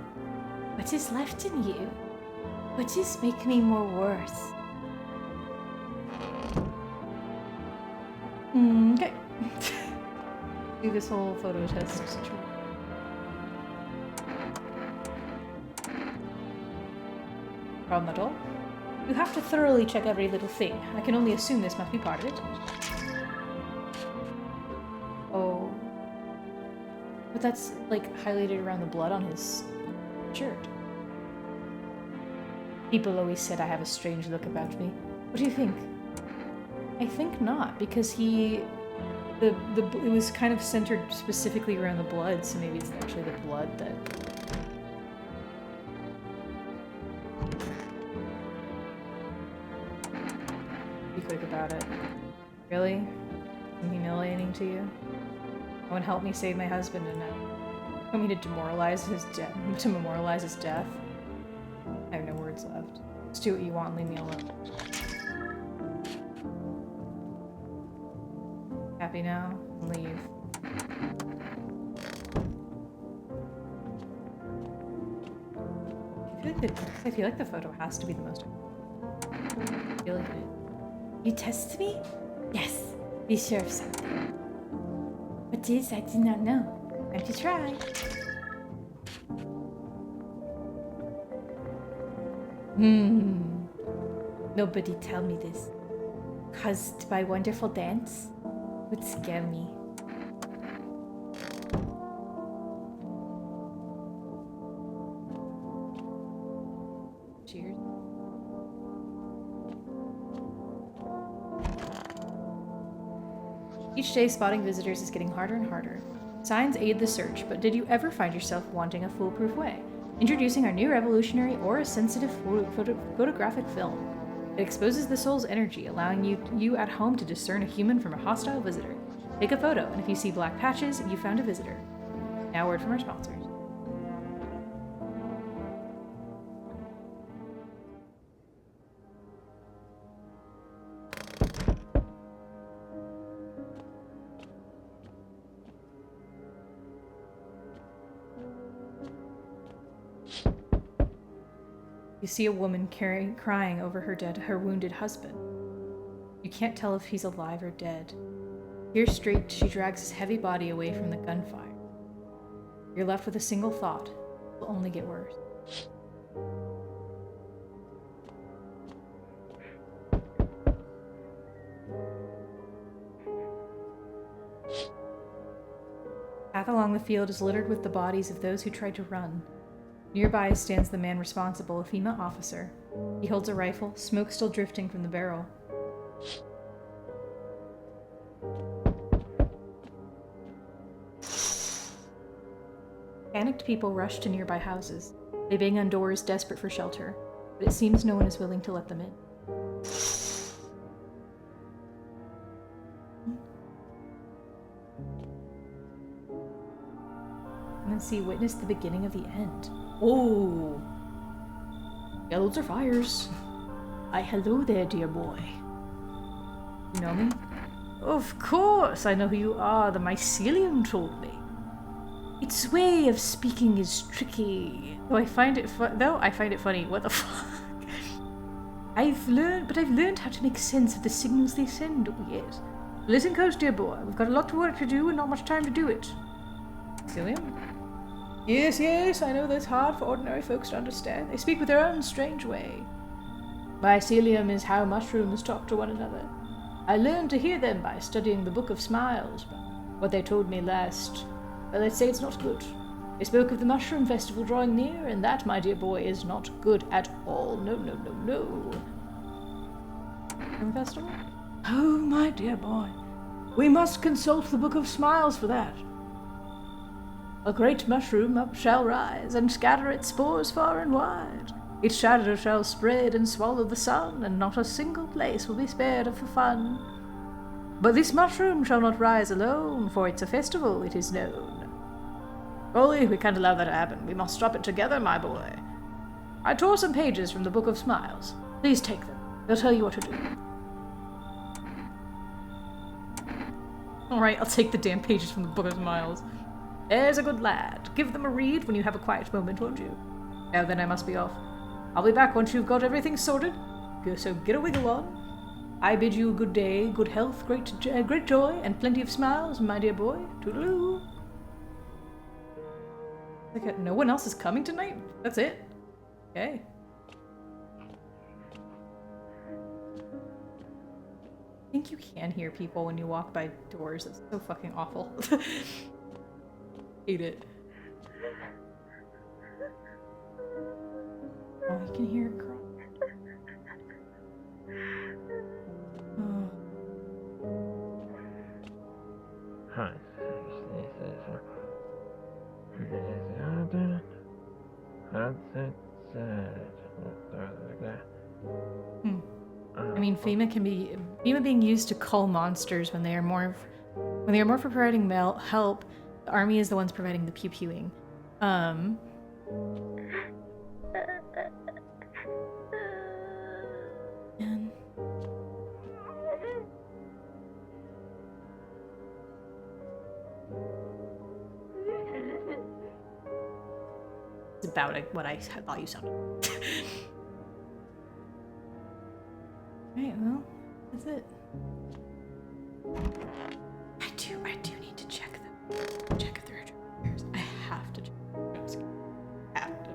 What is left in you? What is make me more worse? Okay. Do this whole photo test. Problem at all? You have to thoroughly check every little thing. I can only assume this must be part of it. Oh. But that's, like, highlighted around the blood on his shirt. People always said I have a strange look about me. What do you think? I think not, because it was kind of centered specifically around the blood, so maybe it's actually the blood that... Be quick about it. Really? I'm humiliating to you? No one helped me save my husband, and now you want me to demoralize his death? I have no words left. Just do what you want and leave me alone. Happy now? Leave. I feel like the photo has to be the most... I feel like it. You test me? Yes. Be sure of something. What is I do not know. Time to try. Nobody tell me this. Caused by wonderful dance would scare me. Cheers. Each day, spotting visitors is getting harder and harder. Signs aid the search, but did you ever find yourself wanting a foolproof way? Introducing our new revolutionary aura-sensitive photographic film. It exposes the soul's energy, allowing you at home to discern a human from a hostile visitor. Take a photo, and if you see black patches, you found a visitor. Now, a word from our sponsors. You see a woman crying over her wounded husband. You can't tell if he's alive or dead. Here straight, she drags his heavy body away from the gunfire. You're left with a single thought. It will only get worse. Path along the field is littered with the bodies of those who tried to run. Nearby stands the man responsible, a female officer. He holds a rifle, smoke still drifting from the barrel. Panicked people rush to nearby houses. They bang on doors, desperate for shelter, but it seems no one is willing to let them in. And then see, witness the beginning of the end. Oh! Yellows are fires. Hello there, dear boy. You know me? Of course, I know who you are. The mycelium told me. Its way of speaking is tricky. Though I find it funny. What the fuck? I've learned how to make sense of the signals they send. Oh yes. Listen close, dear boy. We've got a lot of work to do and not much time to do it. Mycelium? Yes, I know that's hard for ordinary folks to understand. They speak with their own strange way. Mycelium is how mushrooms talk to one another. I learned to hear them by studying the Book of Smiles, but what they told me last, well, let's say it's not good. They spoke of the mushroom festival drawing near, and that, my dear boy, is not good at all. No. Mushroom festival? Oh, my dear boy. We must consult the Book of Smiles for that. A great mushroom up shall rise, and scatter its spores far and wide. Its shadow shall spread and swallow the sun, and not a single place will be spared for fun. But this mushroom shall not rise alone, for it's a festival, it is known. Ollie, we can't allow that to happen. We must stop it together, my boy. I tore some pages from the Book of Smiles. Please take them. They'll tell you what to do. Alright, I'll take the damn pages from the Book of Smiles. There's a good lad. Give them a read when you have a quiet moment, won't you? Now then, I must be off. I'll be back once you've got everything sorted. So get a wiggle on. I bid you a good day, good health, great joy, and plenty of smiles, my dear boy. Toodaloo. Like, no one else is coming tonight? That's it? Okay. I think you can hear people when you walk by doors. It's so fucking awful. Hate it. Oh, you can hear it cry. Oh. Hi. I mean, FEMA being used to cull monsters when they are more for providing help. The army is the ones providing the pew-pewing. And it's about what I thought you sounded. Alright, well, that's it. I do need to check them. Check if there are jump scares. I have to check jump scares. Have to.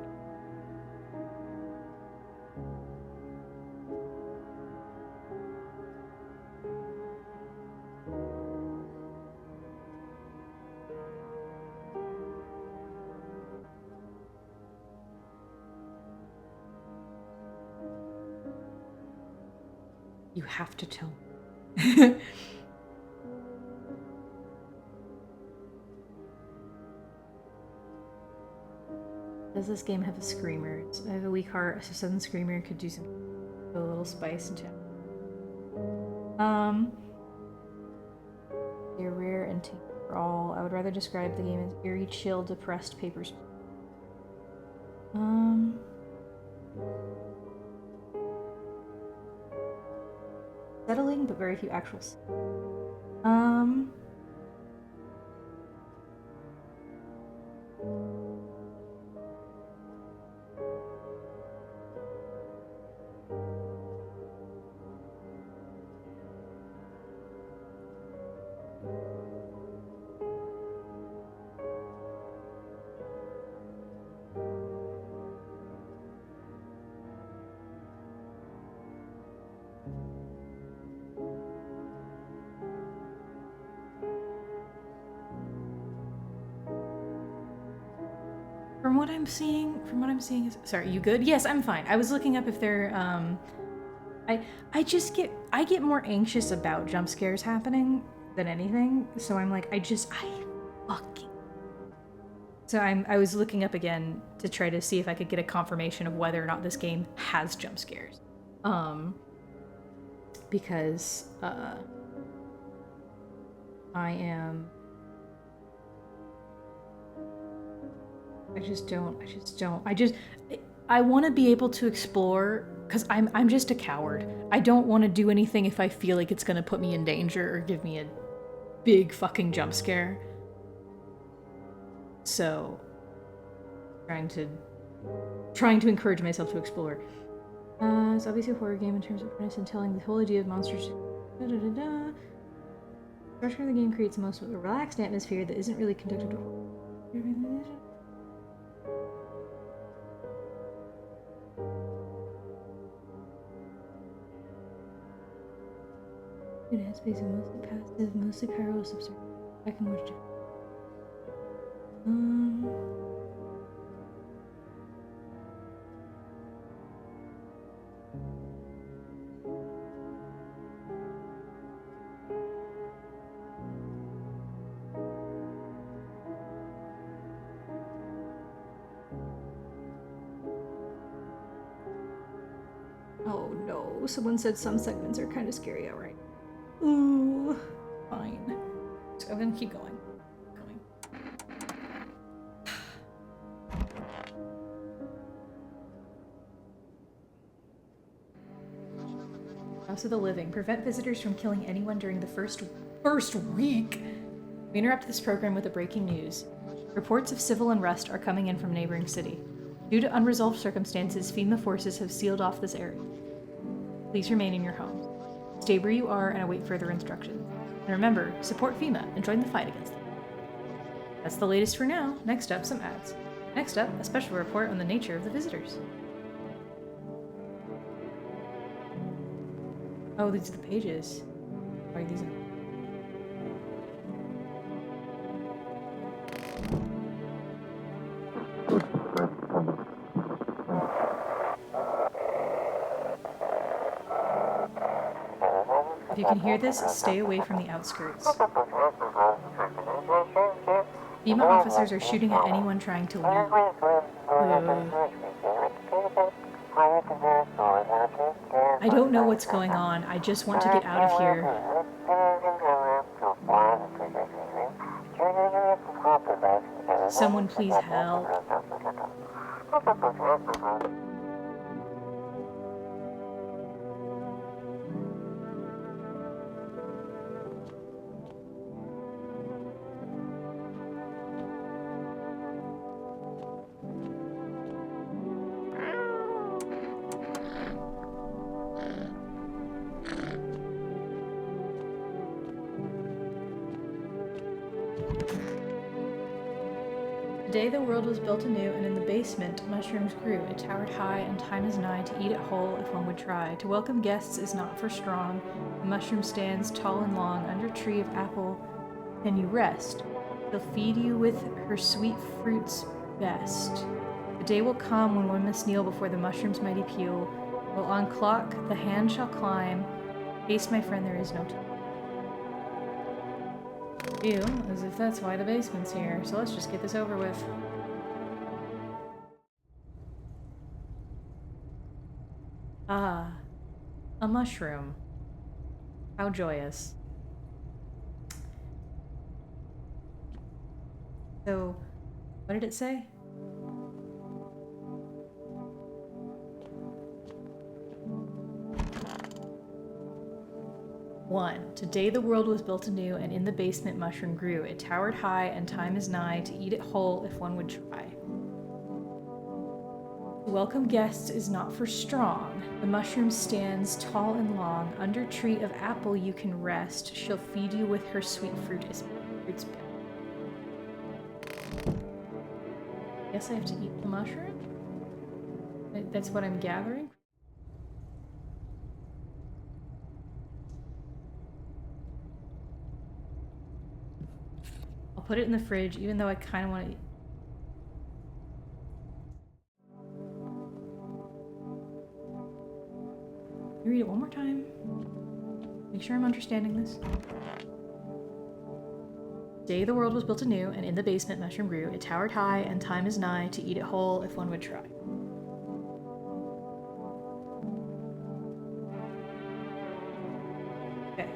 You have to tell me. Does this game have a screamer? I have a weak heart, so sudden screamer could do some a little spice into it. They're rare and take for all. I would rather describe the game as eerie, chill, depressed papers. Settling, but very few actual. From what I'm seeing is, sorry, you good? Yes, I'm fine. I was looking up if they're, I get more anxious about jump scares happening than anything. So I'm like, So I was looking up again to try to see if I could get a confirmation of whether or not this game has jump scares. Because, I want to be able to explore, because I'm just a coward. I don't want to do anything if I feel like it's going to put me in danger or give me a big fucking jump scare. So, trying to encourage myself to explore. It's obviously a horror game in terms of premise and telling the whole idea of monsters. The structure of the game creates the most relaxed atmosphere that isn't really conducive to. Good headspace is mostly passive, mostly powerless, absurd. I can watch it. Oh no, someone said some segments are kind of scary outright. Ooh, fine. So I'm gonna keep going. House of the Living. Prevent visitors from killing anyone during the first week. We interrupt this program with a breaking news. Reports of civil unrest are coming in from neighboring city. Due to unresolved circumstances, FEMA forces have sealed off this area. Please remain in your homes. Stay where you are and await further instructions. And remember, support FEMA and join the fight against them. That's the latest for now. Next up, some ads. Next up, a special report on the nature of the visitors. Oh, these are the pages. Why are these in? If you can hear this, stay away from the outskirts. FEMA officers are shooting at anyone trying to leave. I don't know what's going on. I just want to get out of here. Someone please help. Today the world was built anew, and in the basement mushrooms grew. It towered high, and time is nigh to eat it whole if one would try. To welcome guests is not for strong. The mushroom stands tall and long, under tree of apple can you rest. She'll feed you with her sweet fruits best. The day will come when one must kneel before the mushroom's mighty peel. While on clock the hand shall climb. Haste, my friend, there is no time. Ew, as if that's why the basement's here. So let's just get this over with. Ah, a mushroom. How joyous. So, what did it say? One, today the world was built anew, and in the basement mushroom grew. It towered high, and time is nigh to eat it whole if one would try. To welcome guests is not for strong. The mushroom stands tall and long. Under tree of apple you can rest. She'll feed you with her sweet fruits. Guess I have to eat the mushroom? That's what I'm gathering? I'll put it in the fridge, even though I kind of want to eat. Can you read it one more time? Make sure I'm understanding this. Day the world was built anew, and in the basement mushroom grew. It towered high, and time is nigh to eat it whole if one would try. Okay.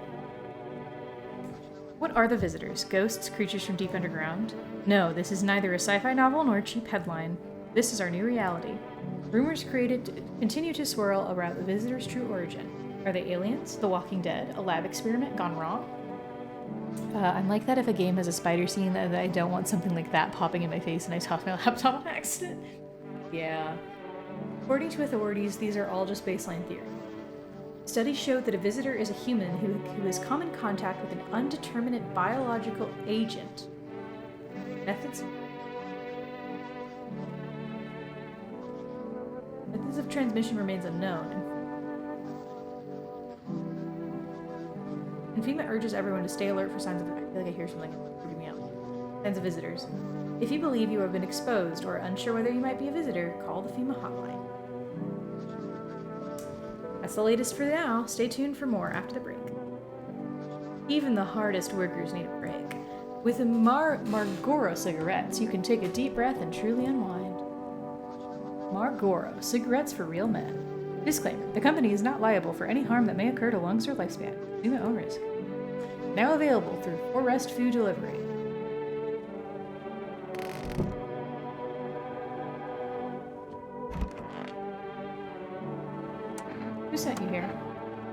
What are the visitors? Ghosts, creatures from deep underground? No, this is neither a sci-fi novel nor a cheap headline. This is our new reality. Rumors created continue to swirl around the visitors' true origin. Are they aliens? The Walking Dead? A lab experiment gone wrong? I'm like that if a game has a spider scene that I don't want something like that popping in my face and I toss my laptop on accident. Yeah. According to authorities, these are all just baseline theory. Studies showed that a visitor is a human who has come in contact with an undeterminate biological agent. Methods of transmission remains unknown. And FEMA urges everyone to stay alert for signs of... I feel like I hear something freaking me out. Signs of visitors. If you believe you have been exposed or unsure whether you might be a visitor, call the FEMA hotline. That's the latest for now. Stay tuned for more after the break. Even the hardest workers need a break. With Marlboro cigarettes, you can take a deep breath and truly unwind. Marlboro, cigarettes for real men. Disclaimer. The company is not liable for any harm that may occur to lungs or lifespan. Assume at own risk. Now available through Forest Food Delivery. Who sent you here?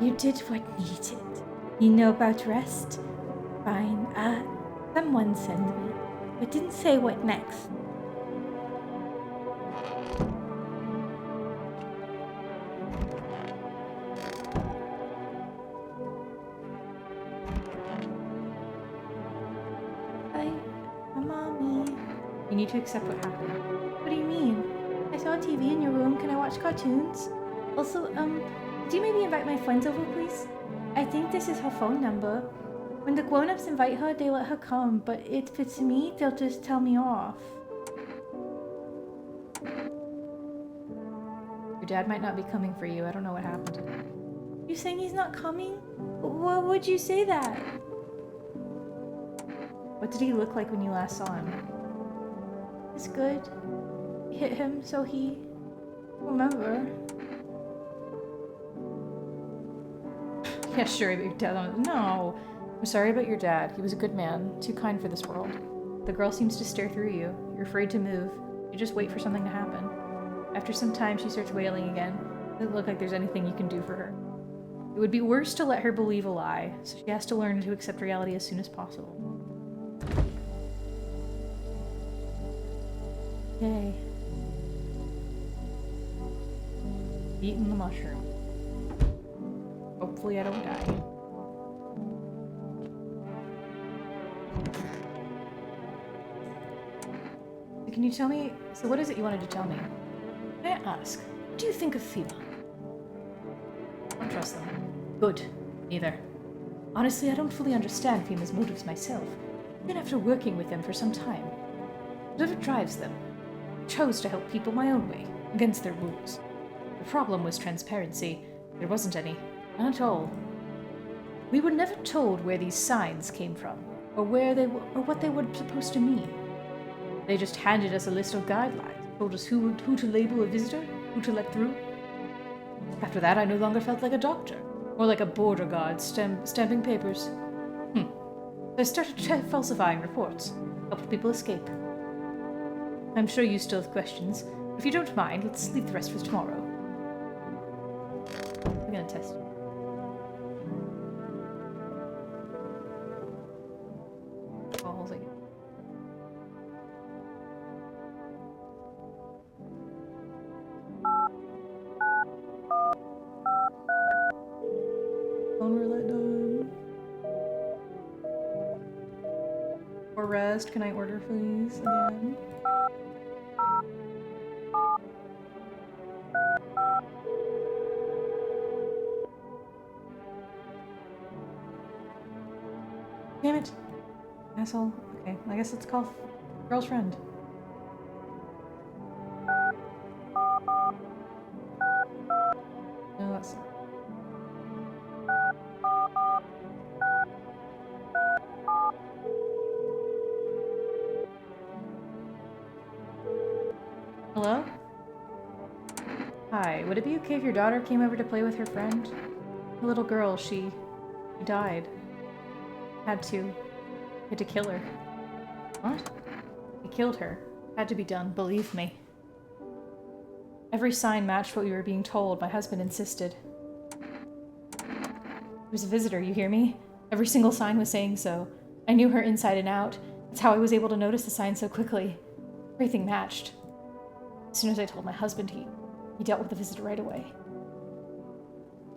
You did what needed. You know about rest? Fine. Someone sent me, but didn't say what next. Mommy. You need to accept what happened. What do you mean? I saw TV in your room. Can I watch cartoons? Also, could you maybe invite my friends over, please? I think this is her phone number. When the grown-ups invite her, they let her come, but if it's me, they'll just tell me off. Your dad might not be coming for you. I don't know what happened. You saying he's not coming? Why would you say that? What did he look like when you last saw him? It's good. Hit him so he remember. Yeah, sure, but your dad. No. I'm sorry about your dad. He was a good man, too kind for this world. The girl seems to stare through you. You're afraid to move. You just wait for something to happen. After some time, she starts wailing again. It doesn't look like there's anything you can do for her. It would be worse to let her believe a lie, so she has to learn to accept reality as soon as possible. Yay. Eating the mushroom. Hopefully I don't die. Can you tell me, so what is it you wanted to tell me? May I ask, what do you think of FEMA? I don't trust them. Good. Neither. Honestly, I don't fully understand FEMA's motives myself, even after working with them for some time. Whatever drives them, I chose to help people my own way, against their rules. The problem was transparency. There wasn't any. None at all. We were never told where these signs came from, or where they were, or what they were supposed to mean. They just handed us a list of guidelines, told us who to label a visitor, who to let through. After that, I no longer felt like a doctor, more like a border guard stamping papers. So I started falsifying reports, helped people escape. I'm sure you still have questions. If you don't mind, let's leave the rest for tomorrow. I'm gonna test you. Balls, I guess. Phone roulette done. For rest, can I order please again? Damn it. Asshole. Okay, I guess let's call girl's friend. No, that's... Hello? Hi, would it be okay if your daughter came over to play with her friend? The little girl, she died. Had to kill her. What? He killed her. Had to be done, believe me. Every sign matched what we were being told. My husband insisted. There's a visitor, you hear me? Every single sign was saying so. I knew her inside and out. That's how I was able to notice the sign so quickly. Everything matched. As soon as I told my husband, he dealt with the visitor right away.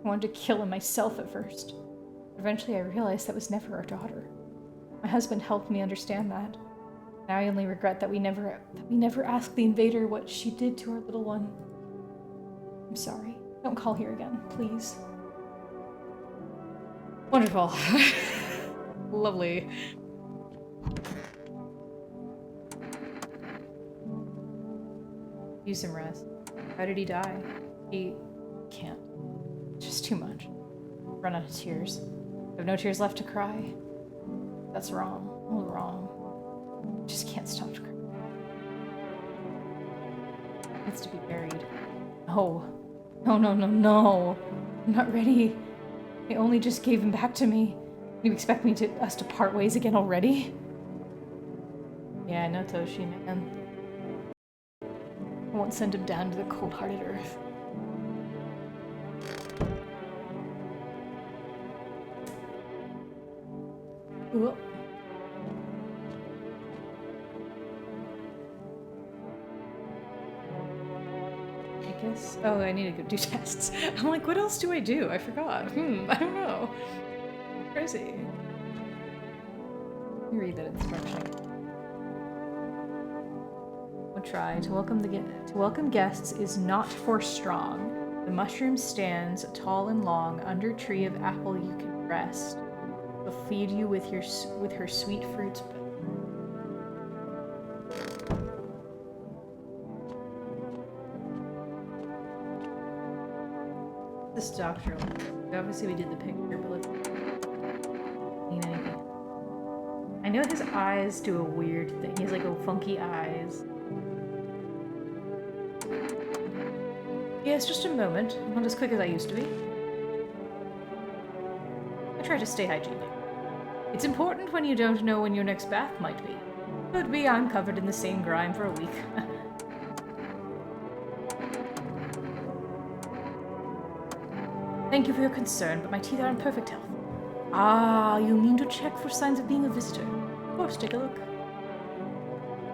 I wanted to kill him myself at first. Eventually I realized that was never our daughter. My husband helped me understand that. Now I only regret that we never asked the invader what she did to our little one. I'm sorry. Don't call here again, please. Wonderful. Lovely. Use some rest. How did he die? He can't. It's just too much. Run out of tears. I have no tears left to cry. That's wrong. All wrong. Just can't stop crying. Needs to be buried. Oh. No, no, no, no. I'm not ready. I only just gave him back to me. You expect us to part ways again already? Yeah, no Toshi, man. I won't send him down to the cold-hearted earth. Ooh. I guess. Oh, I need to go do tests. I'm like, what else do I do? I forgot. I don't know. Crazy. Let me read that instruction. We'll try. To welcome guests is not for strong. The mushroom stands tall and long under a tree of apple you can rest. She'll feed you with her sweet fruits. This doctor. Obviously we did the picture, but let's mean anything. I know his eyes do a weird thing. He has like a funky eyes. Yes, just a moment. I'm not as quick as I used to be. I try to stay hygienic. It's important when you don't know when your next bath might be. Could be I'm covered in the same grime for a week. Thank you for your concern, but my teeth are in perfect health. Ah, you mean to check for signs of being a visitor? Of course, take a look.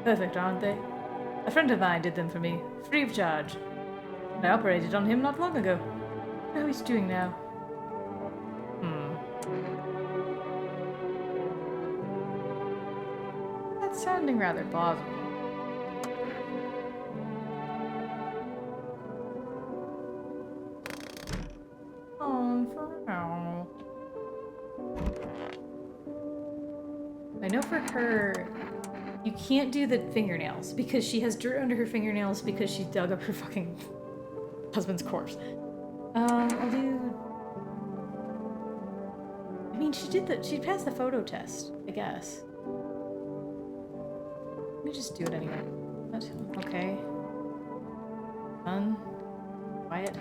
Perfect, aren't they? A friend of mine did them for me, free of charge. I operated on him not long ago. How he's doing now? That's sounding rather plausible. For now. I know for her, you can't do the fingernails because she has dirt under her fingernails because she dug up her fucking husband's corpse. I'll do... I mean, she passed the photo test, I guess. Let me just do it anyway. What? Okay. Done. Quiet.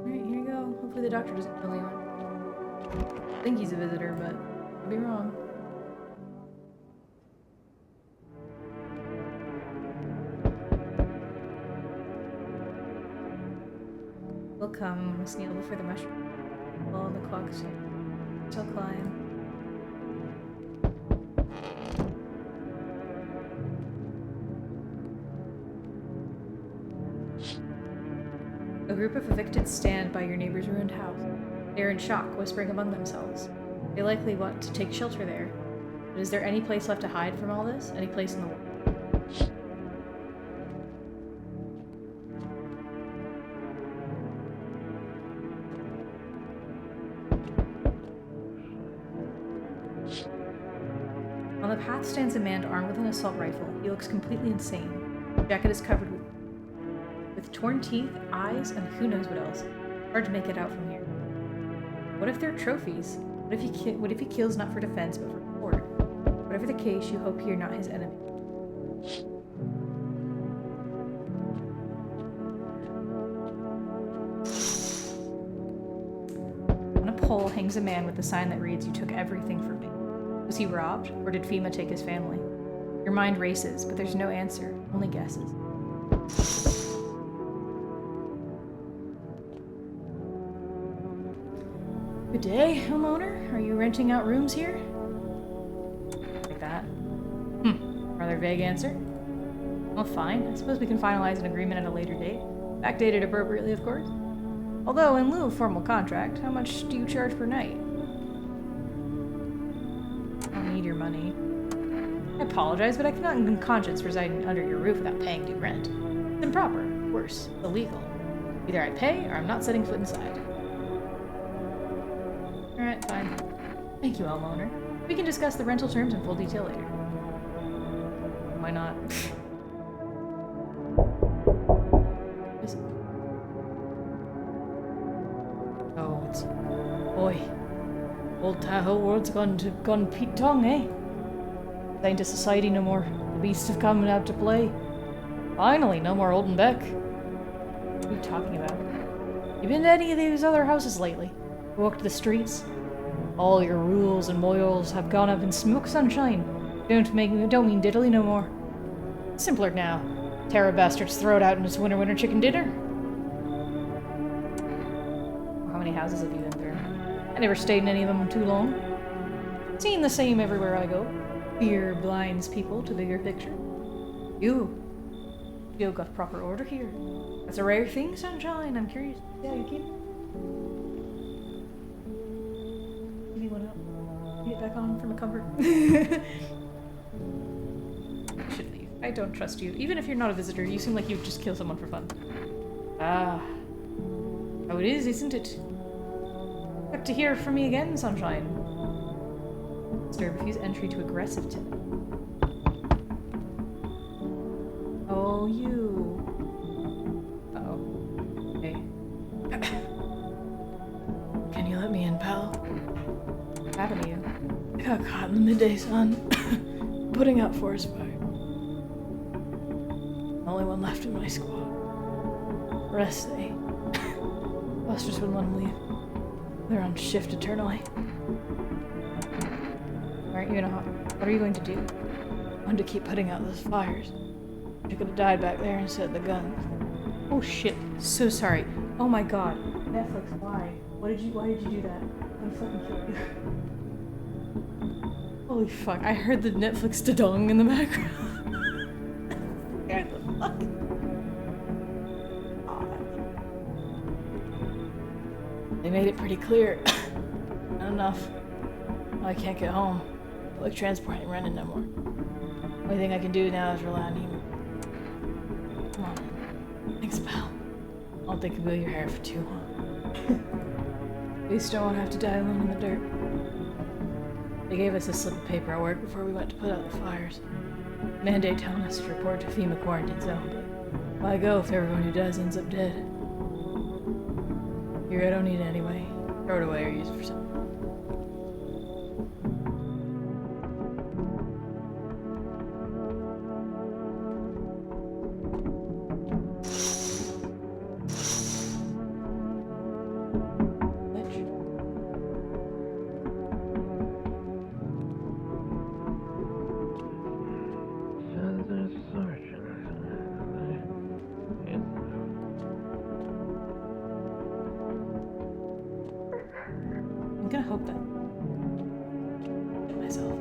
Alright, here you go. Hopefully the doctor doesn't kill anyone. I think he's a visitor, but I'll be wrong. We'll come, Miss Neal, before the mushroom. Fall on the clock soon. Still climb. A group of evicted stand by your neighbor's ruined house. They are in shock, whispering among themselves. They likely want to take shelter there. But is there any place left to hide from all this? Any place in the world? On the path stands a man armed with an assault rifle. He looks completely insane. His jacket is covered with torn teeth, eyes, and who knows what else. Hard to make it out from here. What if they're trophies? What if he kills not for defense, but for reward? Whatever the case, you hope you're not his enemy. On a pole hangs a man with a sign that reads, "You took everything from me." Was he robbed, or did FEMA take his family? Your mind races, but there's no answer, only guesses. Good day, homeowner. Are you renting out rooms here? Like that. Rather vague answer. Well, fine. I suppose we can finalize an agreement at a later date. Backdated appropriately, of course. Although, in lieu of formal contract, how much do you charge per night? I don't need your money. I apologize, but I cannot in conscience reside under your roof without paying due rent. It's improper. Worse, illegal. Either I pay, or I'm not setting foot inside. Alright, fine. Thank you, homeowner. We can discuss the rental terms in full detail later. Why not? Oh, it's... Boy. Old Tahoe world's gone Pete Tong, eh? Ain't a society no more. The beasts have come out to play. Finally, no more Olden Beck. What are you talking about? You been to any of these other houses lately? Walked the streets? All your rules and moils have gone up in smoke, sunshine. Don't mean diddly no more. Simpler now. Terror bastards throw it out in its winter chicken dinner. How many houses have you been through? I never stayed in any of them too long. Seen the same everywhere I go. Fear blinds people to bigger picture. You got proper order here. That's a rare thing, sunshine. I'm curious. Yeah, you keep. Give me one up. Get back on from a cover. I should leave. I don't trust you. Even if you're not a visitor, you seem like you'd just kill someone for fun. Ah. How it is, isn't it? Good to hear from me again, sunshine. Sir, refuse entry to aggressive tenant. Oh, you. Uh-oh. Hey. Can you let me in, pal? What happened to you? I got caught in the midday sun. Putting out forest fire. Only one left in my squad. Rest day. Busters wouldn't let them leave. They're on shift eternally. Aren't you in a hot? What are you going to do? I want to keep putting out those fires. I could have died back there instead of the guns. Oh shit. So sorry. Oh my god. Netflix, why? Why did you do that? I'm fucking kidding you. Holy fuck. I heard the Netflix da-dong in the background. What the fuck? They made it pretty clear. Not enough. I can't get home. Public transport ain't running no more. Only thing I can do now is rely on you. Come on. Thanks, pal. I don't think I'll be your hair for too long. At least I won't have to die alone in the dirt. They gave us a slip of paper at work before we went to put out the fires. Mandate telling us to report to FEMA quarantine zone, but why go if everyone who does ends up dead? Here, I don't need it anyway. Throw it away or use it for something. I'm gonna hope that. Get myself.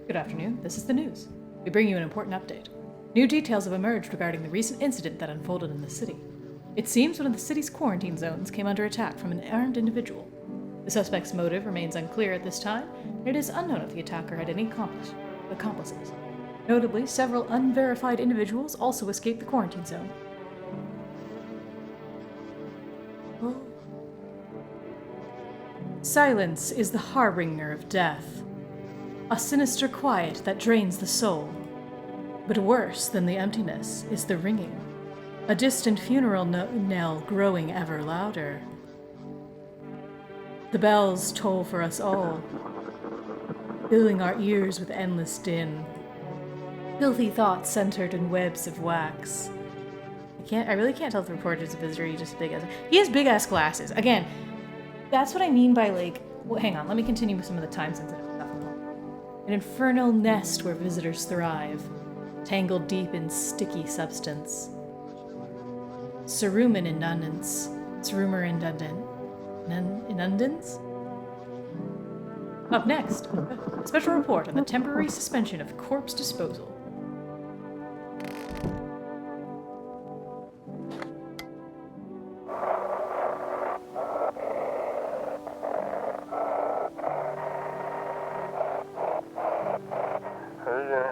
Good afternoon. This is the news. We bring you an important update. New details have emerged regarding the recent incident that unfolded in the city. It seems one of the city's quarantine zones came under attack from an armed individual. The suspect's motive remains unclear at this time, and it is unknown if the attacker had any accomplices. Notably, several unverified individuals also escaped the quarantine zone. Oh. Silence is the harbinger of death. A sinister quiet that drains the soul. But worse than the emptiness is the ringing. A distant funeral knell growing ever louder. The bells toll for us all, filling our ears with endless din. Filthy thoughts centered in webs of wax. I really can't tell if the reporter is a visitor. He has big ass glasses. Again, that's what I mean by like. Well, hang on. Let me continue with some of the time sensitive stuff. An infernal nest where visitors thrive, tangled deep in sticky substance. Cerumen inundance. Inundance? Up next, a special report on the temporary suspension of corpse disposal.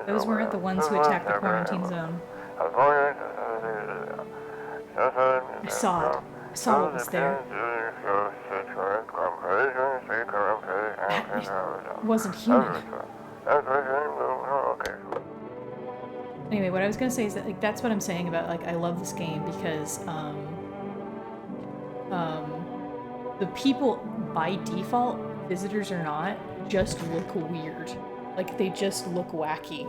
Those weren't the ones who attacked the quarantine zone. I saw it. I saw what was there. It wasn't human. Anyway, what I was gonna say is that like that's what I'm saying about like I love this game because the people by default, visitors or not, just look weird. Like, they just look wacky.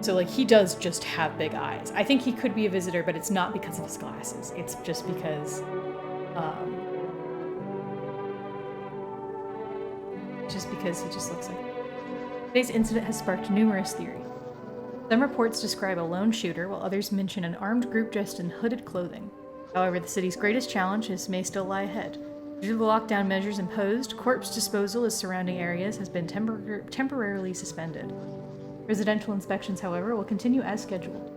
So, like, he does just have big eyes. I think he could be a visitor, but it's not because of his glasses. It's just because, he just looks like it. Today's incident has sparked numerous theories. Some reports describe a lone shooter, while others mention an armed group dressed in hooded clothing. However, the city's greatest challenges may still lie ahead. Due to the lockdown measures imposed, corpse disposal in surrounding areas has been temporarily suspended. Residential inspections, however, will continue as scheduled.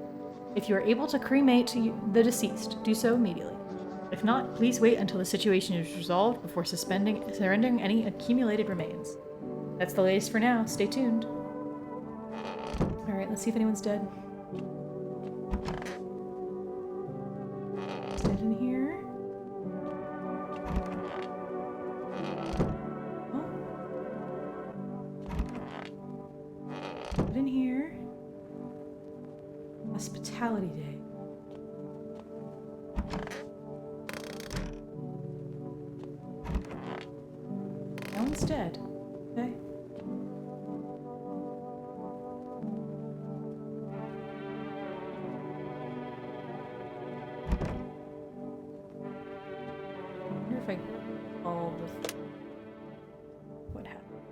If you are able to cremate the deceased, do so immediately. If not, please wait until the situation is resolved before surrendering any accumulated remains. That's the latest for now. Stay tuned. Alright, let's see if anyone's dead. Who's dead in here? Dead in here. Hospitality Day. No one's dead. Okay. I wonder if I call the... What happened?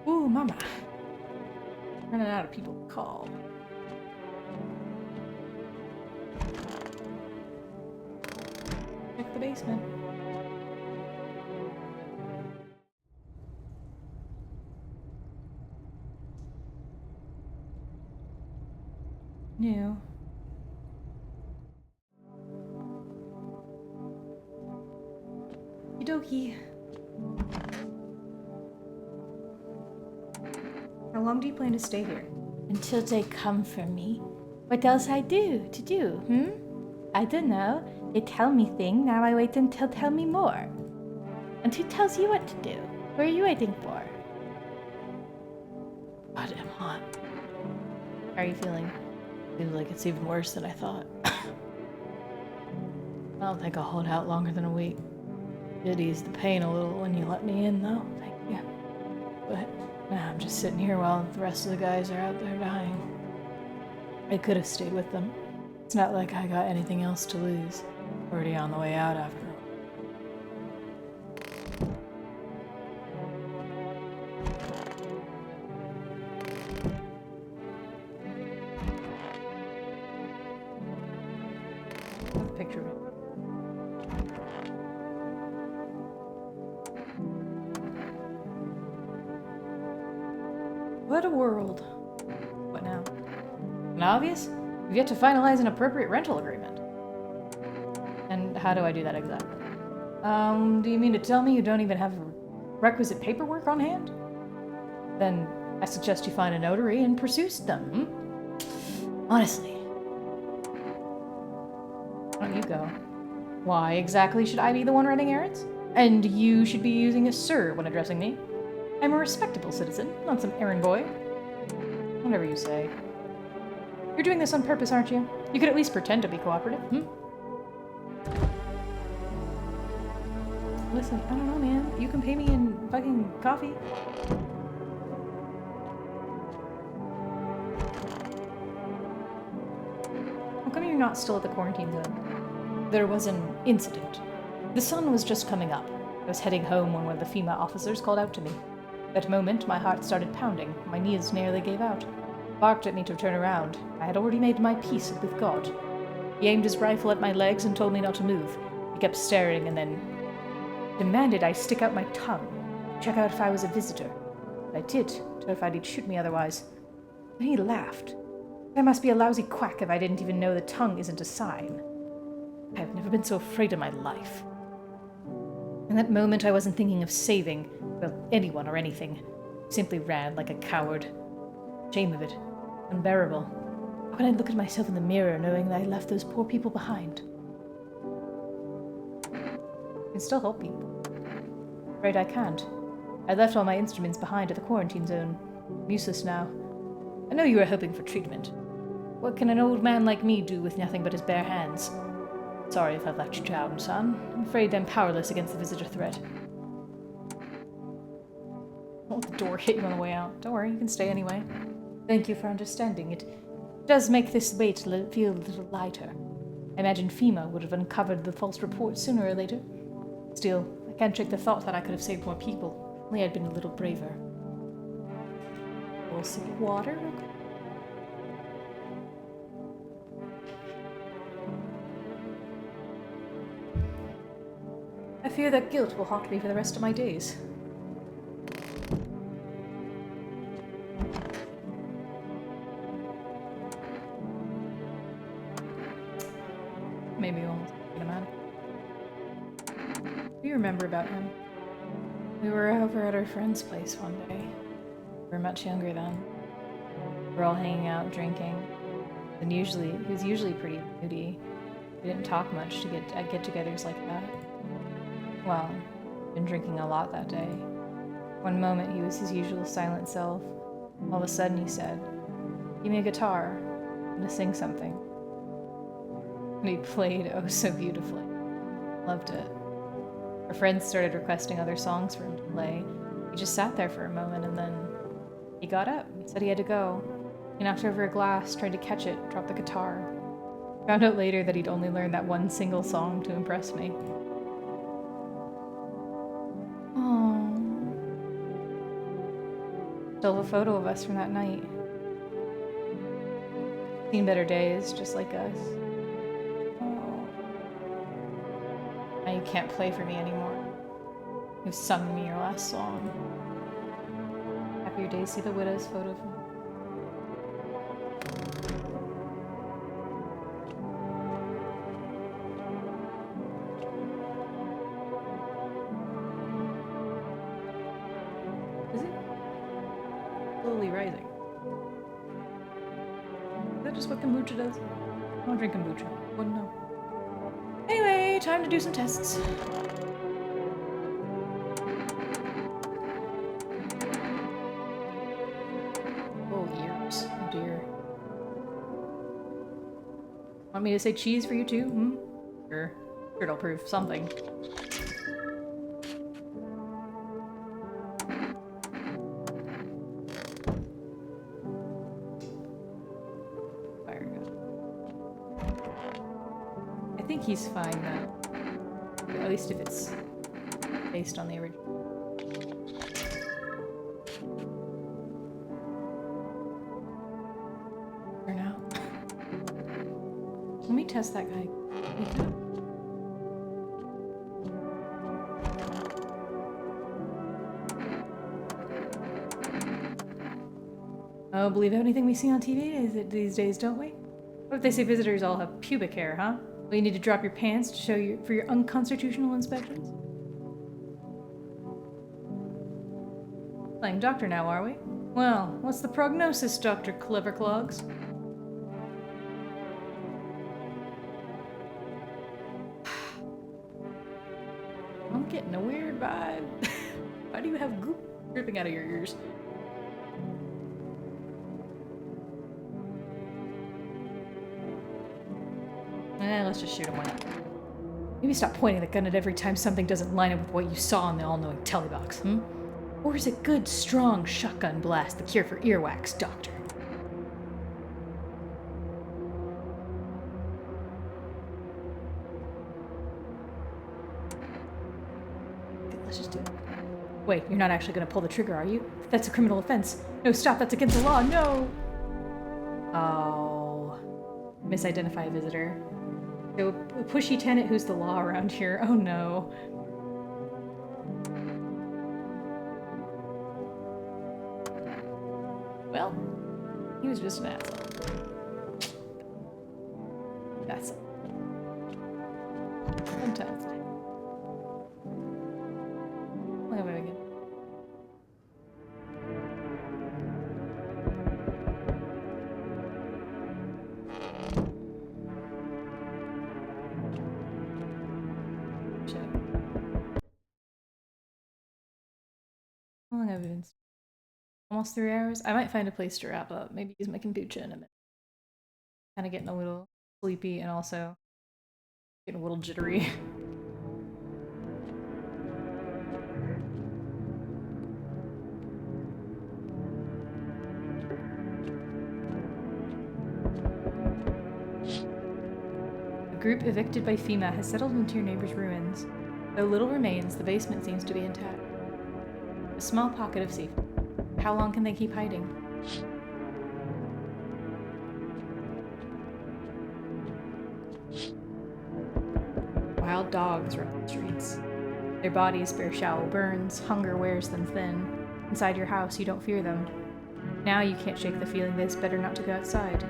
Ooh, mama. Running out of people to call. Check the basement. New. Okie dokie. How long do you plan to stay here? Until they come for me. What else I do to do, I don't know. They tell me thing, now I wait until tell me more. And who tells you what to do? What are you waiting for? God, Emma. How are you feeling? Seems like it's even worse than I thought. I don't think I'll hold out longer than a week. Did ease the pain a little when you let me in, though. Thank you. But now I'm just sitting here while the rest of the guys are out there dying. I could have stayed with them. It's not like I got anything else to lose. Already on the way out after all. Picture of it. What a world. What now? An obvious? We've yet to finalize an appropriate rental agreement. And how do I do that exactly? Do you mean to tell me you don't even have requisite paperwork on hand? Then I suggest you find a notary and pursue them. Honestly. Why don't you go? Why exactly should I be the one running errands? And you should be using a sir when addressing me. I'm a respectable citizen, not some errand boy. Whatever you say. You're doing this on purpose, aren't you? You could at least pretend to be cooperative, Listen, I don't know, man. You can pay me in fucking coffee. How come you're not still at the quarantine zone? There was an incident. The sun was just coming up. I was heading home when one of the female officers called out to me. That moment, my heart started pounding. My knees nearly gave out. Barked at me to turn around. I had already made my peace with God. He aimed his rifle at my legs and told me not to move. He kept staring and then demanded I stick out my tongue, check out if I was a visitor. I did, terrified he'd shoot me otherwise. Then he laughed. I must be a lousy quack if I didn't even know the tongue isn't a sign. I've never been so afraid in my life. In that moment, I wasn't thinking of saving, well, anyone or anything. I simply ran like a coward. Shame of it. Unbearable. How can I look at myself in the mirror knowing that I left those poor people behind? I can still help people. Afraid I can't. I left all my instruments behind at the quarantine zone. I'm useless now. I know you were hoping for treatment. What can an old man like me do with nothing but his bare hands? Sorry if I've left you down, son. I'm afraid I'm powerless against the visitor threat. Don't let the door hit you on the way out. Don't worry, you can stay anyway. Thank you for understanding. It does make this weight feel a little lighter. I imagine FEMA would have uncovered the false report sooner or later. Still, I can't shake the thought that I could have saved more people. Only I'd been a little braver. A little sip of water? I fear that guilt will haunt me for the rest of my days. Maybe we almost get him out. Do you remember about him? We were over at our friend's place one day. We were much younger then. We were all hanging out, drinking. And he was usually pretty moody. We didn't talk much at get-togethers like that. Well, been drinking a lot that day. One moment he was his usual silent self. All of a sudden he said, "Give me a guitar. I'm gonna sing something." And he played oh so beautifully. Loved it. Our friends started requesting other songs for him to play. He just sat there for a moment and then he got up. He said he had to go. He knocked over a glass, tried to catch it, dropped the guitar. Found out later that he'd only learned that one single song to impress me. Still have a photo of us from that night. Seen better days, just like us. Oh. Now you can't play for me anymore. You've sung me your last song. Happier days, see the widow's photo from rising. Is that just what kombucha does? I don't drink kombucha. Wouldn't know. Anyway, time to do some tests. Oh, ears. Oh dear. Want me to say cheese for you too? Hmm? Sure. Sure, it'll prove something. I think he's fine though. At least if it's based on the original. For now. Let me test that guy. Oh, believe anything we see on TV these days, don't we? What if they say visitors all have pubic hair, huh? Well, you need to drop your pants to show for your unconstitutional inspections? Playing doctor now, are we? Well, what's the prognosis, Dr. Cleverclogs? I'm getting a weird vibe. Why do you have goop dripping out of your ears? Let's just shoot him, why not? Maybe stop pointing the gun at every time something doesn't line up with what you saw on the all-knowing telebox, hmm? Or is a good, strong shotgun blast the cure for earwax, Doctor? Okay, let's just do it. Wait, you're not actually gonna pull the trigger, are you? That's a criminal offense. No, stop, that's against the law, no! Oh. Misidentify a visitor. So, a pushy tenant who's the law around here. Oh no. Well, he was just an asshole. That's it. Sometimes. How long have I been? Almost 3 hours? I might find a place to wrap up. Maybe use my kombucha in a minute. Kind of getting a little sleepy and also getting a little jittery. A group evicted by FEMA has settled into your neighbor's ruins. Though little remains, the basement seems to be intact. A small pocket of safety. How long can they keep hiding? Wild dogs roam the streets. Their bodies bear shallow burns, hunger wears them thin. Inside your house, you don't fear them. Now you can't shake the feeling that it's better not to go outside.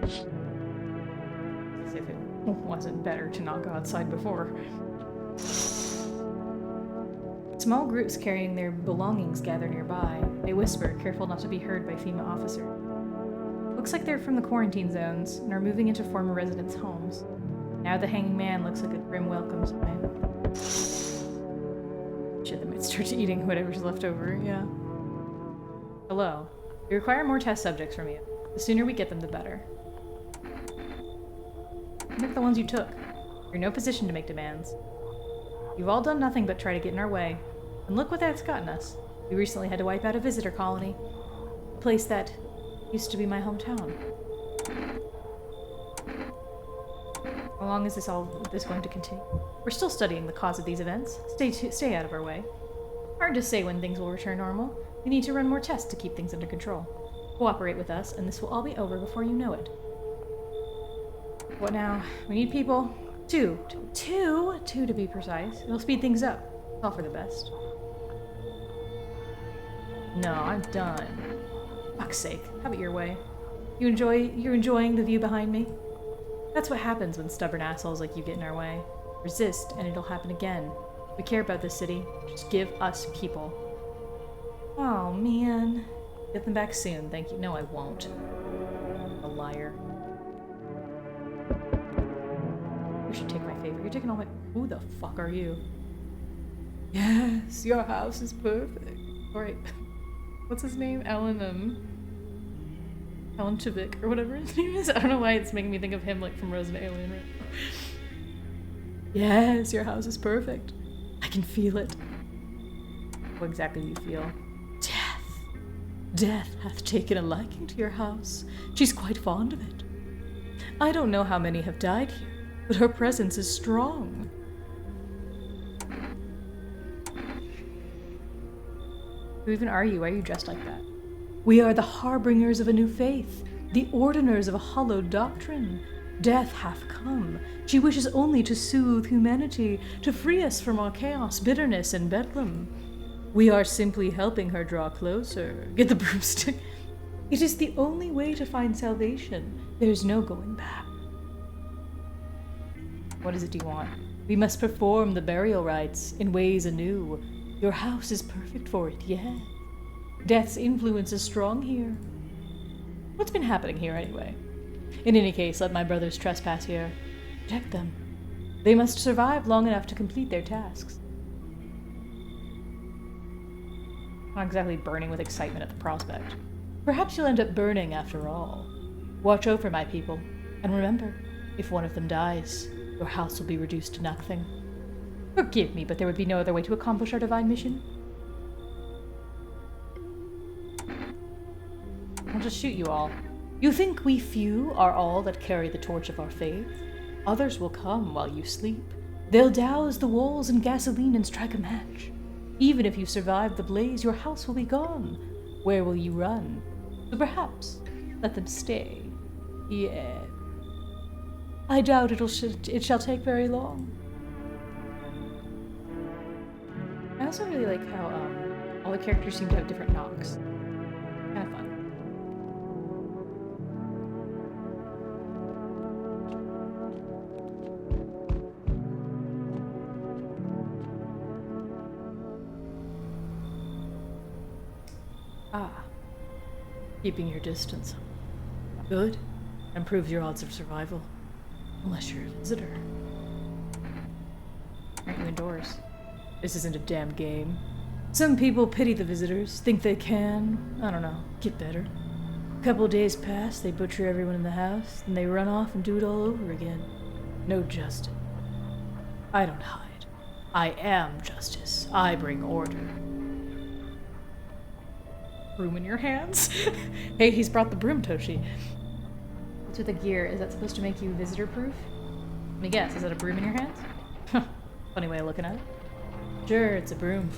As if it wasn't better to not go outside before. Small groups carrying their belongings gather nearby. They whisper, careful not to be heard by FEMA officers. Looks like they're from the quarantine zones and are moving into former residents' homes. Now the hanging man looks like a grim welcome sign. Shit, they might start eating whatever's left over, yeah. Hello. We require more test subjects from you. The sooner we get them, the better. Look the ones you took. You're in no position to make demands. You've all done nothing but try to get in our way. And look what that's gotten us. We recently had to wipe out a visitor colony. A place that used to be my hometown. How long is this going to continue? We're still studying the cause of these events. Stay out of our way. Hard to say when things will return normal. We need to run more tests to keep things under control. Cooperate with us, and this will all be over before you know it. What now? We need people. Two to be precise. It'll speed things up. All for the best. No, I'm done. Fuck's sake. Have it your way. You're enjoying the view behind me? That's what happens when stubborn assholes like you get in our way. Resist, and it'll happen again. We care about this city. Just give us people. Oh, man. Get them back soon, thank you. No, I won't. A liar. You should take my favor. You're taking all my... Who the fuck are you? Yes, your house is perfect. Alright. What's his name? Alan Chivik, or whatever his name is. I don't know why it's making me think of him like from Rose and Alien, right? Yes, your house is perfect. I can feel it. What exactly do you feel? Death hath taken a liking to your house. She's quite fond of it. I don't know how many have died here, but her presence is strong. Who even are you? Why are you dressed like that? We are the harbingers of a new faith, the ordiners of a hallowed doctrine. Death hath come. She wishes only to soothe humanity, to free us from our chaos, bitterness, and bedlam. We are simply helping her draw closer. Get the broomstick. It is the only way to find salvation. There's no going back. What is it you want? We must perform the burial rites in ways anew. Your house is perfect for it, yes. Death's influence is strong here. What's been happening here anyway? In any case, let my brothers trespass here. Protect them. They must survive long enough to complete their tasks. Not exactly burning with excitement at the prospect. Perhaps you'll end up burning after all. Watch over my people, and remember, if one of them dies, your house will be reduced to nothing. Forgive me, but there would be no other way to accomplish our divine mission. I'll just shoot you all. You think we few are all that carry the torch of our faith? Others will come while you sleep. They'll douse the walls in gasoline and strike a match. Even if you survive the blaze, your house will be gone. Where will you run? So perhaps let them stay. Yeah. I doubt it shall take very long. I also really like how all the characters seem to have different knocks. Kind of fun. Keeping your distance. Good. Improves your odds of survival. Unless you're a visitor. Aren't you indoors? This isn't a damn game. Some people pity the visitors, think they can, I don't know, get better. A couple of days pass, they butcher everyone in the house, then they run off and do it all over again. No justice. I don't hide. I am justice. I bring order. Broom in your hands? Hey, he's brought the broom, Toshi. What's with the gear? Is that supposed to make you visitor-proof? Let me guess, is that a broom in your hands? Funny way of looking at it. Sure, it's a broom.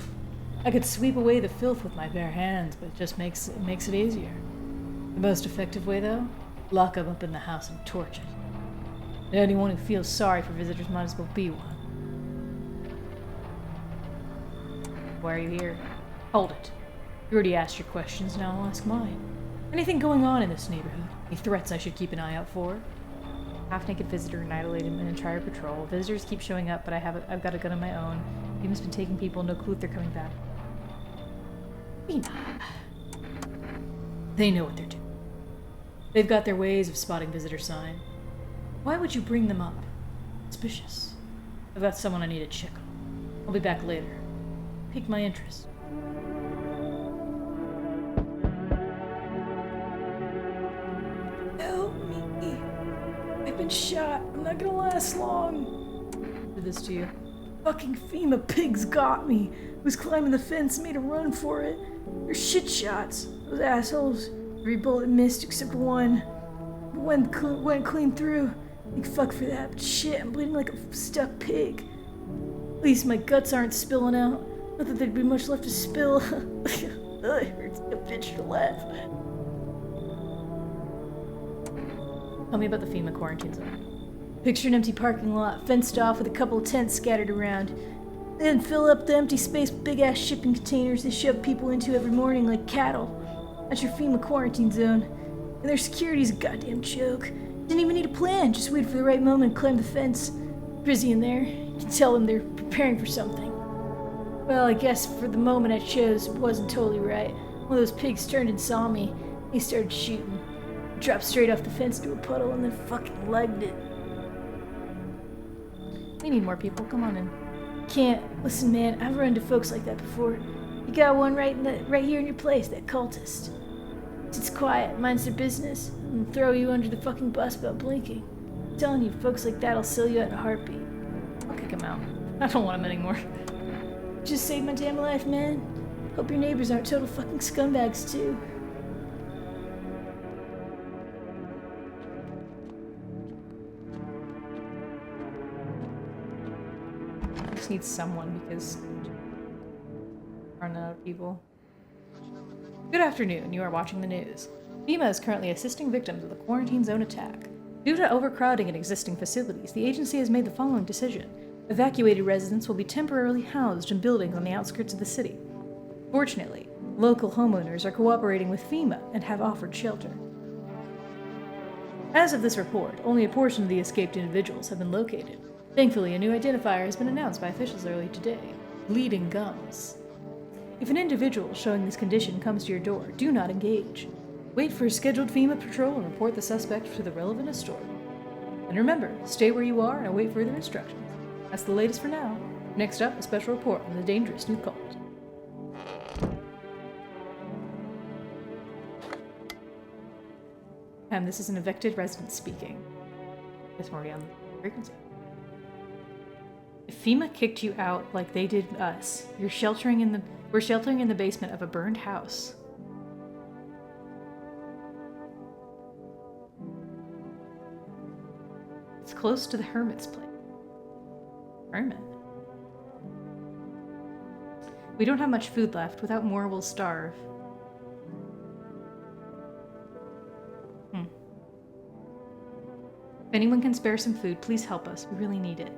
I could sweep away the filth with my bare hands, but it just makes it easier. The most effective way, though? Lock them up in the house and torch it. Anyone who feels sorry for visitors might as well be one. Why are you here? Hold it. You already asked your questions, now I'll ask mine. Anything going on in this neighborhood? Any threats I should keep an eye out for? Half-naked visitor annihilated an entire patrol. Visitors keep showing up, but I've got a gun of my own. Team's been taking people, no clue if they're coming back. They know what they're doing. They've got their ways of spotting visitor sign. Why would you bring them up? Suspicious. I've got someone I need to check on. I'll be back later. Piqued my interest. Help me. I've been shot. I'm not gonna last long. Did this to you? Fucking FEMA pigs got me. Was climbing the fence, made a run for it. They're shit shots. Those assholes. Every bullet missed except one. Went clean through. Like fuck for that, but shit, I'm bleeding like a stuck pig. At least my guts aren't spilling out. Not that there'd be much left to spill. It hurts like a bitch to laugh. Tell me about the FEMA quarantine zone. Picture an empty parking lot, fenced off with a couple of tents scattered around. Then fill up the empty space with big-ass shipping containers they shove people into every morning like cattle. That's your FEMA quarantine zone. And their security's a goddamn joke. Didn't even need a plan, just wait for the right moment and climb the fence. Busy in there. You can tell them they're preparing for something. Well, I guess for the moment I chose it wasn't totally right. One of those pigs turned and saw me. He started shooting. Dropped straight off the fence to a puddle and then fucking legged it. We need more people, come on in. Can't. Listen, man, I've run into folks like that before. You got one right here in your place, that cultist. It's quiet, minds their business, and throw you under the fucking bus without blinking. I'm telling you, folks like that'll sell you out in a heartbeat. I'll kick him out. I don't want him anymore. Just saved my damn life, man. Hope your neighbors aren't total fucking scumbags, too. I just need someone because I'm running out of people. Good afternoon, you are watching the news. FEMA is currently assisting victims of the quarantine zone attack. Due to overcrowding in existing facilities, the agency has made the following decision. Evacuated residents will be temporarily housed in buildings on the outskirts of the city. Fortunately, local homeowners are cooperating with FEMA and have offered shelter. As of this report, only a portion of the escaped individuals have been located. Thankfully, a new identifier has been announced by officials early today. Bleeding gums. If an individual showing this condition comes to your door, do not engage. Wait for a scheduled FEMA patrol and report the suspect to the relevant authority. And remember, stay where you are and await further instructions. That's the latest for now. Next up, a special report on the dangerous new cult. This is an evicted resident speaking. Guess we're already on the frequency. If FEMA kicked you out like they did us, we're sheltering in the basement of a burned house. It's close to the hermit's place. Hermit? We don't have much food left. Without more, we'll starve. If anyone can spare some food, please help us. We really need it.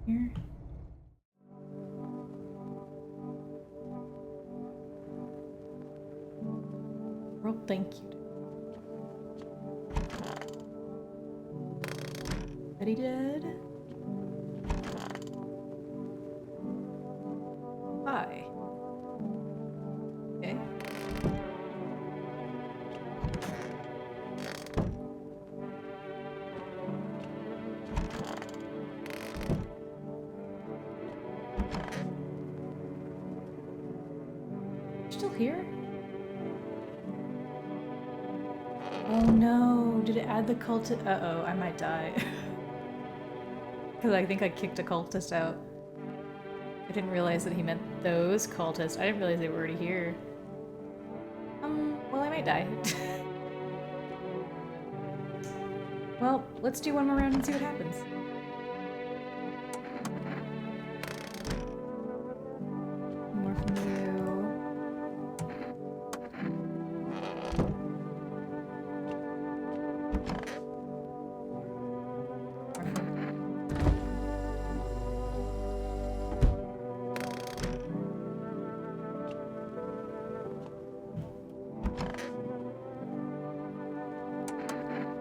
Here. World, thank you. Betty dead? Hi. Okay. Still here? Oh no, did it add the cultist? Uh-oh, I might die. Because I think I kicked a cultist out. I didn't realize that he meant those cultists. I didn't realize they were already here. Well, I might die. Well, let's do one more round and see what happens. More from you.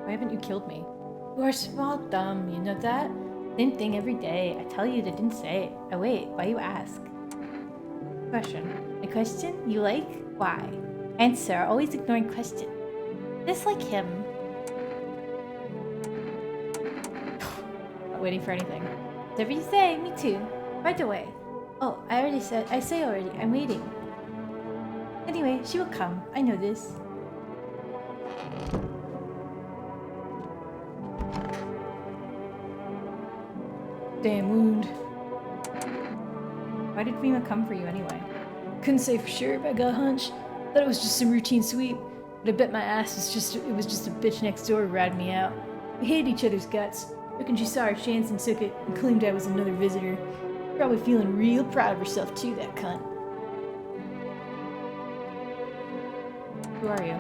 Why haven't you killed me? You're small dumb, you know that? Same thing every day. I tell you, they didn't say it. I wait, why you ask? Question. A question? You like? Why? Answer, always ignoring question. Just like him. Not waiting for anything. Whatever you say, me too. Right away. Oh, I say already, I'm waiting. Anyway, she will come. I know this. Damn wound. Why did Vima come for you anyway? Couldn't say for sure, but I got a hunch. Thought it was just some routine sweep. But I bet my ass it was just a bitch next door who ratted me out. We hated each other's guts. Reckon she saw her chance and took it and claimed I was another visitor. Probably feeling real proud of herself too, that cunt. Who are you?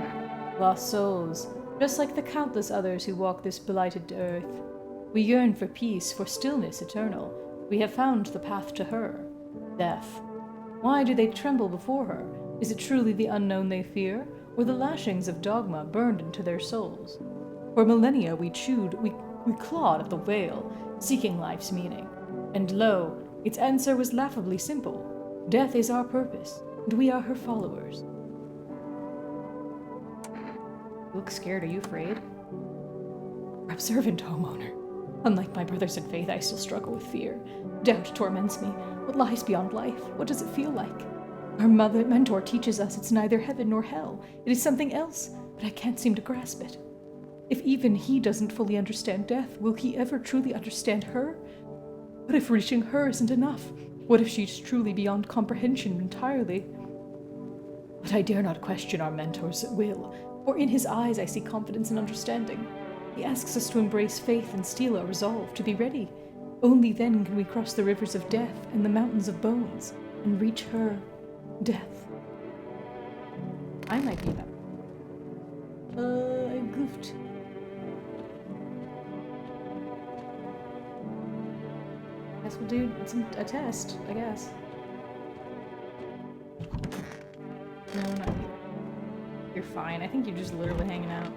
Lost souls. Just like the countless others who walk this blighted earth. We yearn for peace, for stillness eternal. We have found the path to her. Death. Why do they tremble before her? Is it truly the unknown they fear, or the lashings of dogma burned into their souls? For millennia we clawed at the veil, seeking life's meaning. And lo, its answer was laughably simple. Death is our purpose, and we are her followers. You look scared. Are you afraid? Observant homeowner. Unlike my brothers in faith, I still struggle with fear. Doubt torments me. What lies beyond life? What does it feel like? Our mentor teaches us it's neither heaven nor hell. It is something else, but I can't seem to grasp it. If even he doesn't fully understand death, will he ever truly understand her? What if reaching her isn't enough? What if she's truly beyond comprehension entirely? But I dare not question our mentor's will, for in his eyes I see confidence and understanding. He asks us to embrace faith and steel our resolve, to be ready. Only then can we cross the rivers of death and the mountains of bones, and reach her, death. I might be that. I goofed. Guess we'll do a test, I guess. No, not you. You're fine. I think you're just literally hanging out.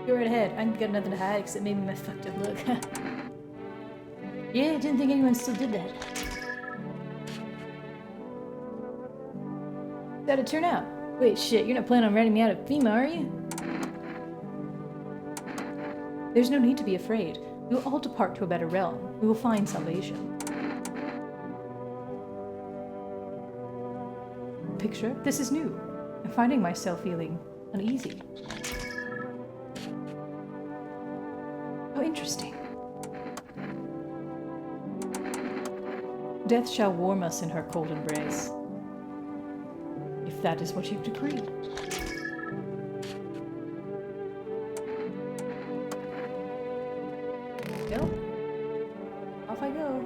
Go right ahead. I ain't got nothing to hide except maybe my fucked up look. Yeah, I didn't think anyone still did that. How'd it turn out? Wait, shit, you're not planning on ratting me out at FEMA, are you? There's no need to be afraid. We will all depart to a better realm. We will find salvation. Picture? This is new. I'm finding myself feeling uneasy. How interesting. Death shall warm us in her cold embrace. If that is what you've decreed. Go. Off I go.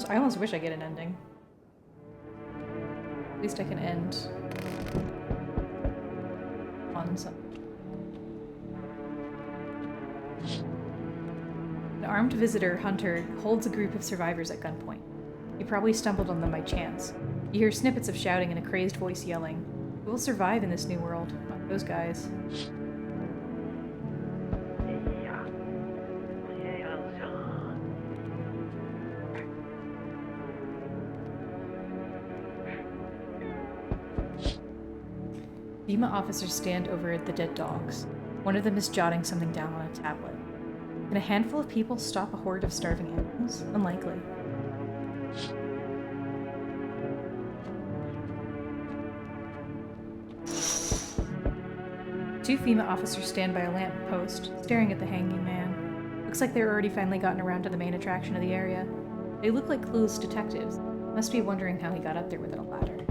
I almost wish I get an ending. At least I can end on something. An armed visitor hunter holds a group of survivors at gunpoint. You probably stumbled on them by chance. You hear snippets of shouting and a crazed voice yelling. We'll survive in this new world. Not those guys. FEMA officers stand over the dead dogs. One of them is jotting something down on a tablet. Can a handful of people stop a horde of starving animals? Unlikely. Two FEMA officers stand by a lamp post, staring at the hanging man. Looks like they're already finally gotten around to the main attraction of the area. They look like clueless detectives. Must be wondering how he got up there without a ladder.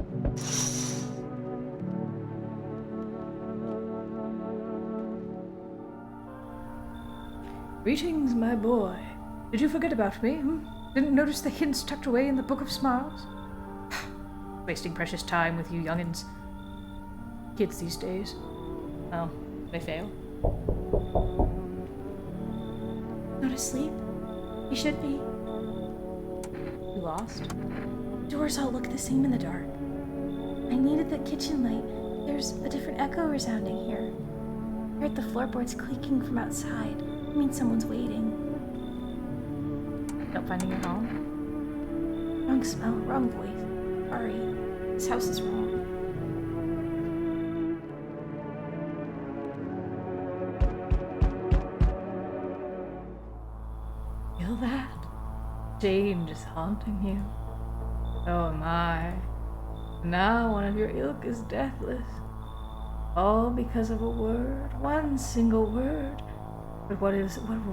Greetings, my boy. Did you forget about me? Didn't notice the hints tucked away in the Book of Smiles? Wasting precious time with you youngins. Kids these days. Oh, they fail? Not asleep? You should be. You lost? Doors all look the same in the dark. I needed the kitchen light. There's a different echo resounding here. I heard the floorboards creaking from outside. I mean, someone's waiting. Not finding your home? Wrong smell, wrong voice. Sorry. This house is wrong. Feel that? Change is haunting you. Oh my. Now one of your ilk is deathless. All because of a word. One single word. But what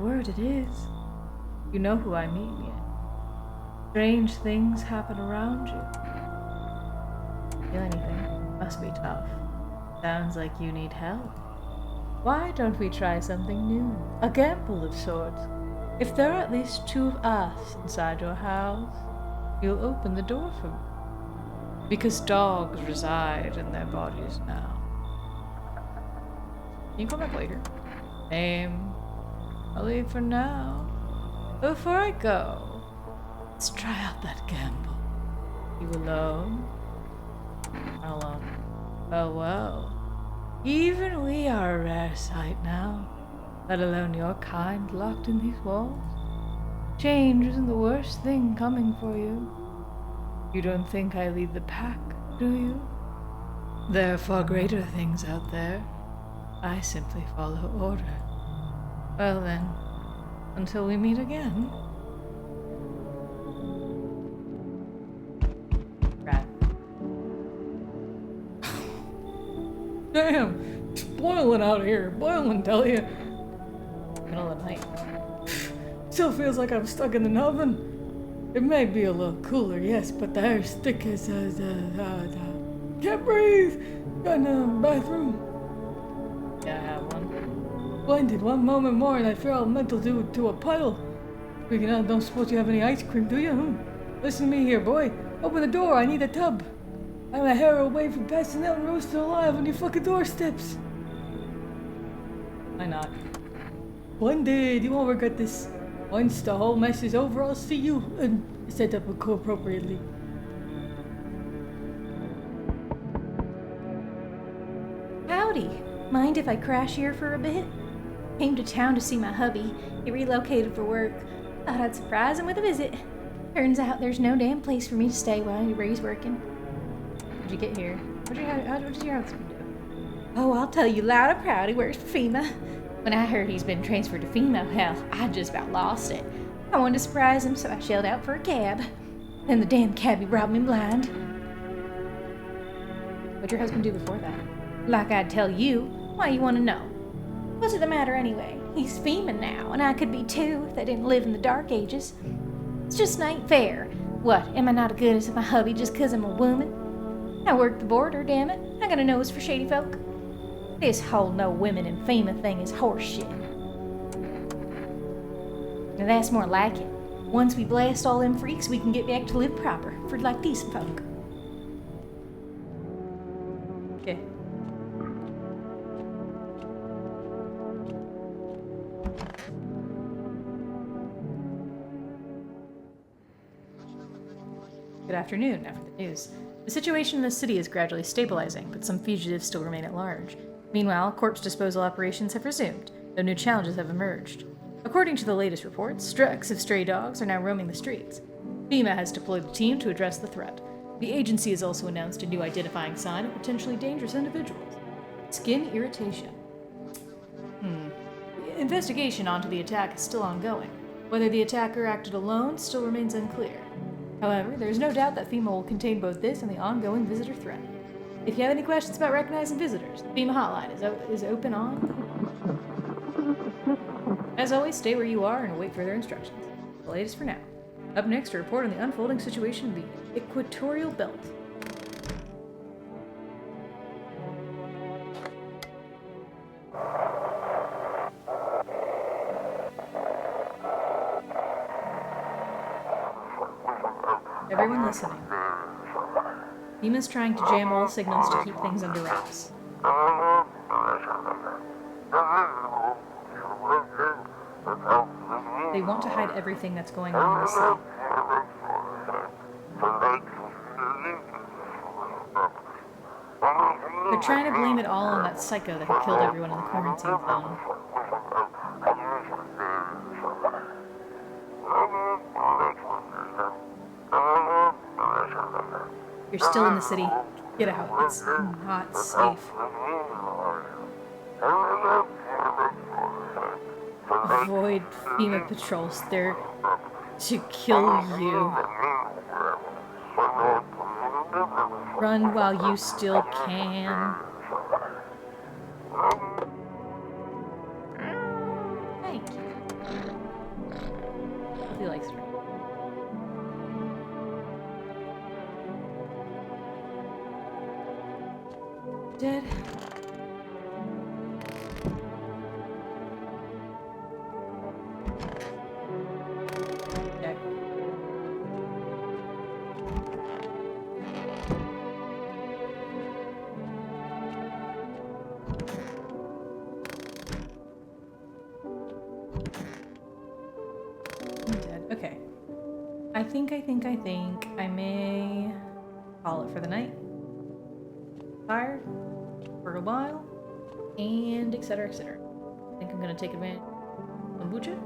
word it is? You know who I mean yet. Strange things happen around you. Feel anything? Must be tough. Sounds like you need help. Why don't we try something new? A gamble of sorts. If there are at least two of us inside your house, you'll open the door for me. Because dogs reside in their bodies now. Can you come back later? Name. I'll leave for now. Before I go, let's try out that gamble. You alone? Not alone. Oh well. Even we are a rare sight now, let alone your kind locked in these walls. Change isn't the worst thing coming for you. You don't think I lead the pack, do you? There are far greater things out there. I simply follow order. Well then, until we meet again. Rat. Damn! It's boiling out here. Boiling, tell you. Middle of the night. Still feels like I'm stuck in an oven. It may be a little cooler, yes, but the air's thick as can't breathe! Got in the bathroom. Yeah, I have one. Blinded one moment more and I fear I'll mental to a puddle. Speaking of, don't suppose you have any ice cream, do you? Listen to me here, boy. Open the door, I need a tub. I'm a hair away from passing out and roasted alive on your fucking doorsteps. Why not? Blinded, you won't regret this. Once the whole mess is over, I'll see you and set up appropriately. Howdy. Mind if I crash here for a bit? Came to town to see my hubby. He relocated for work. Thought I'd surprise him with a visit. Turns out there's no damn place for me to stay while he's working. How'd you get here? What did your husband do? Oh, I'll tell you loud and proud he works for FEMA. When I heard he's been transferred to FEMA, hell, I just about lost it. I wanted to surprise him, so I shelled out for a cab. Then the damn cabbie robbed me blind. What'd your husband do before that? Like I'd tell you. Why you want to know? What's the matter anyway? He's FEMA now, and I could be too if they didn't live in the dark ages. It's just ain't fair. What, am I not as good as my hubby just 'cause I'm a woman? I work the border, damn it. I got a nose for shady folk. This whole no women in FEMA thing is horseshit. Now that's more like it. Once we blast all them freaks, we can get back to live proper for like decent folk. Okay. Good afternoon. After the news, The situation in the city is gradually stabilizing, but some fugitives still remain at large. Meanwhile, corpse disposal operations have resumed, though new challenges have emerged. According to the latest reports, strecks of stray dogs are now roaming the streets. FEMA has deployed a team to address the threat. The agency has also announced a new identifying sign of potentially dangerous individuals: skin irritation. The investigation onto the attack is still ongoing. Whether the attacker acted alone still remains unclear. However, there is no doubt that FEMA will contain both this and the ongoing visitor threat. If you have any questions about recognizing visitors, the FEMA hotline is open on. As always, stay where you are and await further instructions. The latest for now. Up next, to report on the unfolding situation in the equatorial belt. Everyone listening. FEMA's trying to jam all signals to keep things under wraps. They want to hide everything that's going on in the city. They're trying to blame it all on that psycho that had killed everyone in the quarantine zone. You're still in the city. Get out. It's not safe. Avoid FEMA patrols. They're to kill you. Run while you still can. Thank you. Hope he likes it. Dead. Okay. I'm dead. Okay. I think I may call it for the night. Tired for a while, and etc. etc. I think I'm gonna take advantage of kombucha.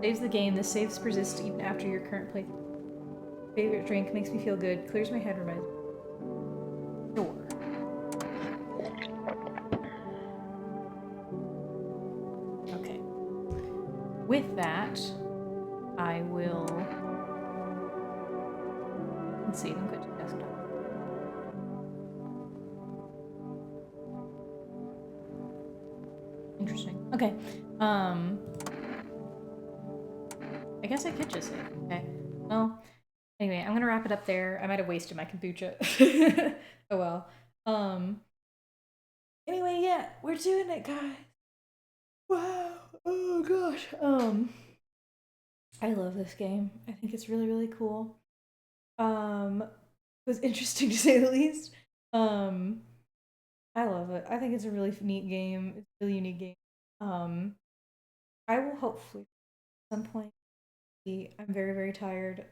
Saves the game. This saves persist even after your current playthrough. Favorite drink, makes me feel good, clears my head, reminds me. Sure. Okay. With that, I will concede and quit the desktop. Interesting. Okay. I guess I could just say, okay. Well, anyway, I'm gonna wrap it up there. I might have wasted my kombucha. Oh well. Anyway, yeah, we're doing it, guys. Wow. Oh gosh. I love this game. I think it's really, really cool. It was interesting to say the least. I love it. I think it's a really neat game. It's a really unique game. I will hopefully at some point. I'm very, very tired,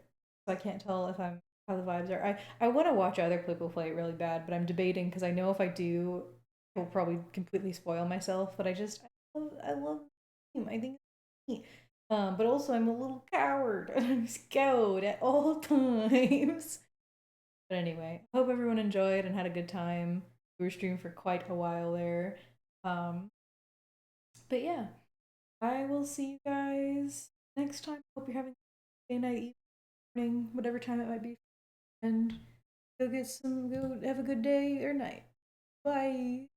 so I can't tell if I'm how the vibes are. I want to watch other people play it really bad, but I'm debating because I know if I do, I will probably completely spoil myself. But I love the game. I think it's neat. But also I'm a little coward and I'm scared at all times. But anyway, I hope everyone enjoyed and had a good time. We were streaming for quite a while there. Um, but yeah, I will see you guys next time. Hope you're having a day, night, evening, whatever time it might be. And go have a good day or night. Bye.